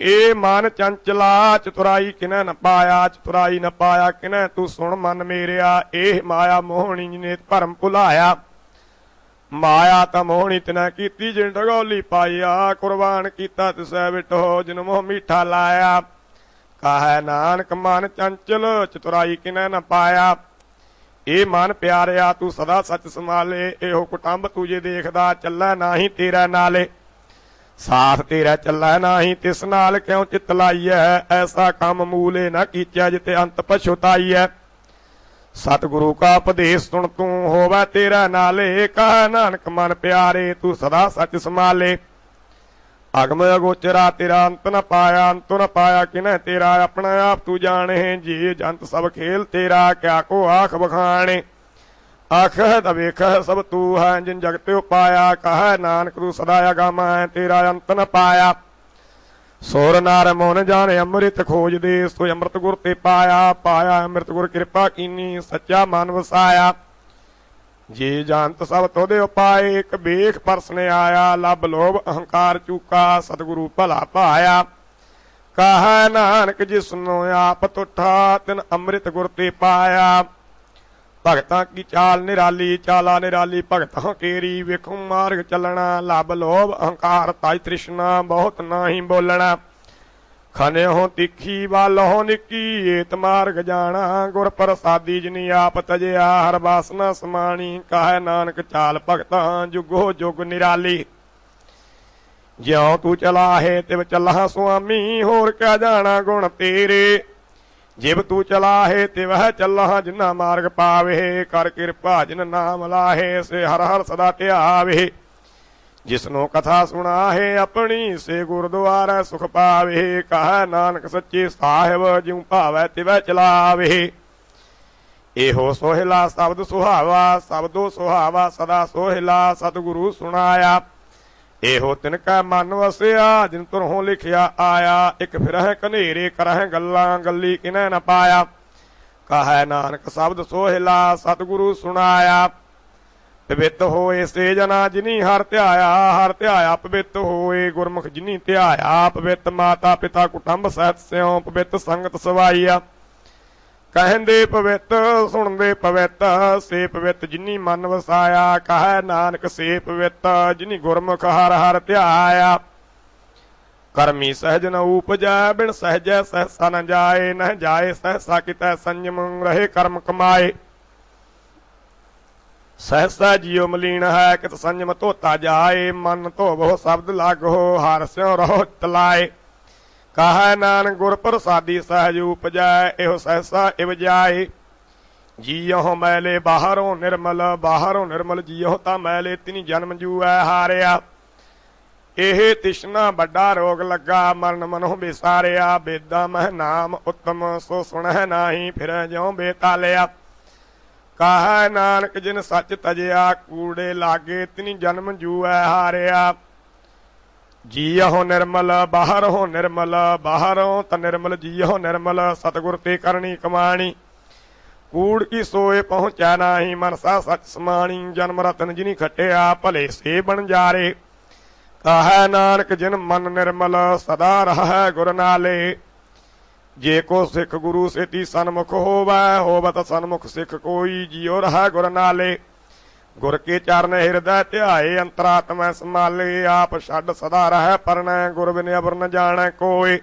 ਏ ਮਨ ਚੰਚਲਾ ਚਤੁਰਾਈ ਕਿਨੈ ਨ ਪਾਇਆ। ਚਤੁਰਾਈ ਨ ਪਾਇਆ ਕਿਨੈ ਤੂੰ ਸੁਣ ਮਨ ਮੇਰਿਆ। ਇਹ ਮਾਇਆ ਮੋਹਣੀ ਜਿਨੇ ਭਰਮ ਭੁਲਾਇਆ। ਮਾਇਆ ਤਾਂ ਮੋਹਣੀ ਤਿਨਾ ਕੀਤੀ ਜਿਨ ਢਗੌਲੀ ਪਾਈਆ। ਕੁਰਬਾਨ ਕੀਤਾ ਤਿਸੈ ਵਿਟੋ ਜਿਨ ਮੋਹ ਮੀਠਾ ਲਾਇਆ। ਕਹੈ ਨਾਨਕ ਮਨ ਚੰਚਲ ਚਤੁਰਾਈ ਕਿਨੈ ਨ ਪਾਇਆ। ਇਹ ਮਨ ਪਿਆਰਿਆ ਤੂੰ ਸਦਾ ਸੱਚ ਸੰਭਾਲੇ। ਇਹੋ ਕੁਟੰਬ ਤੂੰ ਜੇ ਦੇਖਦਾ ਚੱਲੈ ਨਾਹੀ ਤੇਰਾ ਨਾਲੇ। ਸਾਥ ਤੇਰਾ ਚੱਲੈ ਨਾਹੀ ਤਿਸ ਨਾਲ ਕਿਉ ਚਿਤ ਲਾਈਐ। ਐਸਾ ਕੰਮ ਮੂਲੇ ਨਾ ਕੀਚੈ ਜਿਤੇ ਅੰਤ ਪਛੁਤਾਈਐ। ਸਤਿਗੁਰੂ ਕਾ ਉਪਦੇਸ਼ ਸੁਣ ਤੂੰ ਹੋਵੈ ਤੇਰਾ ਨਾਲੇ। ਕਹੈ ਨਾਨਕ ਮਨ ਪਿਆਰੇ ਤੂੰ ਸਦਾ ਸੱਚ ਸੰਭਾਲੇ। ਅਗਮ ਅਗੋਚਰਾ ਤੇਰਾ ਅੰਤ ਨ ਪਾਇਆ। ਅੰਤ ਨ ਪਾਇਆ ਕਿਨੈ ਤੇਰਾ ਆਪਣਾ ਆਪ ਤੂੰ ਜਾਣੇ। ਜੀ ਜੰਤ ਸਭ ਖੇਲ ਤੇਰਾ ਕਿਆ ਕੋ ਆਖ ਬਖਾਣੇ। ਆਖਹਿ ਤਾਂ ਵੇਖਹਿ ਸਭ ਤੂੰ ਹੈ ਜਿਨ ਜਗਤ ਉਪਾਇਆ। ਕਹੈ ਨਾਨਕ ਤੂੰ ਸਦਾ ਅਗਮ ਹੈ ਤੇਰਾ ਅੰਤ ਨ ਪਾਇਆ। ਸੁਰ ਨਰ ਮੋਨ ਜਾਣੇ ਅੰਮ੍ਰਿਤ ਖੋਜਦੇ ਸੋ ਅੰਮ੍ਰਿਤ ਗੁਰ ਤੇ ਪਾਇਆ। ਪਾਇਆ ਅੰਮ੍ਰਿਤ ਗੁਰ ਕਿਰਪਾ ਕੀਨੀ ਸੱਚਾ ਮਨ ਵਸਾਇਆ। ਜੇ ਜਾਣਤ ਸਭ ਤੋਦੇ ਉਪਾਏ ਇੱਕ ਵੇਖ ਪਰਸਨੇ ਆਇਆ ਲੱਭ ਲੋਭ ਅਹੰਕਾਰ ਚੂਕਾ ਸਤਿਗੁਰੂ ਭਲਾ ਭਾਇਆ ਕਹੈ ਨਾਨਕ ਜਿਸਨੂੰ ਆਪ ਤੁਠਾ ਤਿਨ ਅੰਮ੍ਰਿਤ ਗੁਰ ਤੇ ਪਾਇਆ ਭਗਤਾਂ ਕੀ ਚਾਲ ਨਿਰਾਲੀ ਚਾਲਾ ਨਿਰਾਲੀ ਭਗਤਾਂ ਕੇਰੀ ਵੇਖੋ ਮਾਰਗ ਚੱਲਣਾ ਲੱਭ ਲੋਭ ਅਹੰਕਾਰ ਤਾਈ ਤ੍ਰਿਸ਼ਨਾ ਬਹੁਤ ਨਾਹੀ ਬੋਲਣਾ ਖਾਨੇ ਹੋ ਤਿੱਖੀ ਵਾਲੋ ਨਿੱਕੀ ਏਤ ਮਾਰਗ ਜਾਣਾ ਗੁਰ ਪ੍ਰਸਾਦੀ ਜਿਨੀ ਆਪ ਤਜਿਆ ਹਰ ਬਾਸਨਾ ਸਮਾਣੀ ਕਹੈ ਨਾਨਕ ਚਾਲ ਭਗਤਾਂ ਜੁਗੋ ਜੁਗ ਨਿਰਾਲੀ ਜਿਉ ਤੂੰ ਚਲਾਹੇ ਤਿਵ ਚੱਲਾ ਸੁਆਮੀ ਹੋਰ ਕਿਆ ਜਾਣਾ ਗੁਣ ਤੇਰੇ ਜਿਵ ਤੂੰ ਚਲਾਹੇ ਤਿਵਹ ਚੱਲਾ ਜਿਨਾ ਮਾਰਗ ਪਾਵੇ ਕਰ ਕਿਰਪਾ ਜਿਨ ਨਾਮ ਲਾਹੇ ਸੇ ਹਰ ਹਰ ਸਦਾ ਧਿਆਵੇ ਜਿਸਨੂੰ ਕਥਾ ਸੁਣਾਹੇ ਆਪਣੀ ਸੇ ਗੁਰਦੁਆਰਾ ਸੁਖ ਪਾਵੇ ਕਹੈ ਨਾਨਕ ਸੱਚੇ ਸਾਹਿਬ ਜਿਉ ਭਾਵੈ ਤਿਵੈ ਚਲਾਵੇ ਇਹੋ ਸੋਹਿਲਾ ਸ਼ਬਦ ਸੁਹਾਵਾ ਸ਼ਬਦੋ ਸੁਹਾਵਾ ਸਦਾ ਸੋਹਿਲਾ ਸਤਿਗੁਰੂ ਸੁਣਾਇਆ ਇਹੋ ਤਿਨ ਕੈ ਮਨ ਵਸਿਆ ਜਿਨ ਤੁਰਹੋਂ ਲਿਖਿਆ ਆਇਆ ਇੱਕ ਫਿਰਹਿ ਕਨੇਰੇ ਕਰਹਿ ਗੱਲਾਂ ਗੱਲੀ ਕਿਨੈ ਨ ਪਾਇਆ ਕਹੈ ਨਾਨਕ ਸ਼ਬਦ ਸੋਹਿਲਾ ਸਤਿਗੁਰੂ ਸੁਣਾਇਆ ਪਵਿੱਤ ਹੋਏ ਸੇ ਜਨਾ ਜਿਨੀ ਹਰ ਧਿਆਇਆ ਪਵਿੱਤ ਹੋਏ ਗੁਰਮੁਖ ਜਿਨੀ ਧਿਆਇਆ ਪਵਿੱਤ ਮਾਤਾ ਪਿਤਾ ਕੁਟੰਬ ਸਹਿਤ ਸਿਉ ਪਵਿੱਤ ਸੰਗਤ ਸਵਾਈਆ ਕਹਿੰਦੇ ਪਵਿੱਤ ਸੁਣਦੇ ਪਵਿੱਤ ਸੇ ਪਵਿੱਤ ਜਿਨੀ ਮਨ ਵਸਾਇਆ ਕਹੈ ਨਾਨਕ ਸੇ ਪਵਿੱਤ ਜਿਨੀ ਗੁਰਮੁਖ ਹਰ ਹਰ ਧਿਆਇਆ ਕਰਮੀ ਸਹਿਜ ਨ ਉਪਜੈ ਬਿਨ ਸਹਿਜੈ ਸਹਸਾ ਨ ਜਾਏ ਨ ਜਾਏ ਸਹਸਾ ਕਿਤੈ ਸੰਜਮ ਰਹੇ ਕਰਮ ਕਮਾਏ ਸਹਸਾ ਜਿਉ ਮਲੀਨ ਹੈ ਕਿਤ ਸੰਜਮ ਧੋਤਾ ਜਾਏ ਮਨ ਧੋਵੋ ਸ਼ਬਦ ਲਾਗੋ ਹਰ ਸਿਉ ਰਹੋ ਤਲਾਏ ਕਹੈ ਨਾਨਕ ਗੁਰ ਪ੍ਰਸਾਦੀ ਸਹਿਜ ਉਪਜੈ ਇਹੋ ਸਹਸਾ ਇਵ ਜਾਏ ਜੀਉ ਮੈਲੇ ਬਾਹਰੋਂ ਨਿਰਮਲ ਜੀਉ ਤਾਂ ਮੈਲੇ ਤਿਨੀ ਜਨਮ ਜੂਐ ਹਾਰਿਆ ਇਹ ਤਿਸ਼ਨਾ ਵੱਡਾ ਰੋਗ ਲੱਗਾ ਮਰਨ ਮਨੋਂ ਵਿਸਾਰਿਆ ਬੇਦਾ ਮਹਿ ਨਾਮ ਉਤਮ ਸੋ ਸੁਣਹਿ ਨਾਹੀ ਫਿਰੈ ਜਿਉ ਬੇਤਾਲਿਆ ਕਹੈ ਨਾਨਕ ਜਿਨ ਸੱਚ ਤਜਿਆ ਕੂੜੇ ਲਾਗੇ ਤਿਨੀ ਜਨਮ ਜੂਐ ਹਾਰਿਆ ਜੀਉ ਨਿਰਮਲ ਬਾਹਰੋਂ ਤਾਂ ਨਿਰਮਲ ਜੀਉ ਨਿਰਮਲ ਸਤਿਗੁਰ ਤੇ ਕਰਨੀ ਕਮਾਣੀ ਕੂੜ ਕੀ ਸੋਏ ਪਹੁੰਚੈ ਨਾਹੀ ਮਨਸਾ ਸੱਚ ਸਮਾਣੀ ਜਨਮ ਰਤਨ ਜਿਨੀ ਖਟਿਆ ਭਲੇ ਸੇ ਬਣ ਜਾਰੇ ਕਹੈ ਨਾਨਕ ਜਿਨ ਮਨ ਨਿਰਮਲ ਸਦਾ ਰਹੈ ਗੁਰ ਨਾਲੇ ਜੇ ਕੋ ਸਿੱਖ ਗੁਰੂ ਸੇਤੀ ਸਨਮੁਖ ਹੋਵਤ ਸਨਮੁਖ ਸਿੱਖ ਕੋਈ ਜਿਉ ਰਹੈ ਗੁਰ ਨਾਲੇ ਗੁਰ ਕੇ ਚਰਨ ਹਿਰਦੈ ਧਿਆਏ ਅੰਤਰਾਤਮੈ ਸਮਾਲੇ ਆਪ ਛੱਡ ਸਦਾ ਰਹੈ ਪਰਣੈ ਗੁਰ ਬਿਨ ਅਵਰ ਨ ਜਾਣੈ ਕੋਇ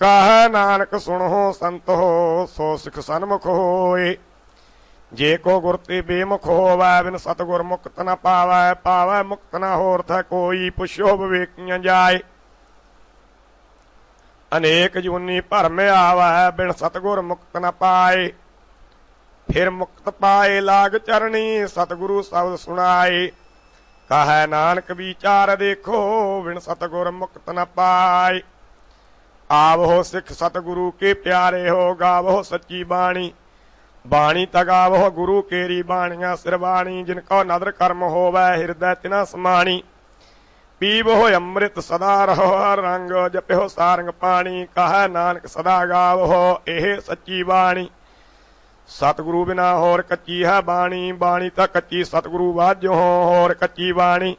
ਕਹੈ ਨਾਨਕ ਸੁਣੋ ਸੰਤ ਹੋ ਸੋ ਸਿੱਖ ਸਨਮੁਖ ਹੋਏ ਜੇ ਕੋ ਗੁਰ ਤੇ ਬੇਮੁਖ ਹੋਵੈ ਬਿਨ ਸਤਿਗੁਰ ਮੁਕਤ ਨ ਪਾਵੈ ਮੁਕਤ ਨ ਹੋਰ ਥੈ ਕੋਈ ਪੁੱਛੋ ਵਿਵੇਕੀਆਂ ਜਾਏ ਅਨੇਕ ਜੂਨੀ ਭਰਮ ਆਵੈ ਬਿਨ ਸਤਿਗੁਰ ਮੁਕਤ ਨ ਪਾਏ ਫਿਰ ਮੁਕਤ ਪਾਏ ਲਾਗ ਚਰਣੀ ਸਤਿਗੁਰੂ ਸ਼ਬਦ ਸੁਣਾਏ ਕਹੈ ਨਾਨਕ ਵਿਚਾਰ ਦੇਖੋ ਬਿਨ ਸਤਿਗੁਰ ਮੁਕਤ ਨ ਪਾਏ ਆਵੋ ਸਿੱਖ ਸਤਿਗੁਰੂ ਕੇ ਪਿਆਰੇ ਹੋ ਗਾਵੋ ਸੱਚੀ ਬਾਣੀ ਬਾਣੀ ਤਗਾਵੋ ਗੁਰੂ ਕੇਰੀ ਬਾਣੀਆਂ ਸਿਰਬਾਣੀ ਜਿਨ ਕੋ ਨਦਰ ਕਰਮ ਹੋਵੈ ਹਿਰਦੈ ਤਿਨਾ ਸਮਾਣੀ ਪੀਵੋ ਅੰਮ੍ਰਿਤ ਸਦਾ ਰਹੋ ਰੰਗ ਜਪਿਓ ਸਾਰੰਗ ਪਾਣੀ ਕਹੈ ਨਾਨਕ ਸਦਾ ਗਾਵੋ ਇਹ ਸੱਚੀ ਬਾਣੀ ਸਤਿਗੁਰੂ ਬਿਨਾ ਹੋਰ ਕੱਚੀ ਹੈ ਬਾਣੀ ਤਾਂ ਕੱਚੀ ਸਤਿਗੁਰੂ ਵਾਜੋ ਹੋਰ ਕੱਚੀ ਬਾਣੀ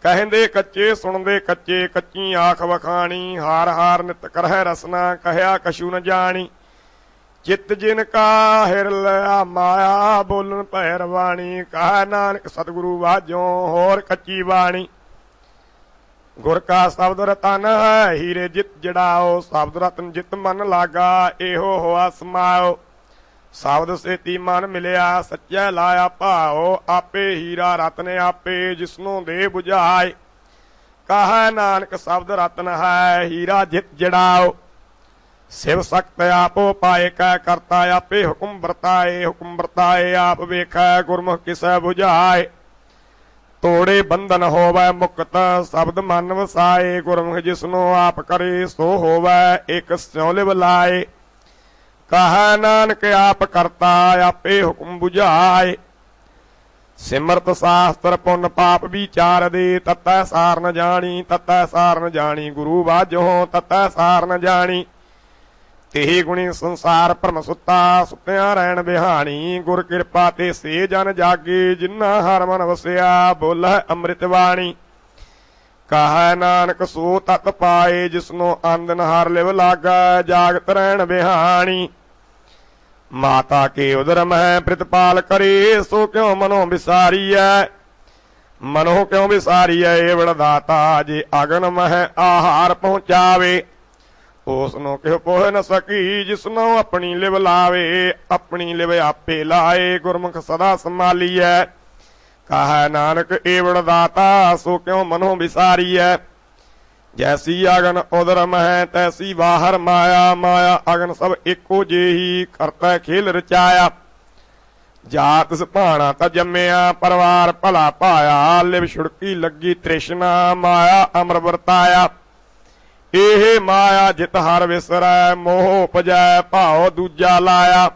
ਕਹਿੰਦੇ ਕੱਚੇ ਸੁਣਦੇ ਕੱਚੇ ਕੱਚੀ ਆਖ ਵਖਾਣੀ ਹਾਰ ਨਿਤ ਕਰਹਿ ਰਸਨਾ ਕਹਿਆ ਕਛੂ ਨ ਜਾਣੀ ਚਿੱਤ ਜਿਨ ਕਾ ਹਿਰ ਲਿਆ ਮਾਇਆ ਬੋਲਣ ਭੈ ਰਵਾਣੀ ਕਹੈ ਨਾਨਕ ਸਤਿਗੁਰੂ ਵਾਜੋ ਹੋਰ ਕੱਚੀ ਬਾਣੀ ਗੁਰ ਕਾ ਸ਼ਬਦ ਰਤਨ ਹੈ ਹੀਰੇ ਜਿਤ ਜੜਾਓ ਸ਼ਬਦ ਰਤਨ ਜਿਤ ਮਨ ਲਾਗਾ ਇਹੋ ਹੋਆ ਸਮਾਓ ਸ਼ਬਦ ਸੇਤੀ ਮਨ ਮਿਲਿਆ ਸੱਚੈ ਲਾਇਆ ਭਾਓ ਆਪੇ ਹੀਰਾ ਰਤਨ ਆਪੇ ਜਿਸਨੂੰ ਦੇ 부ਝਾਏ ਕਹੈ ਨਾਨਕ ਸ਼ਬਦ ਰਤਨ ਹੈ ਹੀਰਾ ਜਿਤ ਜੜਾਓ ਸਿਵ ਸਖਤ ਆਪੋ ਪਾਏ ਕੈ ਕਰਤਾ ਆਪੇ ਹੁਕਮ ਵਰਤਾਏ ਆਪ ਵੇਖੈ ਗੁਰਮੁਖ ਕਿਸੈ 부ਝਾਏ ਤੋੜੇ ਬੰਧਨ ਹੋਵੈ ਮੁਕਤ ਸ਼ਬਦ ਮਨ ਵਸਾਏ ਗੁਰਮੁਖ ਜਿਸਨੂੰ ਆਪ ਕਰੇ ਸੋ ਹੋਵੈ ਇਕ ਸਿਉ ਲਿਵ ਲਾਏ ਕਹੈ ਨਾਨਕ ਆਪ ਕਰਤਾ ਆਪੇ ਹੁਕਮ 부ਝਾਏ ਸਿਮਰਤ ਸ਼ਾਸਤਰ ਪੁੰਨ ਪਾਪ ਵਿਚਾਰ ਦੇ ਤਤੈ ਸਾਰ ਨ ਜਾਣੀ ਗੁਰੂ ਵਾਜੋ ਤਤੈ ਸਾਰ ਨ ਜਾਣੀ तेहि गुणी संसार भरम सुता सुत्या रहन बिहानी गुर कृपा ते से जन जागे जिन्ना हर मन वसिया बोला अमृत वाणी कह नानक सो तत पाए जिसनो आंदन हर लिव लागा जागत रहन बिहानी माता के उदर मह प्रतिपाल करे सो क्यों मनो बिसारिय मनो क्यों बिसारिय एवड़ दाता जे अगन मह आहार पहुंचावे उसनो क्यों पोह न सकी जिसनो अपनी लिव लावे अपनी लिव आपे लाए गुरमुख सदा संभालीय कह नानक एवड़ दाता सो क्यों मनो बिसारिय जैसी अगन उदर मह तैसी बाहर माया माया अगन सब एको जेही करता खेल रचाया जात सभाना ता जम्मिया परिवार भला पाया लिव छुड़की लगी तृष्णा माया अमर वरताया एह माया जित हर विसरै मोह उपजै भाव दूजा लाया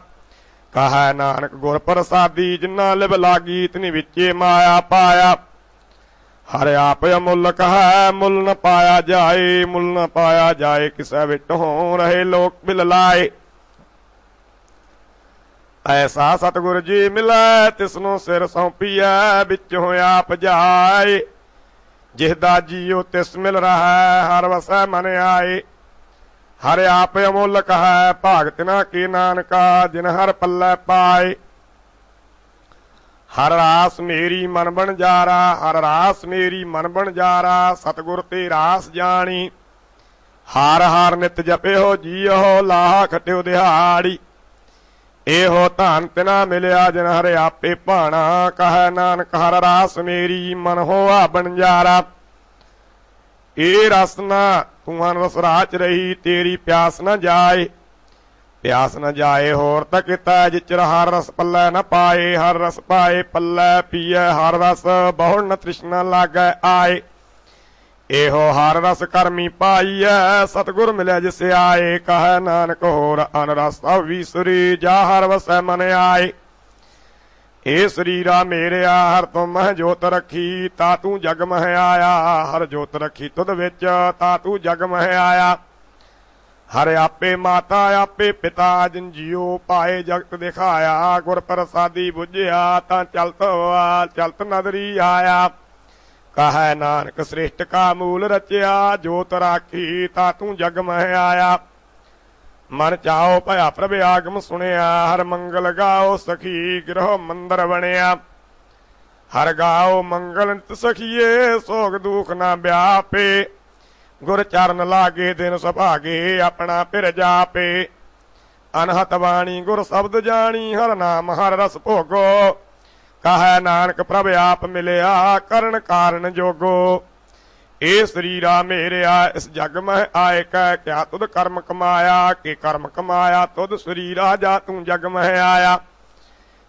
कह नानक गुर प्रसादी जिन्ना लिव लागी तिनि विचे माया पाया हर आप अमुल कह मुल न पाया जाए मुल न पाया जाए किसै विट हो रहे लोक बिल लाए ऐसा सतगुर जी मिलै तिसनो सिर सौंपिया बिच हो आप जाए जिसदा जीओ तिस मिल रहा है हर वसै मन आए हर आप अमुल कह भागत ना की नानका जिन हर पल्लै पाए हर रास मेरी मन बन जारा हर रास मेरी मन बन जारा सतगुर ते रास जानी हार हार नित जपे हो जीओ लाह खटियो दिहाड़ी एहो धन तिना मिलिया जिन हर आपे भाना कह नानक हर रास मेरी मन होआ बनजारा ए रसना तुहान रस राच रही तेरी प्यास न जाए प्यास न जाए होर तक जिचर हर रस पल्लै न पाए हर रस पाए पल्लै पिए हर रस बहु न तृष्णा लागै आए एहो हर रस करमी पाईऐ सतगुर मिले जिस आए कह नानक होर अन रस विसरी जा हर वसै मन आए ए शरीरा मेरिया हर तुम मह जोत रखी ता तू जग मह आया हर जोत रखी तुद विच ता तू जग मह आया हर आपे माता आपे पिता जिन जियो पाए जगत दिखाया गुर प्रसादी बुझिया ता चलत नदरी आया कह नानक श्रेष्ठ का मूल रचिया जोत राखी ता तू जग मह आया मन चाओ भया प्रभ आगम सुनिया हर मंगल गाओ सखी गृह मंदिर बनिया हर गाओ मंगल नित सखिए सोग दुख ना व्यापे गुर चरण लागे दिन सुभागे अपना फिर जापे अनहत वाणी गुर शब्द जानी हर नाम हर रस भोगो कह नानक प्रभ आप मिलिया करण कारण जोगो ए शरीरा मेरिया इस जग में आए कह क्या तुद कर्म कमाया के कर्म कमाया तुद शरीरा जा तू जग में आया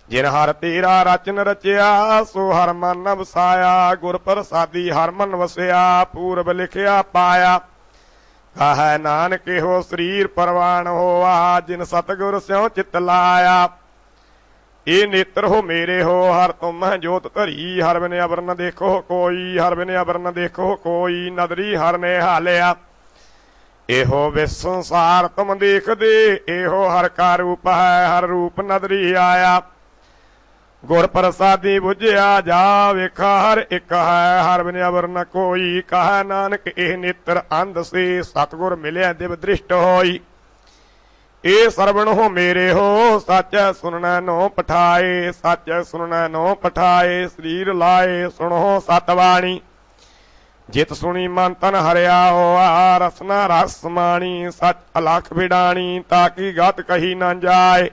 जिन हर तेरा रचन रचिया सो हर मन वसाया गुर प्रसादी हर मन वसिया पूर्व लिखिया पाया कह नानक हो शरीर परवान होआ जिन सतगुर स्यों चित लाया ए नेत्र हो मेरे हो हर तुम जोत धरी हर बिन अबर न देखो कोई हर बिन अबर न देखो कोई नदरी हर ने हालिया एहो विश्व संसार तुम देख दे एहो हर का रूप है हर रूप नदरी आया गुर प्रसादी बुझिया जा वेखा हर एक है हर बिन अबर न कोई कह नानक एह नेत्र अंध से सतगुर मिलिया दिव दृष्ट होई ए सरवण हो मेरे हो सच सुनना नो पठाए सच सुनना नो पठाए शरीर लाए सुनो सतवाणी जित सुनी मन तन हरिया हो रसना रस माणी सच अलख बिडाणी ताकि गत कही न जाए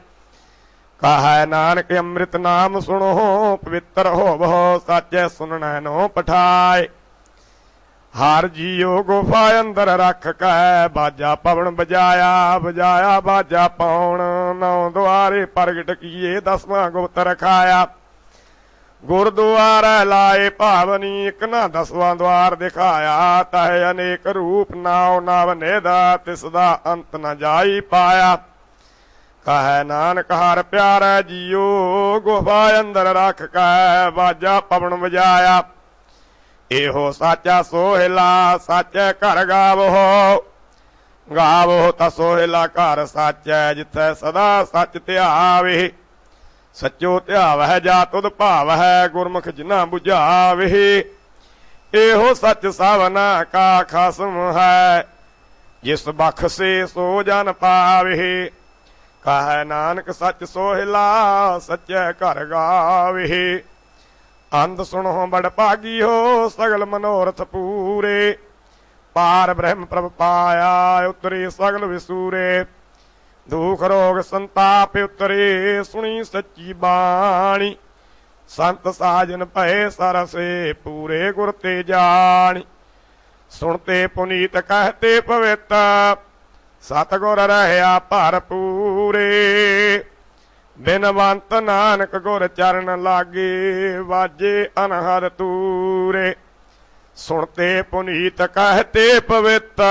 कह नानक अमृत नाम सुनो पवित्र हो बहु सच सुनना नो पठाए हर जियो गुफा अंदर रख कै बाजा पवन बजाया बजाया बाजा पाउन नौ द्वारे प्रगट किए 10वां गुप्त रखाया गुरद्वारा लाए भावनी एक ना 10वां द्वार दिखाया तह अनेक रूप नाव नव नेदा तिसदा अंत न जाई पाया कह नानक हर प्यारा जियो गुफा अंदर रख कै बाजा पवन बजाया एहो साचा सोहला साचे घर गावो ਗਾਵੋ ਤਾ ਸੋਹਿਲਾ ਘਰ ਸਾਚੈ ਜਿੱਥੈ ਸਦਾ ਸੱਚ ਧਿਆਵੇ ਸੱਚੋ ਧਿਆਵਹਿ ਜਾ ਤੁਧ ਭਾਵਹਿ ਗੁਰਮੁਖ ਜਿਨਾ 부ਝਾਵੇ ਇਹੋ ਸੱਚ ਸਭਨਾ ਕਾ ਖਸਮ ਹੈ ਜਿਸ ਬਖਸ਼ੇ ਸੋ ਜਨ ਪਾਵੇ ਕਹੈ ਨਾਨਕ ਸੱਚ ਸੋਹਿਲਾ ਸੱਚੈ ਘਰ ਗਾਵੇ ਅੰਧ ਸੁਣੋ ਬੜ ਭਾਗੀਓ ਸਗਲ ਮਨੋਰਥ ਪੂਰੇ ਪਾਰ ਬ੍ਰਹਮ ਪ੍ਰਭ ਪਾਇਆ ਉਤਰੇ ਸਗਲ ਵਿਸੂਰੇ ਦੁਖ ਰੋਗ ਸੰਤਾਪ ਉਤਰੇ ਸੁਣੀ ਸੱਚੀ ਬਾਣੀ ਸੰਤ ਸਾਜਨ ਭਏ ਸਰਸੇ ਪੂਰੇ ਗੁਰ ਤੇ ਜਾਣੀ ਸੁਣਤੇ ਪੁਨੀਤ ਕਹਤੇ ਪਵਿੱਤ ਸਤਿਗੁਰ ਰਹਿਆ ਭਰਪੂਰੇ ਬਿਨਵੰਤ ਨਾਨਕ ਗੁਰ ਚਰਨ ਲਾਗੇ ਵਾਜੇ ਅਨਹਦ ਤੂਰੇ ਸੁਣਤੇ ਪੁਨੀਤ ਕਹਤੇ ਪਵਿੱਤ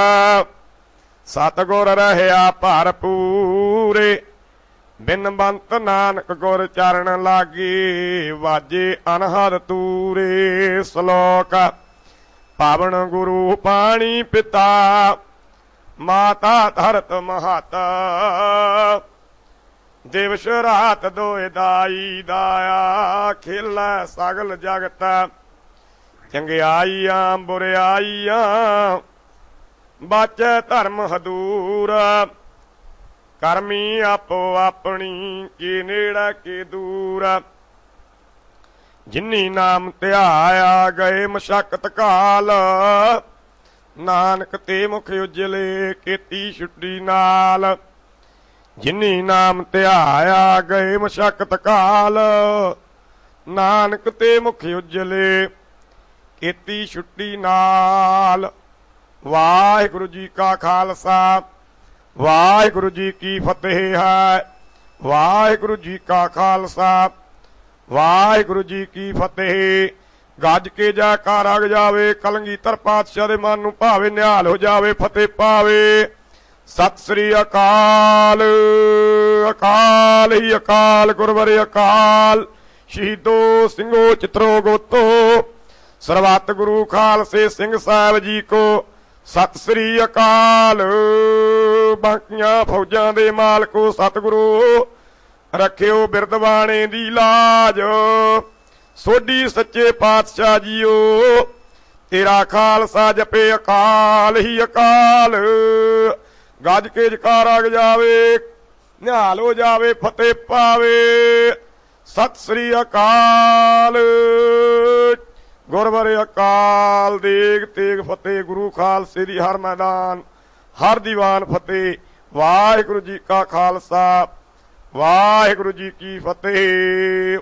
ਸਤਿਗੁਰ ਰਹਿਆ ਭਰਪੂਰੇ ਬਿਨਵੰਤ ਨਾਨਕ ਗੁਰ ਚਰਨ ਲਾਗੇ ਵਾਜੇ ਅਨਹਦ ਤੂਰੇ ਸ਼ਲੋਕ ਪਾਵਨ ਗੁਰੂ ਪਾਣੀ ਪਿਤਾ ਮਾਤਾ ਧਰਤ ਮਹਾਤਾ ਦਿਵਸ ਰਾਤ ਦੋਇ ਦਾਈ ਦਾਇਆ ਖੇਲਾ ਸਗਲ ਜਗਤ ਚੰਗਿਆਈਆਂ ਬੁਰਿਆਈਆਂ ਬਾਚੈ ਧਰਮ ਹਦੂਰ ਕਰਮੀ ਆਪੋ ਆਪਣੀ ਕੀ ਨੇੜਾ ਕੀ ਦੂਰ ਜਿਨੀ ਨਾਮ ਧਿਆਇਆ ਗਏ ਮਸ਼ਕਤ ਕਾਲ ਨਾਨਕ ਤੇ ਮੁਖ ਉਜਲੇ ਕੀਤੀ ਛੁੱਟੀ ਨਾਲ ਜਿਨੀ ਨਾਮ ਧਿਆਇਆ ਗਏ ਮਸ਼ਕਤ ਕਾਲ ਨਾਨਕ ਤੇ ਮੁਖ ਉਜਲੇ ਕੀਤੀ ਛੁੱਟੀ ਨਾਲ ਵਾਹਿਗੁਰੂ ਜੀ ਕਾ ਖਾਲਸਾ ਵਾਹਿਗੁਰੂ ਜੀ ਕੀ ਫਤਿਹ ਹੈ ਵਾਹਿਗੁਰੂ ਜੀ ਕਾ ਖਾਲਸਾ ਵਾਹਿਗੁਰੂ ਜੀ ਕੀ ਫਤਿਹ ਗੱਜ ਕੇ ਜੈਕਾਰਾ ਜਾਵੇ ਕਲਗੀਧਰ ਪਾਤਸ਼ਾਹ ਦੇ ਮਨ ਨੂੰ ਭਾਵੇ ਨਿਹਾਲ ਹੋ ਜਾਵੇ ਫਤਿਹ ਪਾਵੇ ਸਤਿ ਸ੍ਰੀ ਅਕਾਲ ਅਕਾਲ ਹੀ ਅਕਾਲ ਗੁਰਵਰੇ ਅਕਾਲ ਸ਼ਹੀਦੋ ਸਿੰਘੋ ਚਿਤਰੋ ਗੋਤੋ ਸਰਬੱਤ ਗੁਰੂ ਖਾਲਸੇ ਸਿੰਘ ਸਾਹਿਬ ਜੀ ਕੋ ਸਤਿ ਸ੍ਰੀ ਅਕਾਲ ਬਾਕੀਆਂ ਫੌਜਾਂ ਦੇ ਮਾਲਕੋ ਸਤਿਗੁਰੂ ਰੱਖਿਓ ਬਿਰਦਬਾਣੇ ਦੀ ਲਾਜ ਸੋਢੀ ਸੱਚੇ ਪਾਤਸ਼ਾਹ ਜੀਓ ਤੇਰਾ ਖਾਲਸਾ ਜਪੇ ਅਕਾਲ ਹੀ ਅਕਾਲ ਗੱਜ ਕੇ ਜਕਾਰਾ ਜਾਵੇ ਨਿਹਾਲ ਹੋ ਜਾਵੇ ਫਤਿਹ ਪਾਵੇ ਸਤਿ ਸ੍ਰੀ ਅਕਾਲ ਗੁਰਵਰੇ ਅਕਾਲ ਦੇਗ ਤੇਗ ਫਤਿਹ ਗੁਰੂ ਖਾਲਸੇ ਦੀ ਹਰ ਮੈਦਾਨ ਹਰ ਦੀਵਾਨ ਫਤਿਹ ਵਾਹਿਗੁਰੂ ਜੀ ਕਾ ਖਾਲਸਾ ਵਾਹਿਗੁਰੂ ਜੀ ਕੀ ਫਤਿਹ।